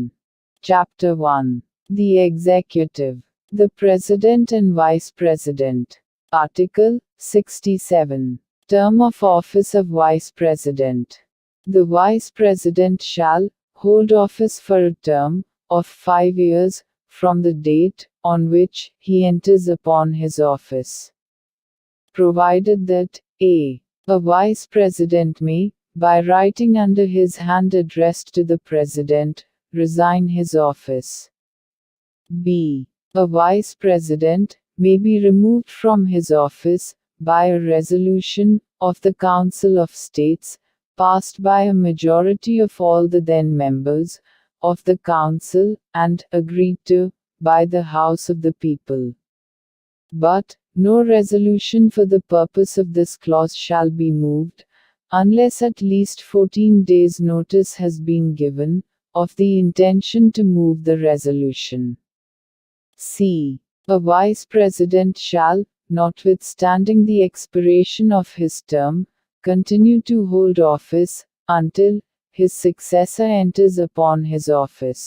Chapter 1. The Executive. The President and Vice President. Article 67. Term of office of Vice President. The Vice President shall hold office for a term of 5 years from the date on which he enters upon his office, provided that a. A Vice President may, by writing under his hand addressed to the President, resign his office. b. A Vice President may be removed from his office by a resolution of the Council of States, passed by a majority of all the then members of the Council and agreed to by the House of the People. But no resolution for the purpose of this clause shall be moved, unless at least 14 days' notice has been given of the intention to move the resolution. c. A Vice President shall, notwithstanding the expiration of his term, continue to hold office until his successor enters upon his office.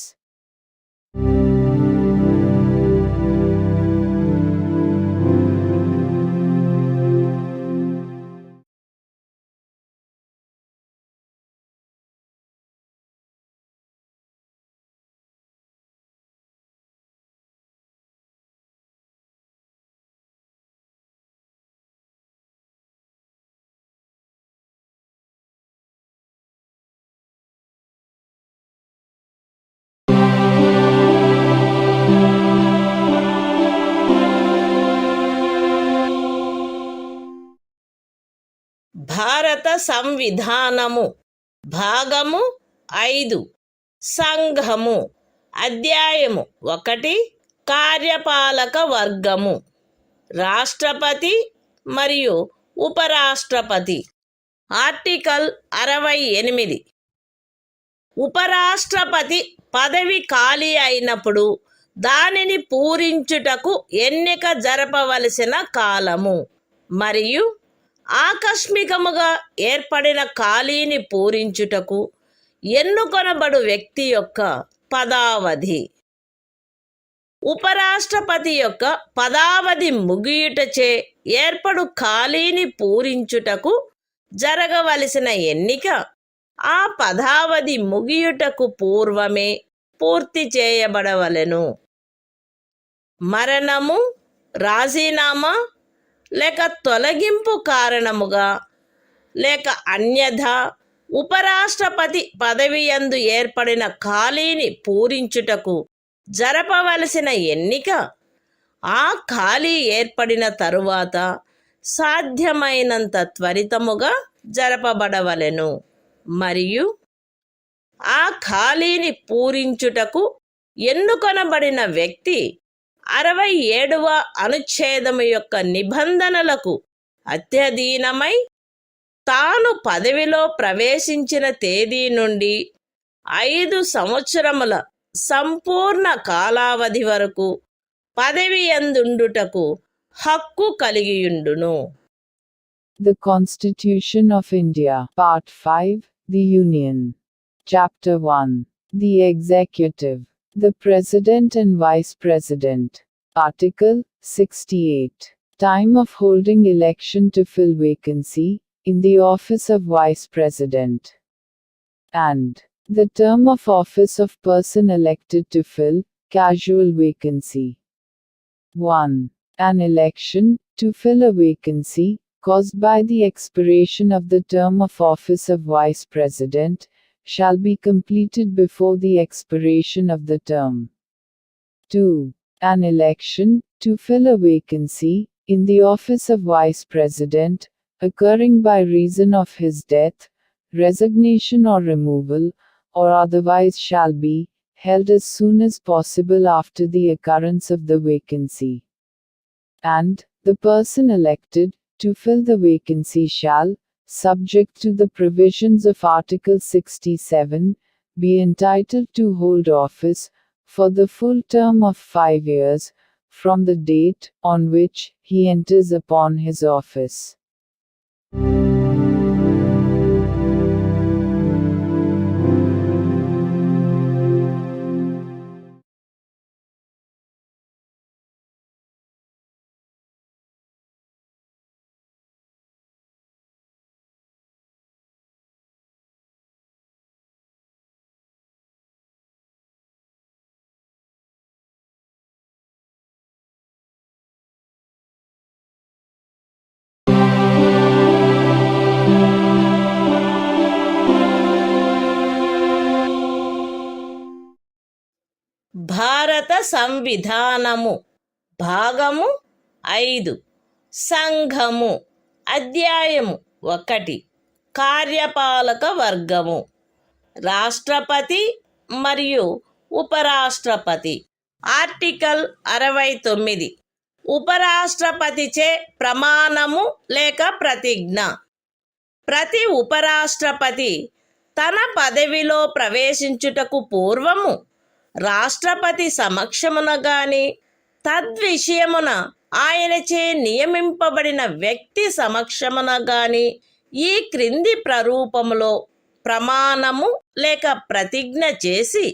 భారత సంవిధానము భాగము 5 సంఘము అధ్యాయము 1 కార్యపాలక వర్గము రాష్ట్రపతి మరియు ఉపరాష్ట్రపతి. Article 68 ఉపరాష్ట్రపతి పదవి ఖాళీ అయినప్పుడు దానిని పూరించుటకు ఎన్నిక జరపవలసిన కాలము మరియు ఆకస్మికముగా ఏర్పడిన ఖాళీని పూరించుటకు ఎన్నుకొనబడు వ్యక్తి యొక్క పదావధి. ఉపరాష్ట్రపతి యొక్క పదావధి ముగియుటచే ఏర్పడు ఖాళీని పూరించుటకు జరగవలసిన ఎన్నిక ఆ పదావధి ముగియుటకు పూర్వమే పూర్తి చేయబడవలెను. మరణము, రాజీనామా లేక తొలగింపు కారణముగా లేక అన్యథా ఉపరాష్ట్రపతి పదవియందు ఏర్పడిన ఖాళీని పూరించుటకు జరపవలసిన ఎన్నిక ఆ ఖాళీ ఏర్పడిన తరువాత సాధ్యమైనంత త్వరితముగా జరపబడవలెను మరియు ఆ ఖాళీని పూరించుటకు ఎన్నుకొనబడిన వ్యక్తి 67వ అనుచ్ఛేదము యొక్క నిబంధనలకు అత్యధీనమై తాను పదవిలో ప్రవేశించిన తేదీ నుండి 5 సంవత్సరముల సంపూర్ణ కాలావధి వరకు పదవి యందుండుటకు హక్కు కలిగియుండును. The Constitution of India, Part 5, The Union. Chapter 1. The Executive. The President and Vice President. Article 68. Time of holding election to fill vacancy, in the office of Vice President. And the term of office of person elected to fill, casual vacancy. 1. An election, to fill a vacancy, caused by the expiration of the term of office of Vice President, shall be completed before the expiration of the term. 2. An election, to fill a vacancy, in the office of Vice President, occurring by reason of his death, resignation or removal, or otherwise shall be, held as soon as possible after the occurrence of the vacancy. And the person elected to fill the vacancy shall, subject to the provisions of Article 67, be entitled to hold office, for the full term of 5 years, from the date on which he enters upon his office. భారత సంవిధానము భాగము 5 సంఘము అధ్యాయము 1 కార్యపాలక వర్గము రాష్ట్రపతి మరియు ఉపరాష్ట్రపతి. Article 69 ఉపరాష్ట్రపతిచే ప్రమాణము లేక ప్రతిజ్ఞ. ప్రతి ఉపరాష్ట్రపతి తన పదవిలో ప్రవేశించుటకు పూర్వము రాష్ట్రపతి సమక్షమున గాని తద్విషయమున ఆయనచే నియమింపబడిన వ్యక్తి సమక్షమున గాని ఈ క్రింది ప్రరూపములో ప్రమాణము లేక ప్రతిజ్ఞ చేసి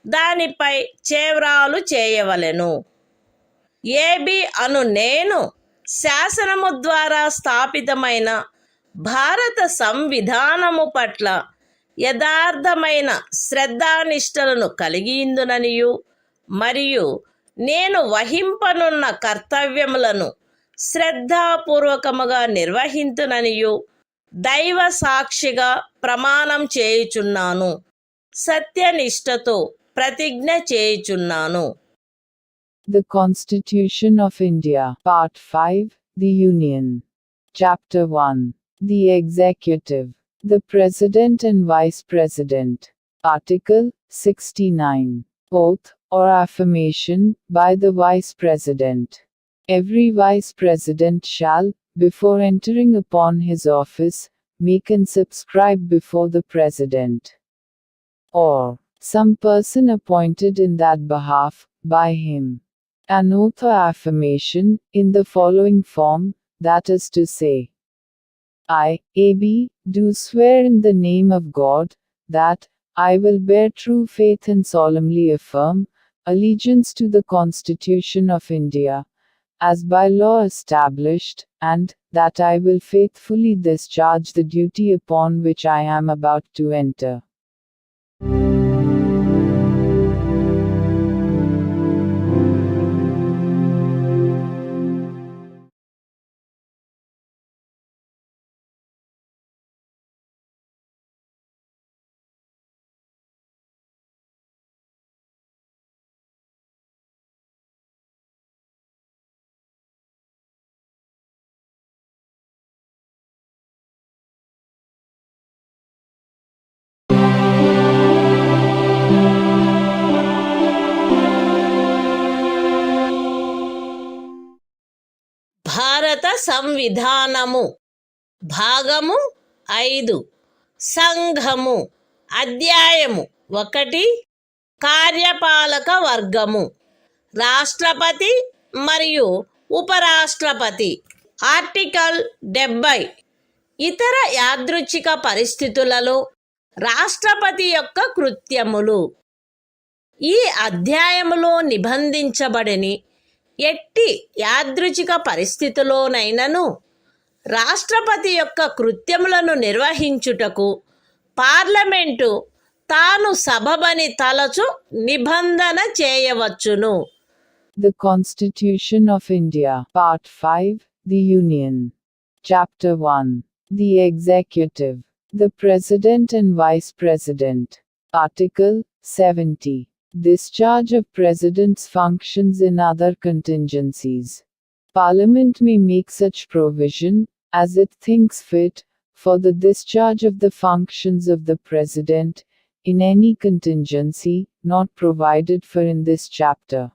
దానిపై చేవ్రాలు చేయవలెను. ఏబి అను నేను శాసనము ద్వారా స్థాపితమైన భారత సంవిధానము పట్ల యథార్థమైన శ్రద్ధానిష్టలను కలిగియుందుననియు మరియు నేను వహింపనున్న కర్తవ్యములను శ్రద్ధాపూర్వకముగా నిర్వహింతుననియు దైవ సాక్షిగా ప్రమాణం చేయుచున్నాను. సత్యనిష్టతో ప్రతిజ్ఞ చేయుచున్నాను. The Constitution of India, Part 5, The Union. Chapter 1. The Executive. The President and Vice President. Article 69. Oath, or affirmation, by the Vice President. Every Vice President shall, before entering upon his office, make and subscribe before the President, or some person appointed in that behalf, by him, an oath or affirmation, in the following form, that is to say, I, A.B., do swear in the name of God, that I will bear true faith and solemnly affirm allegiance to the Constitution of India, as by law established, and that I will faithfully discharge the duty upon which I am about to enter. భారత సంవిధానము భాగము 5 సంఘము అధ్యాయము 1 కార్యపాలక వర్గము రాష్ట్రపతి మరియు ఉపరాష్ట్రపతి. Article 70 ఇతర యాదృచ్ఛిక పరిస్థితులలో రాష్ట్రపతి యొక్క కృత్యములు. ఈ అధ్యాయములో నిబంధించబడని ఎట్టి యాదృచ్ఛిక పరిస్థితిలోనైనను రాష్ట్రపతి యొక్క కృత్యములను నిర్వహించుటకు పార్లమెంటు తాను సబబని తలచు నిబంధన చేయవచ్చును. The Constitution of India, Part 5, The Union. Chapter 1. The Executive. The President and Vice President. Article 70. Discharge of President's functions in other contingencies. Parliament may make such provision, as it thinks fit, for the discharge of the functions of the President, in any contingency, not provided for in this chapter.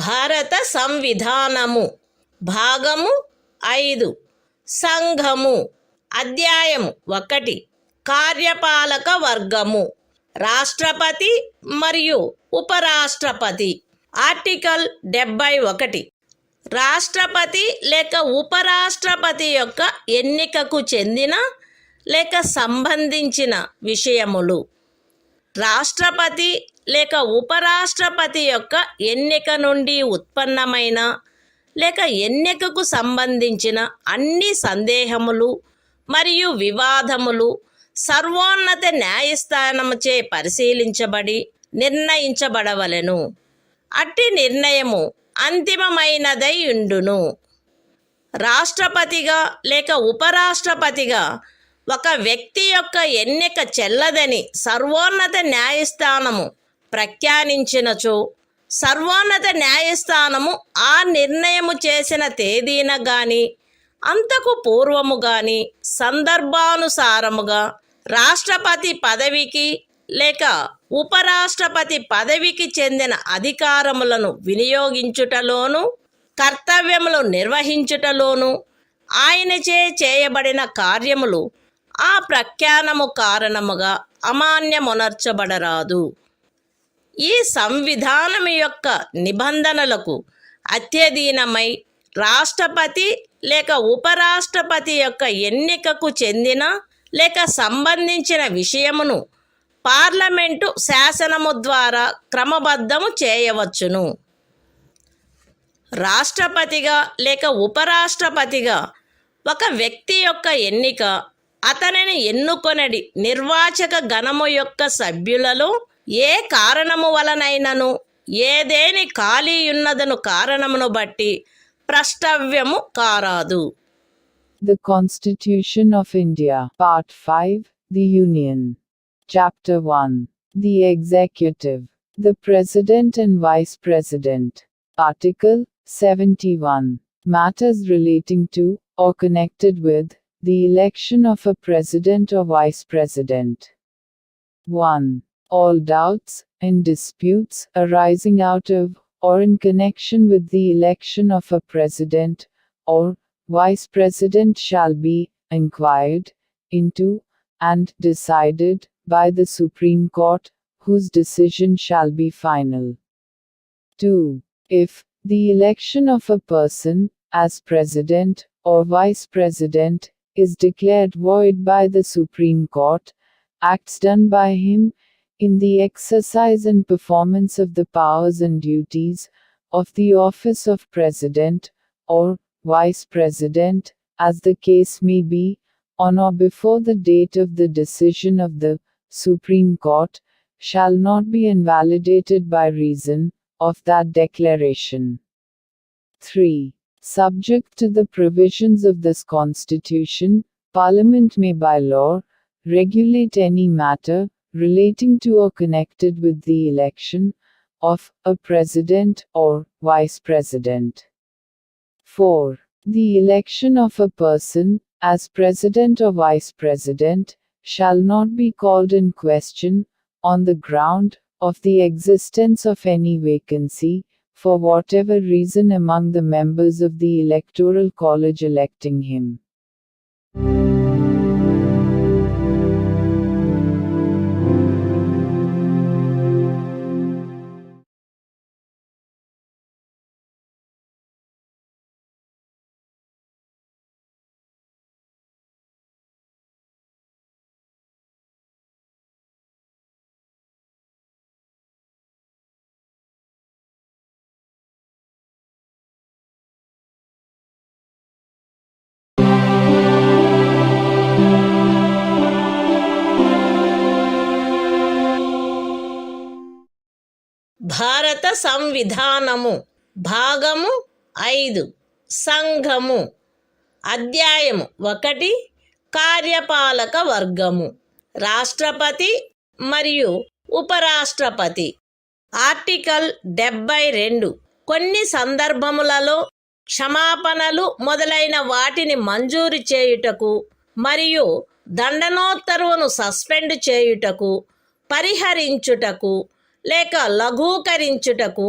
భారత సంవిధానము. భాగము 5. సంఘము. అధ్యాయము 1. కార్యపాలక వర్గము. రాష్ట్రపతి మరియు ఉపరాష్ట్రపతి. Article 71 రాష్ట్రపతి లేక ఉపరాష్ట్రపతి యొక్క ఎన్నికకు చెందిన లేక సంబంధించిన విషయములు. రాష్ట్రపతి లేక ఉపరాష్ట్రపతి యొక్క ఎన్నిక నుండి ఉత్పన్నమైన లేక ఎన్నికకు సంబంధించిన అన్ని సందేహములు మరియు వివాదములు సర్వోన్నత న్యాయస్థానముచే పరిశీలించబడి నిర్ణయించబడవలెను. అట్టి నిర్ణయము అంతిమమైనదై ఉండును. రాష్ట్రపతిగా లేక ఉపరాష్ట్రపతిగా ఒక వ్యక్తి యొక్క ఎన్నిక చెల్లదని సర్వోన్నత న్యాయస్థానము ప్రఖ్యానించినచో సర్వోన్నత న్యాయస్థానము ఆ నిర్ణయము చేసిన తేదీన గాని అంతకు పూర్వము గాని సందర్భానుసారముగా రాష్ట్రపతి పదవికి లేక ఉపరాష్ట్రపతి పదవికి చెందిన అధికారములను వినియోగించుటలోను కర్తవ్యములు నిర్వహించుటలోను ఆయనచే చేయబడిన కార్యములు ఆ ప్రఖ్యానము కారణముగా అమాన్యమునర్చబడరాదు. ఈ సంవిధానము యొక్క నిబంధనలకు అత్యధీనమై రాష్ట్రపతి లేక ఉపరాష్ట్రపతి యొక్క ఎన్నికకు చెందిన లేక సంబంధించిన విషయమును పార్లమెంటు శాసనము ద్వారా క్రమబద్ధము చేయవచ్చును. రాష్ట్రపతిగా లేక ఉపరాష్ట్రపతిగా ఒక వ్యక్తి యొక్క ఎన్నిక అతనిని ఎన్నుకొనడి నిర్వాచక గణము యొక్క సభ్యులలో ఏ కారణము వలనైనను ఏదేని ఖాళీ ఉన్నదను కారణమును బట్టి ప్రష్టవ్యము కారాదు. The Constitution of India, Part 5, The Union. Chapter 1. The Executive. The President and Vice President. Article 71. Matters relating to, or connected with, the election of a President or Vice President. 1. All doubts and disputes arising out of, or in connection with the election of a President, or Vice President shall be inquired into, and decided, by the Supreme Court, whose decision shall be final. 2. If the election of a person, as President, or Vice President, is declared void by the Supreme Court, acts done by him, in the exercise and performance of the powers and duties, of the office of President, or Vice President, as the case may be, on or before the date of the decision of the Supreme Court, shall not be invalidated by reason of that declaration. 3. Subject to the provisions of this Constitution, Parliament may by law regulate any matter relating to or connected with the election of a president or vice president. 4. The election of a person as president or vice president shall not be called in question on the ground of the existence of any vacancy, for whatever reason, among the members of the Electoral College electing him. భారత సంవిధానము భాగము 5 సంఘము అధ్యాయము 1 కార్యపాలక వర్గము రాష్ట్రపతి మరియు ఉపరాష్ట్రపతి article 72 కొన్ని సందర్భములలో క్షమాపణలు మొదలైన వాటిని మంజూరు చేయుటకు మరియు దండనోత్తర్వును సస్పెండ్ చేయుటకు పరిహరించుటకు లేక లఘూకరించుటకు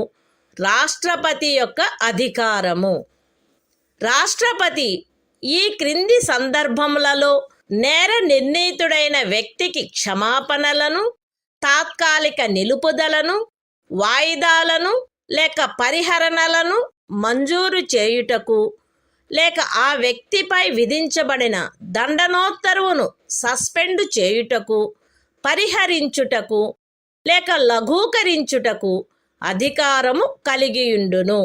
రాష్ట్రపతి యొక్క అధికారము. రాష్ట్రపతి ఈ క్రింది సందర్భములలో నేర నిర్ణీతుడైన వ్యక్తికి క్షమాపణలను, తాత్కాలిక నిలుపుదలను, వాయిదాలను లేక పరిహరణలను మంజూరు చేయుటకు లేక ఆ వ్యక్తిపై విధించబడిన దండనోత్తర్వును సస్పెండ్ చేయుటకు, పరిహరించుటకు లేక లఘూకరించుటకు అధికారము కలిగియుండును.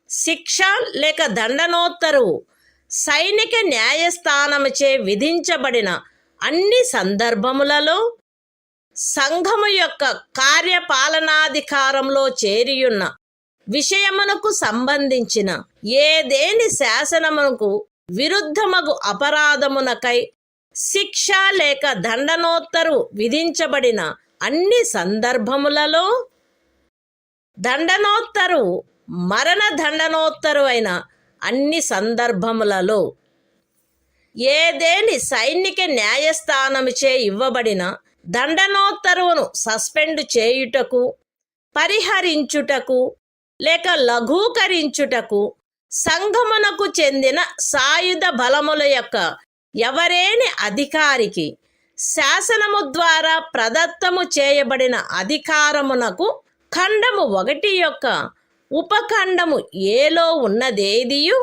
శిక్ష లేక దండనోత్తరువు సైనిక న్యాయస్థానముచే విధించబడిన అన్ని సందర్భములలో సంఘము యొక్క కార్యపాలనాధికారంలో చేరియున్న విషయమునకు సంబంధించిన ఏదేని శాసనమునకు విరుద్ధమగు అపరాధమునకై శిక్ష లేక దండనోత్తరు విధించబడిన అన్ని సందర్భములలో దండనోత్తరు మరణ దండనోత్తరు అయిన అన్ని సందర్భములలో ఏదేని సైనిక న్యాయస్థానముచే ఇవ్వబడిన దండనోత్తరువును సస్పెండ్ చేయుటకు, పరిహరించుటకు లేక లఘూకరించుటకు సంఘమునకు చెందిన సాయుధ బలముల యొక్క ఎవరేని అధికారికి శాసనము ద్వారా ప్రదత్తము చేయబడిన అధికారమునకు ఖండము 1 యొక్క ఉపఖండము ఏలో ఉన్నదేదియు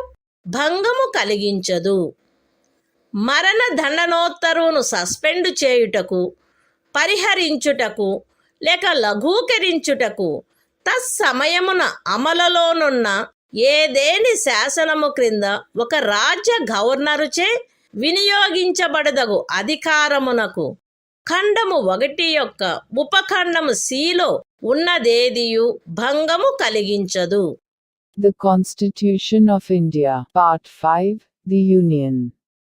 భంగము కలిగించదు. మరణ దండనోత్తరువును సస్పెండ్ చేయుటకు, పరిహరించుటకు లేక లఘూకరించుటకు తత్సమయమున అమలులోనున్న ఏదేని శాసనము క్రింద ఒక రాజ్య గవర్నరుచే వినియోగించబడదగు అధికారమునకు ఖండము 1 యొక్క ఉపఖండము సిలో ఉన్నదేదియు భంగము కలిగించదు. The Constitution of India, Part 5, The Union.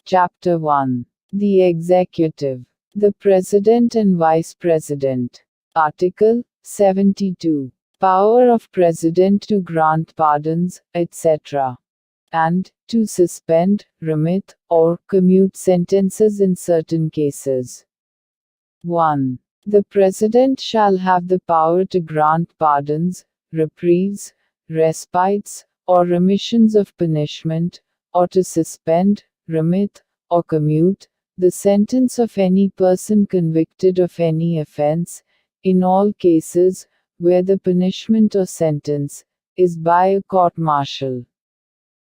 Chapter 1. The Executive. The President and Vice President. Article 72. Power of President to grant pardons, etc. and to suspend, remit, or commute sentences in certain cases. 1. The President shall have the power to grant pardons, reprieves, respites, or remissions of punishment, or to suspend, remit, or commute the sentence of any person convicted of any offense, in all cases where the punishment or sentence is by a court-martial.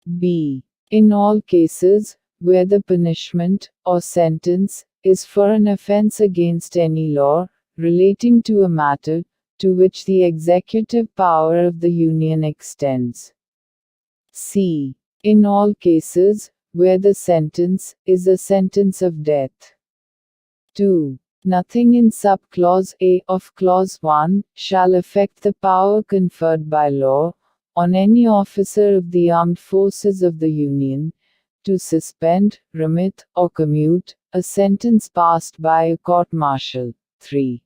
B. In all cases where the punishment or sentence is for an offense against any law relating to a matter to which the executive power of the Union extends. C. In all cases where the sentence is a sentence of death. 2. Nothing in subclause A of Clause 1 shall affect the power conferred by law on any officer of the armed forces of the Union to suspend, remit, or commute a sentence passed by a court-martial. 3.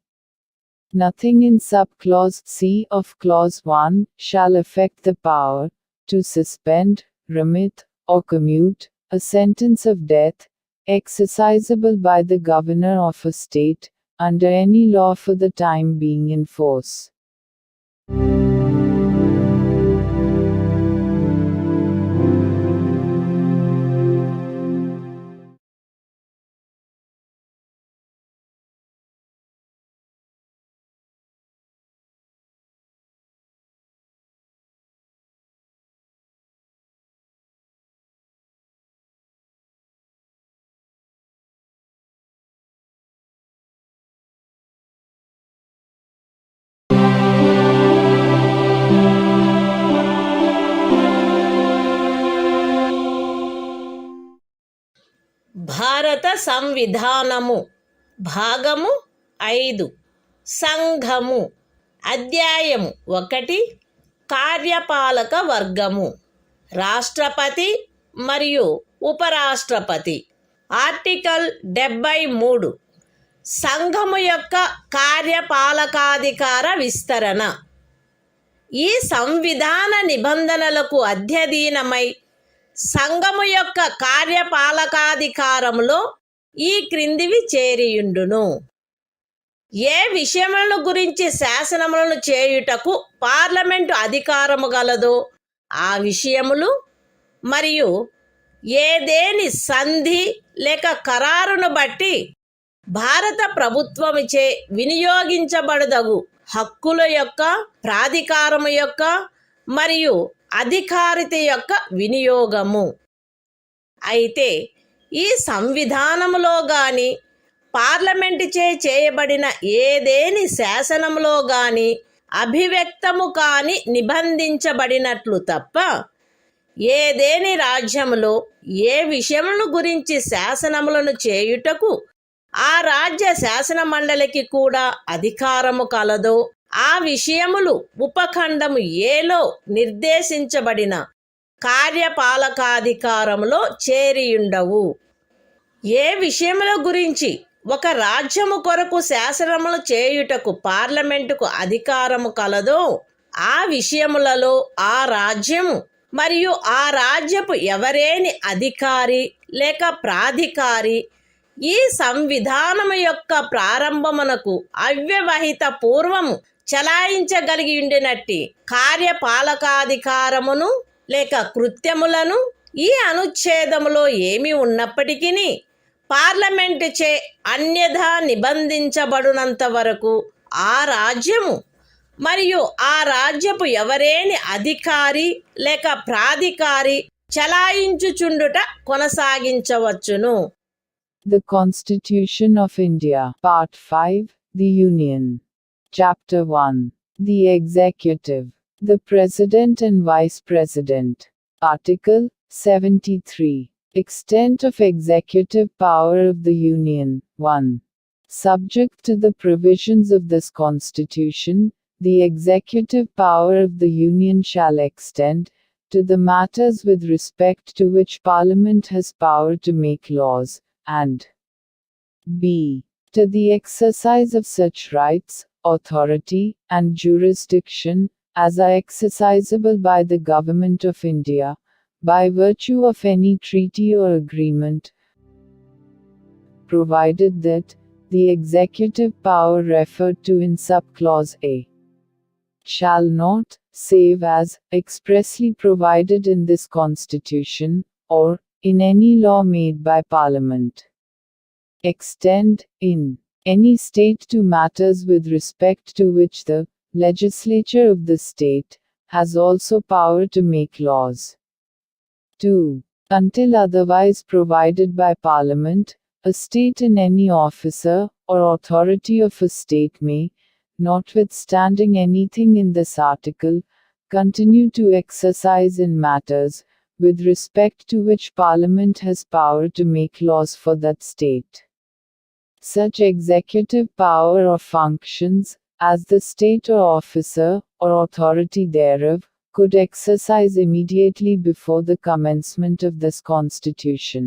Nothing in subclause C of clause 1 shall affect the power to suspend, remit, or commute a sentence of death exercisable by the governor of a state under any law for the time being in force. భారత సంవిధానము భాగము 5 సంఘము అధ్యాయము 1 కార్యపాలక వర్గము రాష్ట్రపతి మరియు ఉపరాష్ట్రపతి article 73 సంఘము యొక్క కార్యపాలకాధికార విస్తరణ ఈ సంవిధాన నిబంధనలకు అధ్యయనమై సంఘము యొక్క కార్యపాలకాధికారములో ఈ క్రిందివి చేరియుండును. ఏ విషయములను గురించి శాసనములను చేయుటకు పార్లమెంటు అధికారము గలదో ఆ విషయములు మరియు ఏదేని సంధి లేక ఖరారును బట్టి భారత ప్రభుత్వముచే వినియోగించబడదగు హక్కుల యొక్క ప్రాధికారము యొక్క మరియు అధికారిత యొక్క వినియోగము. అయితే ఈ సంవిధానములో గాని పార్లమెంటుచే చేయబడిన ఏదేని శాసనములో గాని అభివ్యక్తము కాని నిబంధించబడినట్లు తప్ప ఏదేని రాజ్యములో ఏ విషయములను గురించి శాసనములను చేయుటకు ఆ రాజ్య శాసన మండలికి కూడా అధికారము కలదో ఆ విషయములు ఉపఖండము ఏలో నిర్దేశించబడిన కార్యపాలకాధికారములో చేరియుండవు. ఏ విషయముల గురించి ఒక రాజ్యము కొరకు శాసనములు చేయుటకు పార్లమెంటుకు అధికారము కలదో ఆ విషయములలో ఆ రాజ్యము మరియు ఆ రాజ్యపు ఎవరేని అధికారి లేక ప్రాధికారి ఈ సంవిధానము యొక్క ప్రారంభమునకు అవ్యవహిత పూర్వము చలాయించగలిగి ఉండినట్టి కార్యపాలకాధికారమును లేక కృత్యములను ఈ అనుచ్ఛేదములో ఏమి ఉన్నప్పటికీ పార్లమెంటుచే అన్యథా నిబంధించబడినంత వరకు ఆ రాజ్యము మరియు ఆ రాజ్యపు ఎవరేని అధికారి లేక ప్రాధికారి చలాయించుచుండుట కొనసాగించవచ్చును. The Constitution of India, Part 5, The Union. Chapter 1. The Executive. The President and Vice President. Article 73. Extent of executive power of the Union. 1. Subject to the provisions of this Constitution, the executive power of the Union shall extend to the matters with respect to which Parliament has power to make laws, and b. to the exercise of such rights, authority, and jurisdiction as are exercisable by the Government of India, by virtue of any treaty or agreement, provided that the executive power referred to in subclause A shall not, save as expressly provided in this Constitution, or in any law made by Parliament, extend, in any state to matters with respect to which the legislature of the state has also power to make laws. 2. Until otherwise provided by Parliament, a state in any officer or authority of a state may, notwithstanding anything in this article, continue to exercise in matters with respect to which Parliament has power to make laws for that state. Such executive power or functions, as the state or officer, or authority thereof, could exercise immediately before the commencement of this Constitution.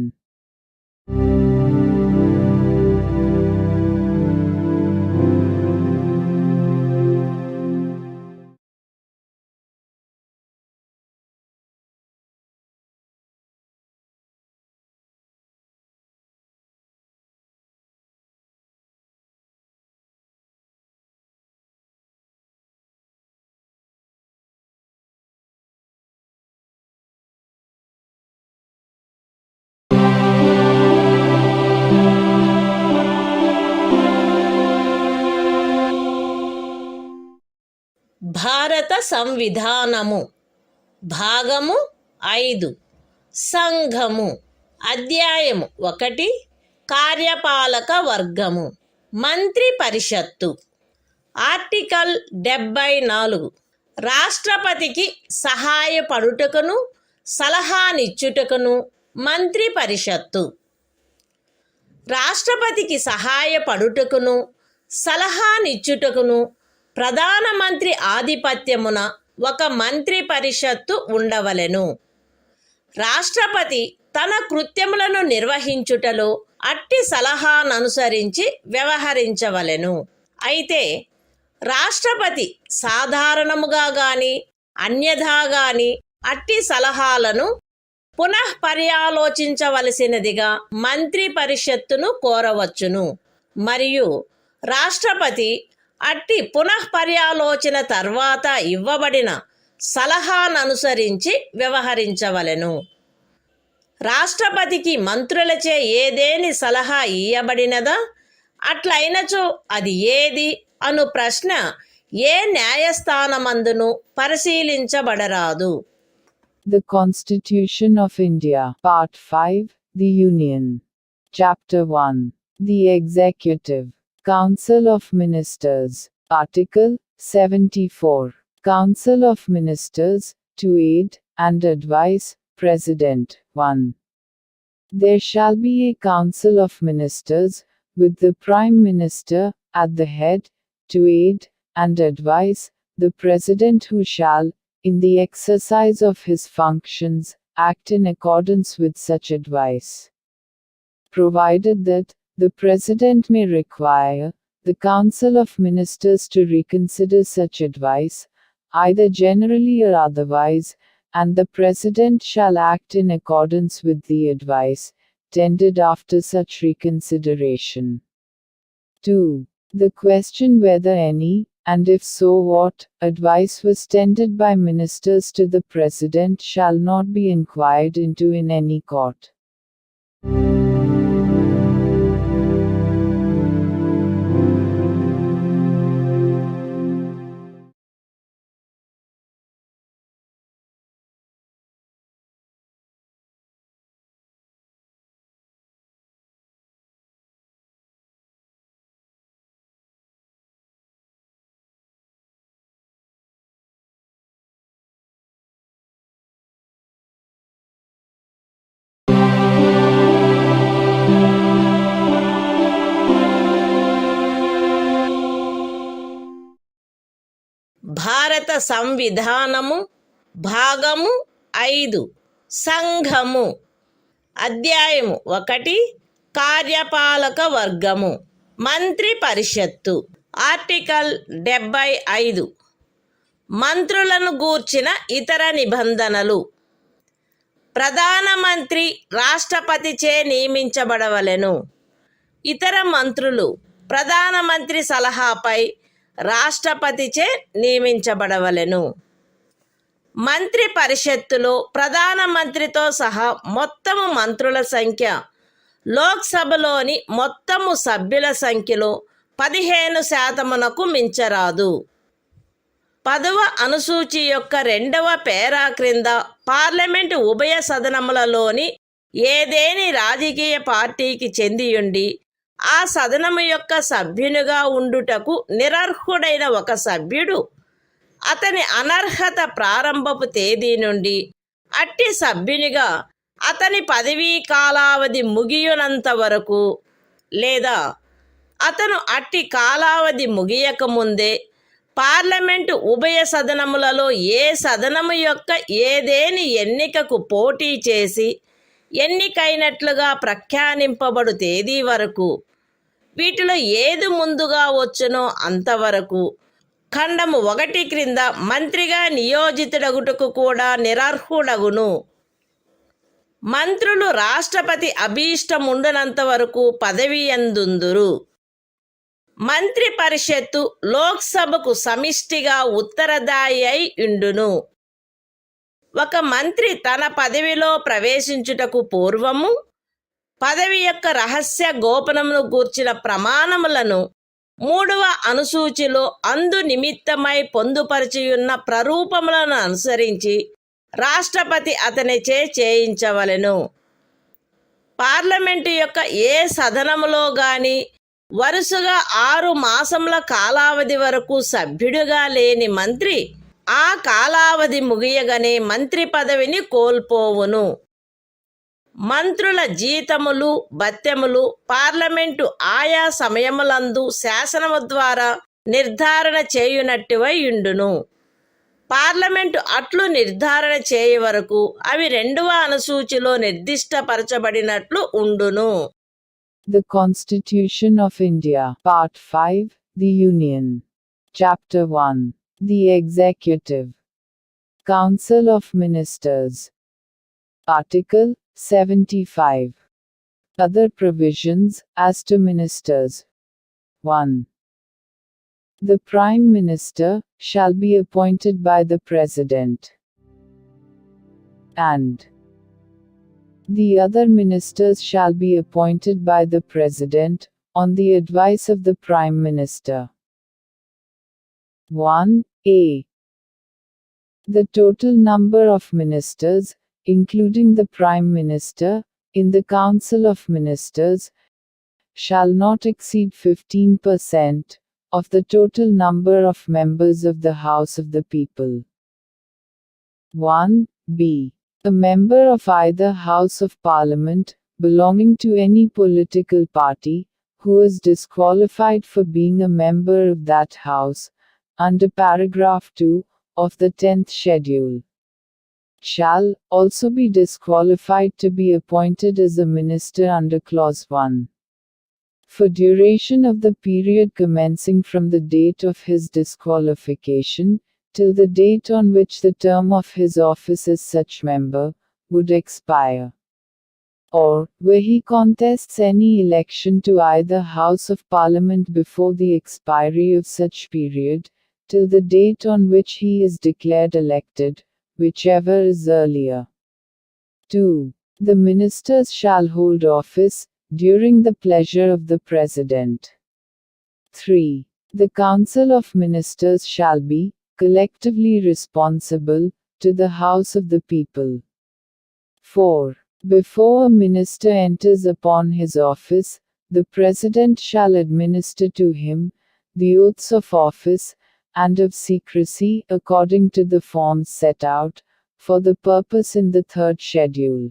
భారత సంవిధానము భాగము 5 సంఘము అధ్యాయము 1 కార్యపాలక వర్గము మంత్రి పరిషత్తు article 74 రాష్ట్రపతికి సహాయపడుటకును సలహానిచ్చుటకును మంత్రి పరిషత్తు రాష్ట్రపతికి సహాయపడుటకును సలహానిచ్చుటకును ప్రధానమంత్రి ఆధిపత్యమున ఒక మంత్రి పరిషత్తు ఉండవలెను. రాష్ట్రపతి తన కృత్యములను నిర్వహించుటలో అట్టి సలహాననుసరించి వ్యవహరించవలెను. అయితే రాష్ట్రపతి సాధారణముగా గాని అన్యథా గాని అట్టి సలహాలను పునఃపర్యాలోచించవలసినదిగా మంత్రి పరిషత్తును కోరవచ్చును. మరియు రాష్ట్రపతి అట్టి పునఃపర్యాలోచన తర్వాత ఇవ్వబడిన సలహాననుసరించి వ్యవహరించవలెను. రాష్ట్రపతికి మంత్రులచే ఏదేని సలహా ఇయ్యబడినదా, అట్లయినచో అది ఏది అను ప్రశ్న ఏ న్యాయస్థానమందును పరిశీలించబడరాదు. The Constitution of India, Part 5, The Union. Chapter 1. The Executive. Council of Ministers. Article 74. Council of Ministers, to aid and advise President. 1. There shall be a Council of Ministers, with the Prime Minister at the head, to aid and advise the President, who shall, in the exercise of his functions, act in accordance with such advice. Provided that the President may require the Council of Ministers to reconsider such advice, either generally or otherwise, and the President shall act in accordance with the advice tendered after such reconsideration. 2. The question whether any, and if so what, advice was tendered by ministers to the President shall not be inquired into in any court. భారత సంవిధానము భాగము 5 సంఘము అధ్యాయము 1 కార్యపాలక వర్గము మంత్రి పరిషత్తు article 75 మంత్రులను గూర్చిన ఇతర నిబంధనలు ప్రధానమంత్రి రాష్ట్రపతిచే నియమించబడవలెను. ఇతర మంత్రులు ప్రధానమంత్రి సలహాపై రాష్ట్రపతిచే నియమించబడవలెను. మంత్రి పరిషత్తులో ప్రధానమంత్రితో సహా మొత్తము మంత్రుల సంఖ్య లోక్సభలోని మొత్తము సభ్యుల సంఖ్యలో 15% మించరాదు. 10వ అనుసూచి యొక్క 2వ పేరా క్రింద పార్లమెంటు ఉభయ సదనములలోని ఏదేని రాజకీయ పార్టీకి చెందియుండి ఆ సదనము యొక్క సభ్యునిగా ఉండుటకు నిరర్హుడైన ఒక సభ్యుడు అతని అనర్హత ప్రారంభపు తేదీ నుండి అట్టి సభ్యునిగా అతని పదవీ కాలావధి ముగియునంత వరకు లేదా అతను అట్టి కాలావధి ముగియకముందే పార్లమెంటు ఉభయ సదనములలో ఏ సదనము యొక్క ఏదేని ఎన్నికకు పోటీ చేసి ఎన్నికైనట్లుగా ప్రఖ్యానింపబడు తేదీ వరకు, వీటిలో ఏది ముందుగా వచ్చునో అంతవరకు ఖండము 1 క్రింద మంత్రిగా నియోజితుడగుటకు కూడా నిరర్హుడగును. మంత్రులు రాష్ట్రపతి అభీష్టముండునంత వరకు పదవి యందుందురు. మంత్రి పరిషత్తు లోక్సభకు సమిష్టిగా ఉత్తరదాయి అయి ఉండును. ఒక మంత్రి తన పదవిలో ప్రవేశించుటకు పూర్వము పదవి యొక్క రహస్య గోపనమును గూర్చిన ప్రమాణములను 3వ అనుసూచిలో అందు నిమిత్తమై పొందుపరిచియున్న ప్రరూపములను అనుసరించి రాష్ట్రపతి అతనిచే చేయించవలెను. పార్లమెంటు యొక్క ఏ సదనములో గాని వరుసగా 6 మాసముల కాలావధి వరకు సభ్యుడిగా లేని మంత్రి ఆ కాలావధి ముగియగానే మంత్రి పదవిని కోల్పోవును. మంత్రుల జీతములు భత్యములు పార్లమెంటు ఆయా సమయములందు శాసనము ద్వారా నిర్ధారణ చేయునట్టువై యుండును. పార్లమెంటు అట్లు నిర్ధారణ చేయ వరకు అవి 2వ అనుసూచిలో నిర్దిష్టపరచబడినట్లు ఉండును. The Constitution of India, Part 5, The Union. Chapter 1. The Executive. Council of Ministers. Article 75. Other provisions as to ministers. 1. The Prime Minister shall be appointed by the President, and the other ministers shall be appointed by the President, on the advice of the Prime Minister. 1a. The total number of ministers, including the Prime Minister, in the Council of Ministers, shall not exceed 15% of the total number of members of the House of the People. 1b. A member of either House of Parliament, belonging to any political party, who is disqualified for being a member of that House, under paragraph 2 of the 10th schedule, shall also be disqualified to be appointed as a minister under clause 1. For duration of the period commencing from the date of his disqualification, till the date on which the term of his office as such member would expire, or where he contests any election to either House of Parliament before the expiry of such period, till the date on which he is declared elected, whichever is earlier. 2. The ministers shall hold office during the pleasure of the President. 3. The Council of Ministers shall be collectively responsible to the House of the People. 4. Before a minister enters upon his office, the President shall administer to him the oaths of office and of secrecy according to the forms set out for the purpose in the 3rd schedule.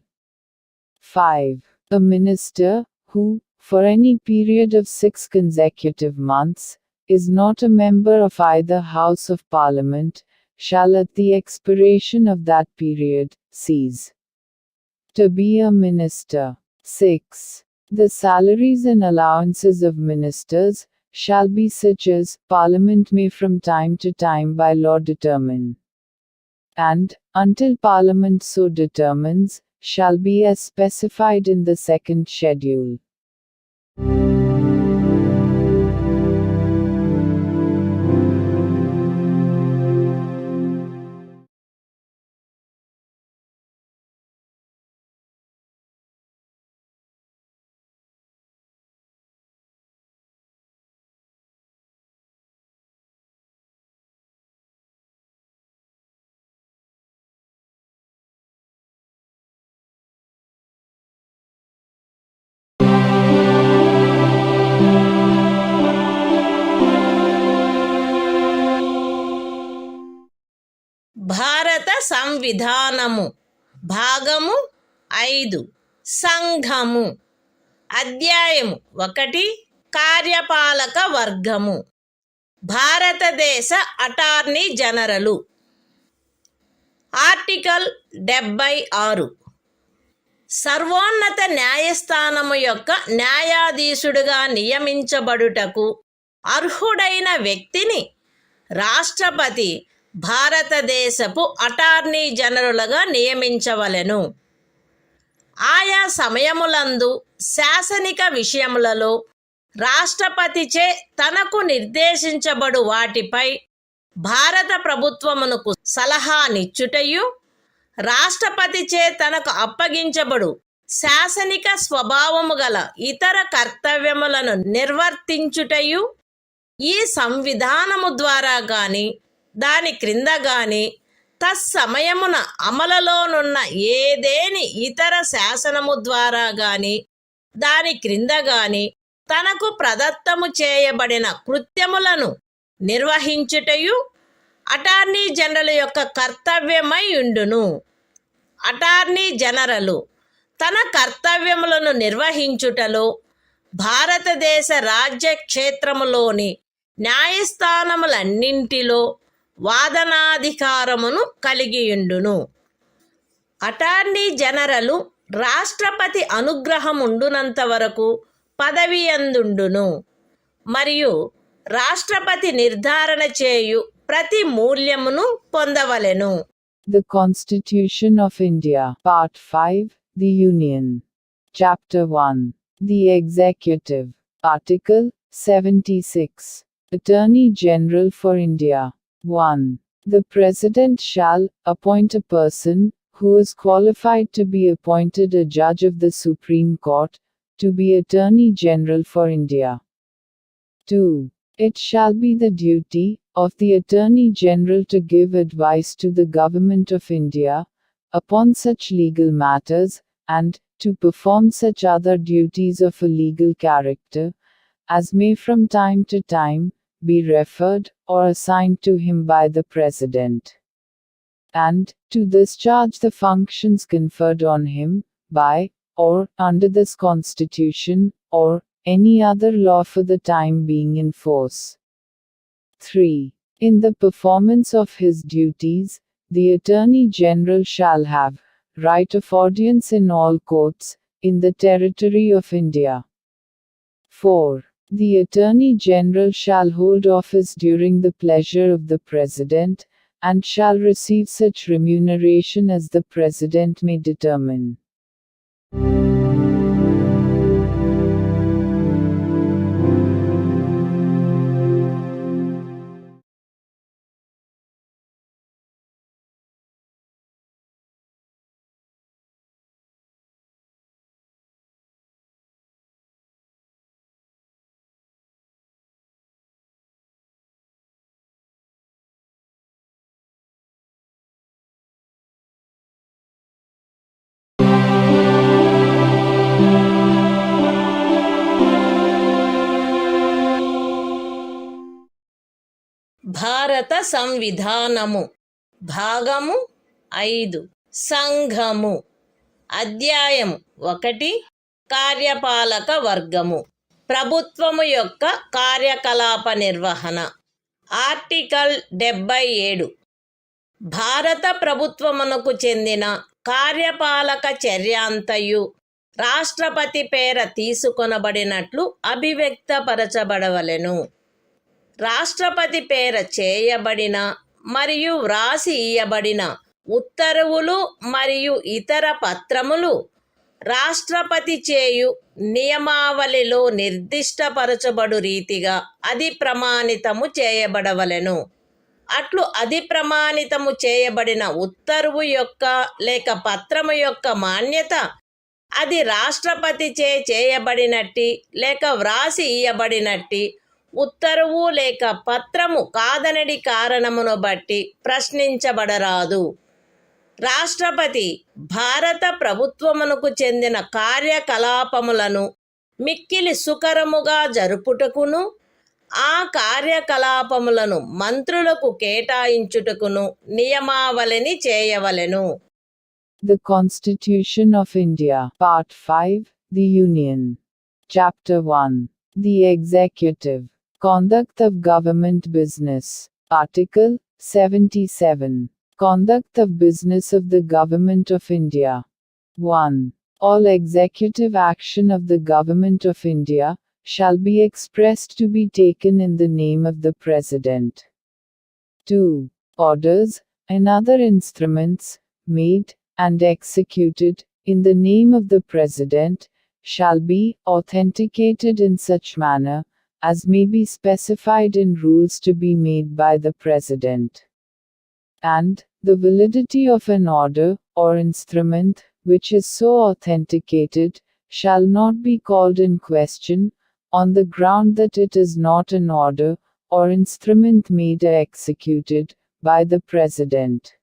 5. A minister who, for any period of 6 consecutive months, is not a member of either House of Parliament, shall at the expiration of that period cease to be a minister. 6. The salaries and allowances of ministers shall be such as Parliament may from time to time by law determine, and, until Parliament so determines, shall be as specified in the 2nd schedule. భారత సంవిధానము భాగము 5 సంఘము అధ్యాయము 1 కార్యపాలక వర్గము భారతదేశ attorney general article 76 సర్వోన్నత న్యాయస్థానము యొక్క న్యాయాధీశుడిగా నియమించబడుటకు అర్హుడైన వ్యక్తిని రాష్ట్రపతి భారతదేశపు అటార్నీ జనరలుగా నియమించవలెను. ఆయా సమయములందు శాసనిక విషయములలో రాష్ట్రపతిచే తనకు నిర్దేశించబడు వాటిపై భారత ప్రభుత్వమునకు సలహానిచ్చుటయు, రాష్ట్రపతిచే తనకు అప్పగించబడు శాసనిక స్వభావము గల ఇతర కర్తవ్యములను నిర్వర్తించుటయు ఈ సంవిధానము ద్వారా గాని దాని క్రింద గాని తత్సమయమున అమలులోనున్న ఏదేని ఇతర శాసనము ద్వారా గాని దాని క్రింద గాని తనకు ప్రదత్తము చేయబడిన కృత్యములను నిర్వహించుటయు అటార్నీ జనరల్ యొక్క కర్తవ్యమై ఉండును. అటార్నీ జనరలు తన కర్తవ్యములను నిర్వహించుటలో భారతదేశ రాజ్య క్షేత్రములోని న్యాయస్థానములన్నింటిలో వాదనాధికారమును కలిగియుండును. అటార్నీ జనరలు రాష్ట్రపతి అనుగ్రహముండునంత వరకు పదవియందుండును మరియు రాష్ట్రపతి నిర్ధారణ చేయు ప్రతి మూల్యమును పొందవలెను. The Constitution of India, Part 5, The Union. Chapter 1. The Executive. Article 76. Attorney General for India. 1. The President shall appoint a person who is qualified to be appointed a judge of the Supreme Court, to be Attorney General for India. 2. It shall be the duty of the Attorney General to give advice to the Government of India upon such legal matters, and to perform such other duties of a legal character, as may from time to time be referred or assigned to him by the President, and to discharge the functions conferred on him by or under this Constitution or any other law for the time being in force. 3. In the performance of his duties, the Attorney General shall have right of audience in all courts in the territory of India. 4. The Attorney General shall hold office during the pleasure of the President, and shall receive such remuneration as the President may determine. భారత సంవిధానము భాగము 5 సంఘము అధ్యాయము 1 కార్యపాలక వర్గము ప్రభుత్వము యొక్క కార్యకలాప నిర్వహణ article 77 భారత ప్రభుత్వమునకు చెందిన కార్యపాలక చర్యాంతయు రాష్ట్రపతి పేర తీసుకొనబడినట్లు అభివ్యక్తపరచబడవలెను. రాష్ట్రపతి పేర చేయబడిన మరియు వ్రాసి ఇయ్యబడిన ఉత్తర్వులు మరియు ఇతర పత్రములు రాష్ట్రపతి చేయు నియమావళిలో నిర్దిష్టపరచబడు రీతిగా అది ప్రమాణితము చేయబడవలెను. అట్లు అది ప్రమాణితము చేయబడిన ఉత్తర్వు యొక్క లేక పత్రము యొక్క మాన్యత అది రాష్ట్రపతిచే చేయబడినట్టి లేక వ్రాసి ఇయ్యబడినట్టి ఉత్తర్వు లేక పత్రము కాదనడి కారణమును బట్టి ప్రశ్నించబడరాదు. రాష్ట్రపతి భారత ప్రభుత్వమునకు చెందిన కార్యకలాపములను మిక్కిలి సుకరముగా జరుపుటకును ఆ కార్యకలాపములను మంత్రులకు కేటాయించుటకును నియమావళిని చేయవలెను. The Constitution of India, Part 5, The Union. Chapter 1. The Executive. Conduct of Government Business. Article 77. Conduct of Business of the Government of India. 1. All executive action of the Government of India shall be expressed to be taken in the name of the President. 2. Orders and other instruments made and executed in the name of the President shall be authenticated in such manner as may be specified in rules to be made by the President. And the validity of an order or instrument which is so authenticated, shall not be called in question, on the ground that it is not an order, or instrument made or executed, by the President.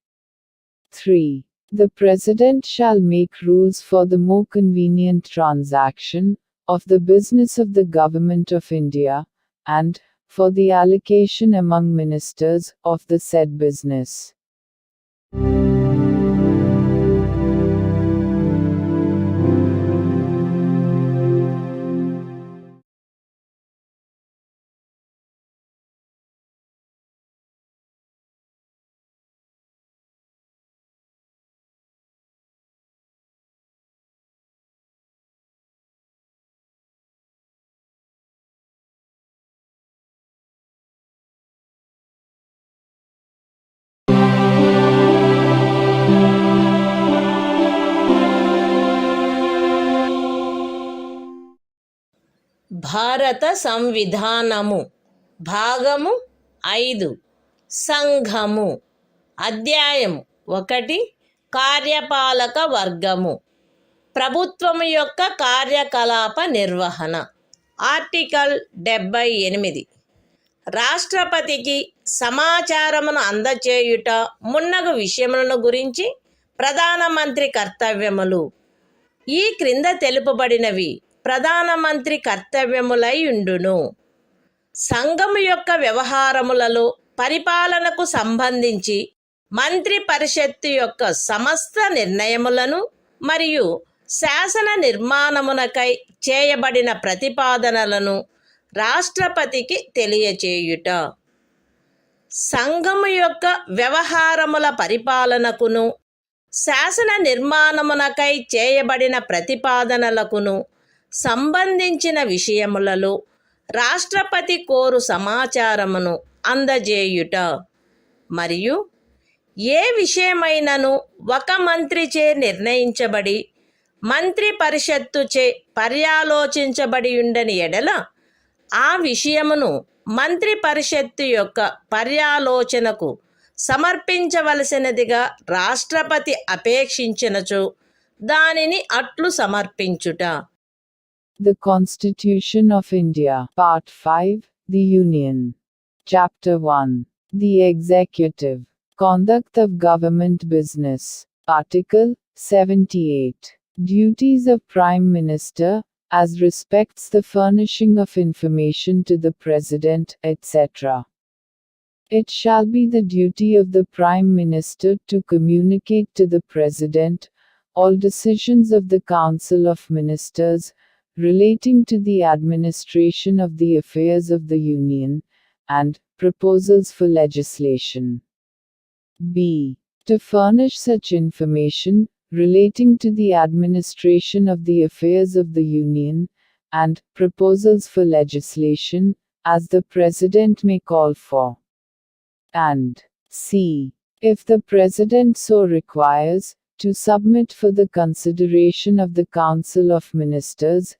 3. The President shall make rules for the more convenient transaction of the business of the Government of India, and for the allocation among ministers of the said business. భారత సంవిధానము భాగము 5 సంఘము అధ్యాయం 1 కార్యపాలక వర్గము ప్రభుత్వము యొక్క కార్యకలాప నిర్వహణ article 78 రాష్ట్రపతికి సమాచారమును అందచేయుట మున్నగు విషయములను గురించి ప్రధానమంత్రి కర్తవ్యములు ఈ క్రింద తెలుపబడినవి ప్రధానమంత్రి కర్తవ్యములై ఉండును. సంఘము యొక్క వ్యవహారములలో పరిపాలనకు సంబంధించి మంత్రి పరిషత్తు యొక్క సమస్త నిర్ణయములను మరియు శాసన నిర్మాణమునకై చేయబడిన ప్రతిపాదనలను రాష్ట్రపతికి తెలియచేయుట. సంఘము యొక్క వ్యవహారముల పరిపాలనకును శాసన నిర్మాణమునకై చేయబడిన ప్రతిపాదనలకును సంబంధించిన విషయములలో రాష్ట్రపతి కోరు సమాచారమును అందజేయుట మరియు ఏ విషయమైనను ఒక మంత్రిచే నిర్ణయించబడి మంత్రి పరిషత్తుచే పర్యాలోచించబడి ఉండని ఎడల ఆ విషయమును మంత్రి పరిషత్తు యొక్క పర్యాలోచనకు సమర్పించవలసినదిగా రాష్ట్రపతి అపేక్షించినచో దానిని అట్లు సమర్పించుట. The Constitution of India, Part 5, The Union. Chapter 1. The Executive. Conduct of Government Business. Article 78. Duties of Prime Minister, as respects the furnishing of information to the President, etc. It shall be the duty of the Prime Minister to communicate to the President all decisions of the Council of Ministers relating to the administration of the affairs of the Union, and proposals for legislation. B. To furnish such information relating to the administration of the affairs of the Union, and proposals for legislation, as the President may call for. And C. If the President so requires, to submit for the consideration of the Council of Ministers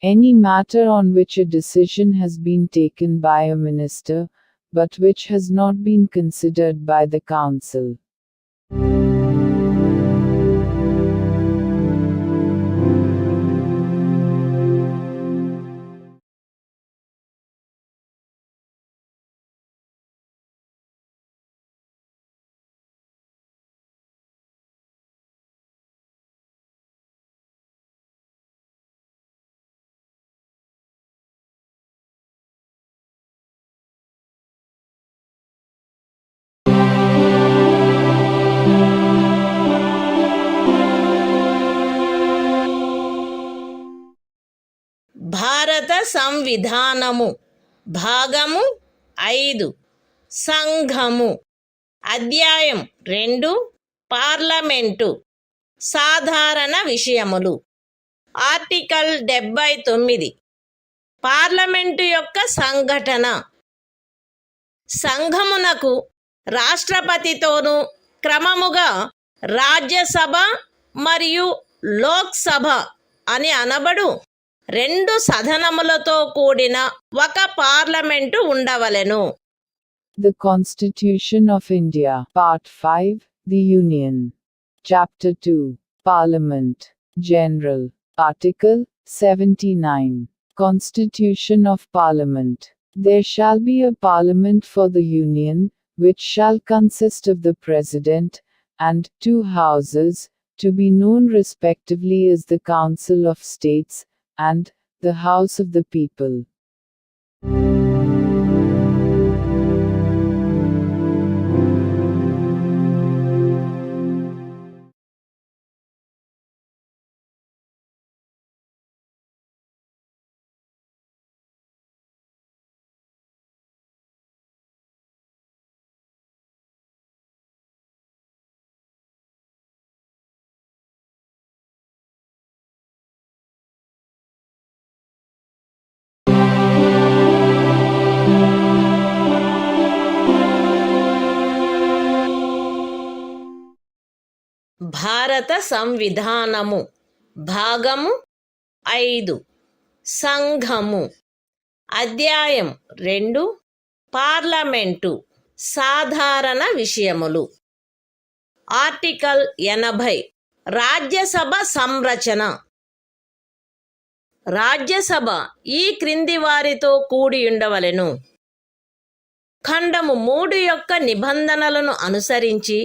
any matter on which a decision has been taken by a minister, but which has not been considered by the Council. భారత సంవిధానము భాగము 5 సంఘము అధ్యాయం 2 parliament సాధారణ విషయములు article 79 parliament యొక్క సంఘటన సంఘమునకు రాష్ట్రపతితోనూ క్రమముగా రాజ్యసభ మరియు లోక్సభ అని అనబడు 2 సదనములతో కూడిన ఒక పార్లమెంటు ఉండవలెను. The Constitution of India, Part 5, The Union. Chapter 2. Parliament. General. Article 79. Constitution of Parliament. There shall be a Parliament for the Union, which shall consist of the President, and 2 houses, to be known respectively as the Council of States, and the House of the People. భారత సంవిధానము భాగము 5 సంఘము అధ్యాయం 2 parliament సాధారణ విషయములు article 80 Rajya Sabha సంరచన Rajya Sabha ఈ క్రింది వారితో కూడి ఉండవలెను. ఖండము 3 యొక్క నిబంధనలను అనుసరించి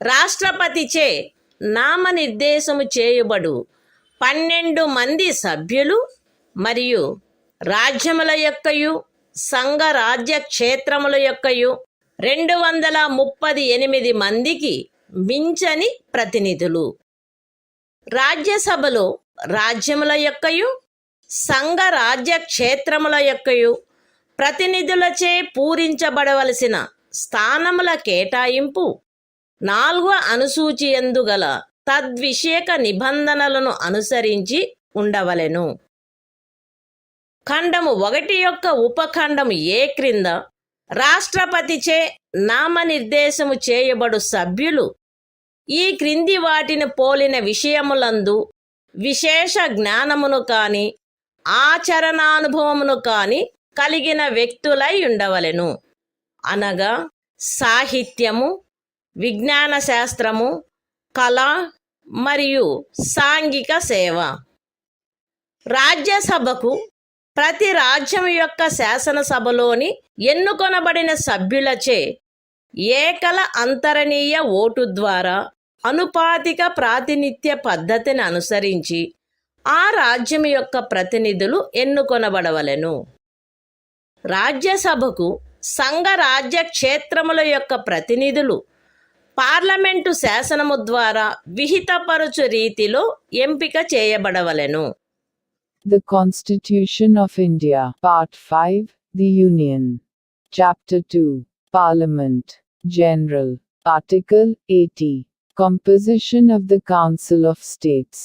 రాష్ట్రపతిచే నామనిర్దేశము చేయబడు 12 మంది సభ్యులు మరియు రాజ్యముల యొక్కయు సంఘ రాజ్య క్షేత్రముల యొక్కయు 238 మందికి మించని ప్రతినిధులు. రాజ్యసభలో రాజ్యముల యొక్కయు సంఘ రాజ్య క్షేత్రముల యొక్కయు ప్రతినిధులచే పూరించబడవలసిన స్థానముల కేటాయింపు 4వ అనుసూచి యందు గల తద్విషయక నిబంధనలను అనుసరించి ఉండవలెను. ఖండము 1 యొక్క ఉపఖండము ఏ క్రింద రాష్ట్రపతిచే నామనిర్దేశము చేయబడు సభ్యులు ఈ క్రింది వాటిని పోలిన విషయములందు విశేష జ్ఞానమును కాని ఆచరణానుభవమును కాని కలిగిన వ్యక్తులై ఉండవలెను. అనగా సాహిత్యము, విజ్ఞాన శాస్త్రము, కళ మరియు సాంఘిక సేవ. రాజ్యసభకు ప్రతి రాజ్యం యొక్క శాసనసభలోని ఎన్నుకొనబడిన సభ్యులచే ఏకల అంతరణీయ ఓటు ద్వారా అనుపాతిక ప్రాతినిధ్య పద్ధతిని అనుసరించి ఆ రాజ్యం యొక్క ప్రతినిధులు ఎన్నుకొనబడవలెను. రాజ్యసభకు సంఘ రాజ్య క్షేత్రముల యొక్క ప్రతినిధులు పార్లమెంటు శాసనము ద్వారా విహితపరచు రీతిలో ఎంపిక చేయబడవలెను. The Constitution of India. Part 5. The Union. Chapter 2. Parliament. General. Article 80. Composition of the Council of States.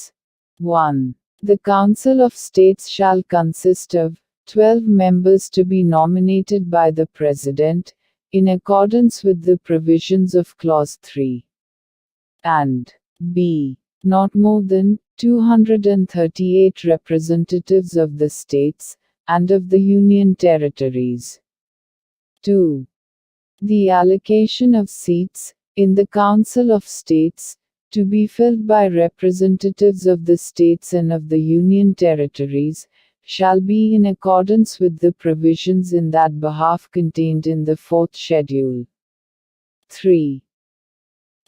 1. The Council of States shall consist of 12 members to be nominated by the President, in accordance with the provisions of Clause 3. And b. Not more than 238 representatives of the states, and of the Union territories. 2. The allocation of seats, in the Council of States, to be filled by representatives of the states and of the Union territories, shall be in accordance with the provisions in that behalf contained in the 4th schedule. 3.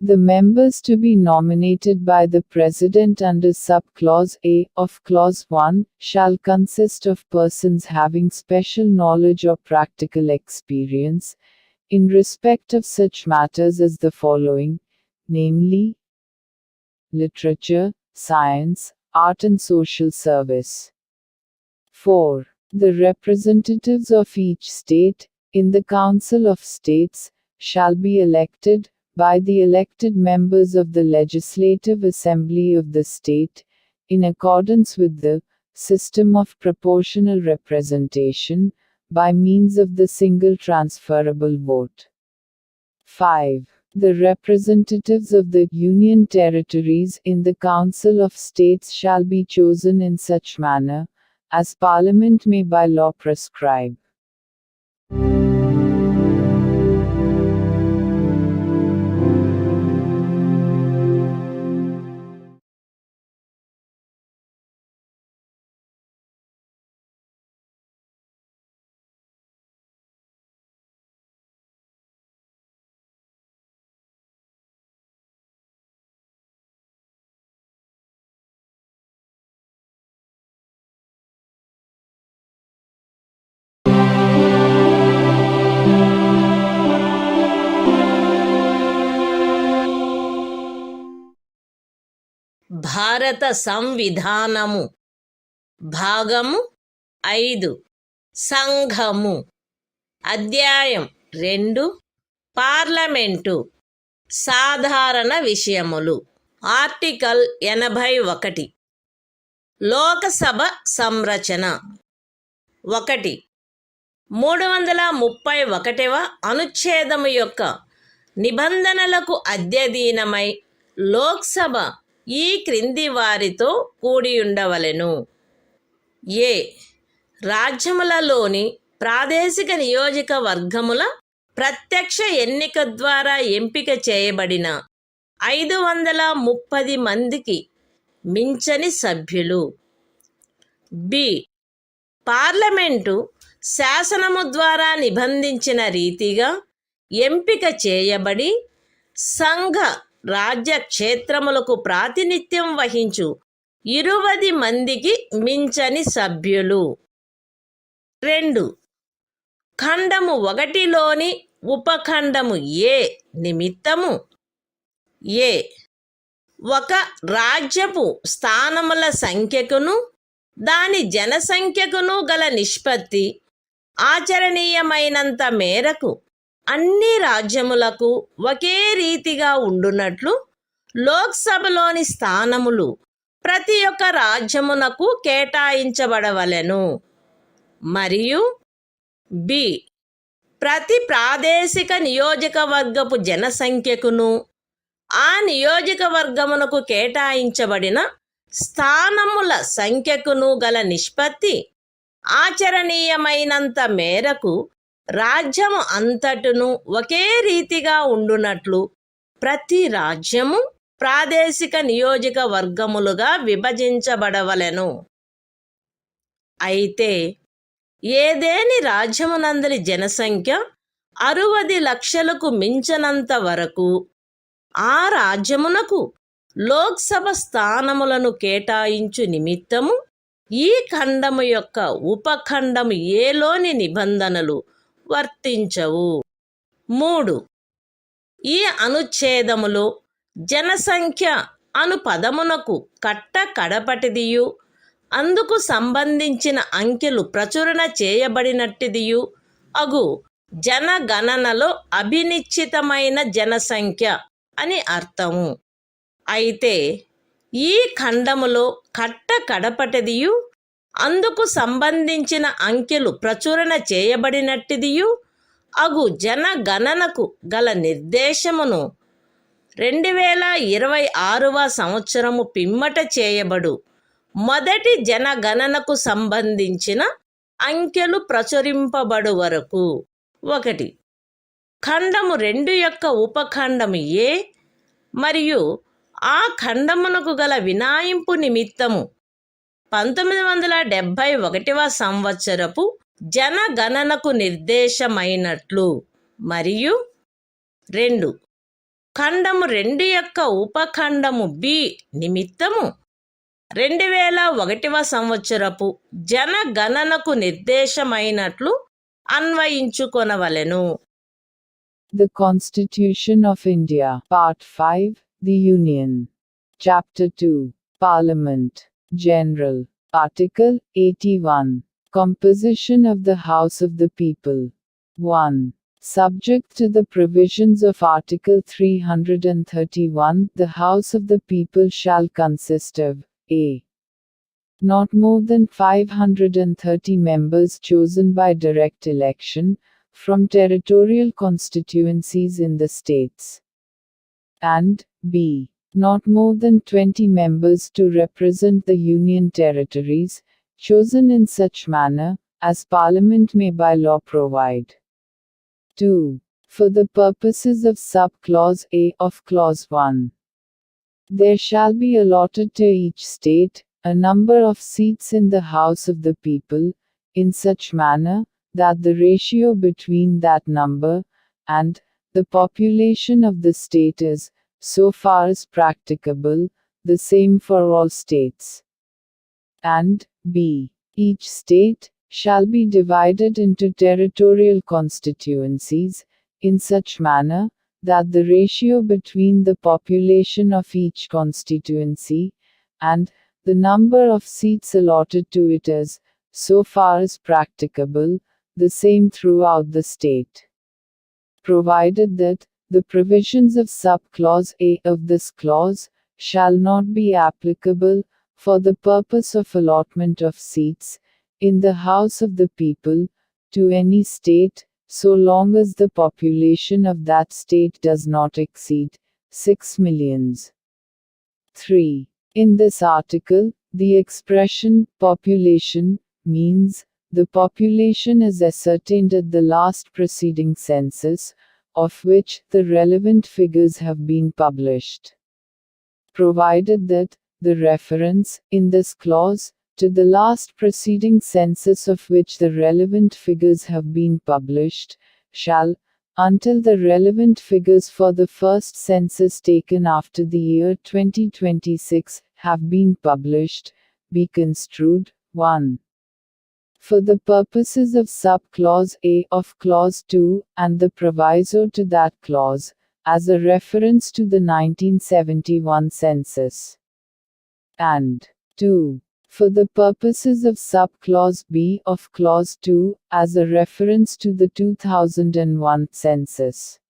The members to be nominated by the President under sub-clause A of Clause 1 shall consist of persons having special knowledge or practical experience in respect of such matters as the following, namely, literature, science, art and social service. 4. The representatives of each state, in the Council of States, shall be elected, by the elected members of the Legislative Assembly of the state, in accordance with the system of proportional representation, by means of the single transferable vote. 5. The representatives of the Union territories in the Council of States shall be chosen in such manner, as Parliament may by law prescribe. భారత సంవిధానము. భాగము 5 సంఘము. అధ్యాయం 2 parliament. సాధారణ విషయములు. Article 81. Lok Sabha సంరచన. 1. 331వ అనుచ్ఛేదము యొక్క నిబంధనలకు అధ్యయనమై లోక్సభ ఈ క్రింది వారితో కూడియుండవలెను. ఏ. రాజ్యములలోని ప్రాదేశిక నియోజకవర్గముల ప్రత్యక్ష ఎన్నిక ద్వారా ఎంపిక చేయబడిన 530 మందికి మించని సభ్యులు. బి. పార్లమెంటు శాసనము ద్వారా నిబంధించిన రీతిగా ఎంపిక చేయబడి సంఘ రాజ్య క్షేత్రములకు ప్రాతినిధ్యం వహించు 20 మందికి మించని సభ్యులు. 2. ఖండము 1లోని ఉపఖండము ఏ నిమిత్తము ఏ. ఒక రాజ్యపు స్థానముల సంఖ్యకును దాని జనసంఖ్యకును గల నిష్పత్తి ఆచరణీయమైనంత మేరకు అన్ని రాజ్యములకు ఒకే రీతిగా ఉండునట్లు లోక్సభలోని స్థానములు ప్రతి ఒక్క రాజ్యమునకు కేటాయించబడవలెను. మరియు బి. ప్రతి ప్రాదేశిక నియోజకవర్గపు జనసంఖ్యకును ఆ నియోజకవర్గమునకు కేటాయించబడిన స్థానముల సంఖ్యకును గల నిష్పత్తి ఆచరణీయమైనంత మేరకు రాజ్యము అంతటును ఒకే రీతిగా ఉండునట్లు ప్రతి రాజ్యము ప్రాదేశిక నియోజకవర్గములుగా విభజించబడవలెను. అయితే ఏదేని రాజ్యమునందలి జనసంఖ్య 60 లక్షలకు మించనంత వరకు ఆ రాజ్యమునకు లోక్సభ స్థానములను కేటాయించు నిమిత్తము ఈ ఖండము యొక్క ఉపఖండము ఏలోని నిబంధనలు వర్తించవు. 3. ఈ అనుచ్ఛేదములో జనసంఖ్య అను పదమునకు కడపటిదియు అందుకు సంబంధించిన అంకెలు ప్రచురణ చేయబడినట్టిదియు అగు జనగణనలో అభినిశ్చితమైన జనసంఖ్య అని అర్థము. అయితే ఈ ఖండములో కడపటిదియు అందుకు సంబంధించిన అంకెలు ప్రచురణ చేయబడినట్టిదియు అగు జనగణనకు గల నిర్దేశమును 2026వ సంవత్సరము పిమ్మట చేయబడు మొదటి జనగణనకు సంబంధించిన అంకెలు ప్రచురింపబడు వరకు 1. ఖండము 2 యొక్క ఉపఖండము ఏ మరియు ఆ ఖండమునకు గల వినాయింపు నిమిత్తము 1971వ సంవత్సరపు జనగణనకు నిర్దేశమైనట్లు మరియు 2. ఖండము 2 యొక్క ఉపఖండము బి నిమిత్తము 2001వ సంవత్సరపు జనగణనకు నిర్దేశమైనట్లు అన్వయించుకొనవలెను. The Constitution of India, Part 5, The Union. Chapter 2, Parliament, General. Article 81. Composition of the House of the People. 1. Subject to the provisions of Article 331, the House of the People shall consist of a. Not more than 530 members chosen by direct election from territorial constituencies in the states, and b. Not more than 20 members to represent the Union territories, chosen in such manner as Parliament may by law provide. 2. For the purposes of sub-clause A of Clause 1, there shall be allotted to each state a number of seats in the House of the People, in such manner that the ratio between that number and the population of the state is, so far as practicable, the same for all states. And b. Each state shall be divided into territorial constituencies, in such manner that the ratio between the population of each constituency and the number of seats allotted to it is, so far as practicable, the same throughout the state. Provided that, the provisions of sub-clause A of this clause shall not be applicable, for the purpose of allotment of seats, in the House of the People, to any state, so long as the population of that state does not exceed 6 millions. 3. In this article, the expression population means the population is ascertained at the last preceding census, of which the relevant figures have been published. Provided that the reference, in this clause, to the last preceding census of which the relevant figures have been published, shall, until the relevant figures for the first census taken after the year 2026 have been published, be construed, 1. For the purposes of sub-clause A of clause 2, and the proviso to that clause, as a reference to the 1971 census. And 2. For the purposes of sub-clause B of clause 2, as a reference to the 2001 census.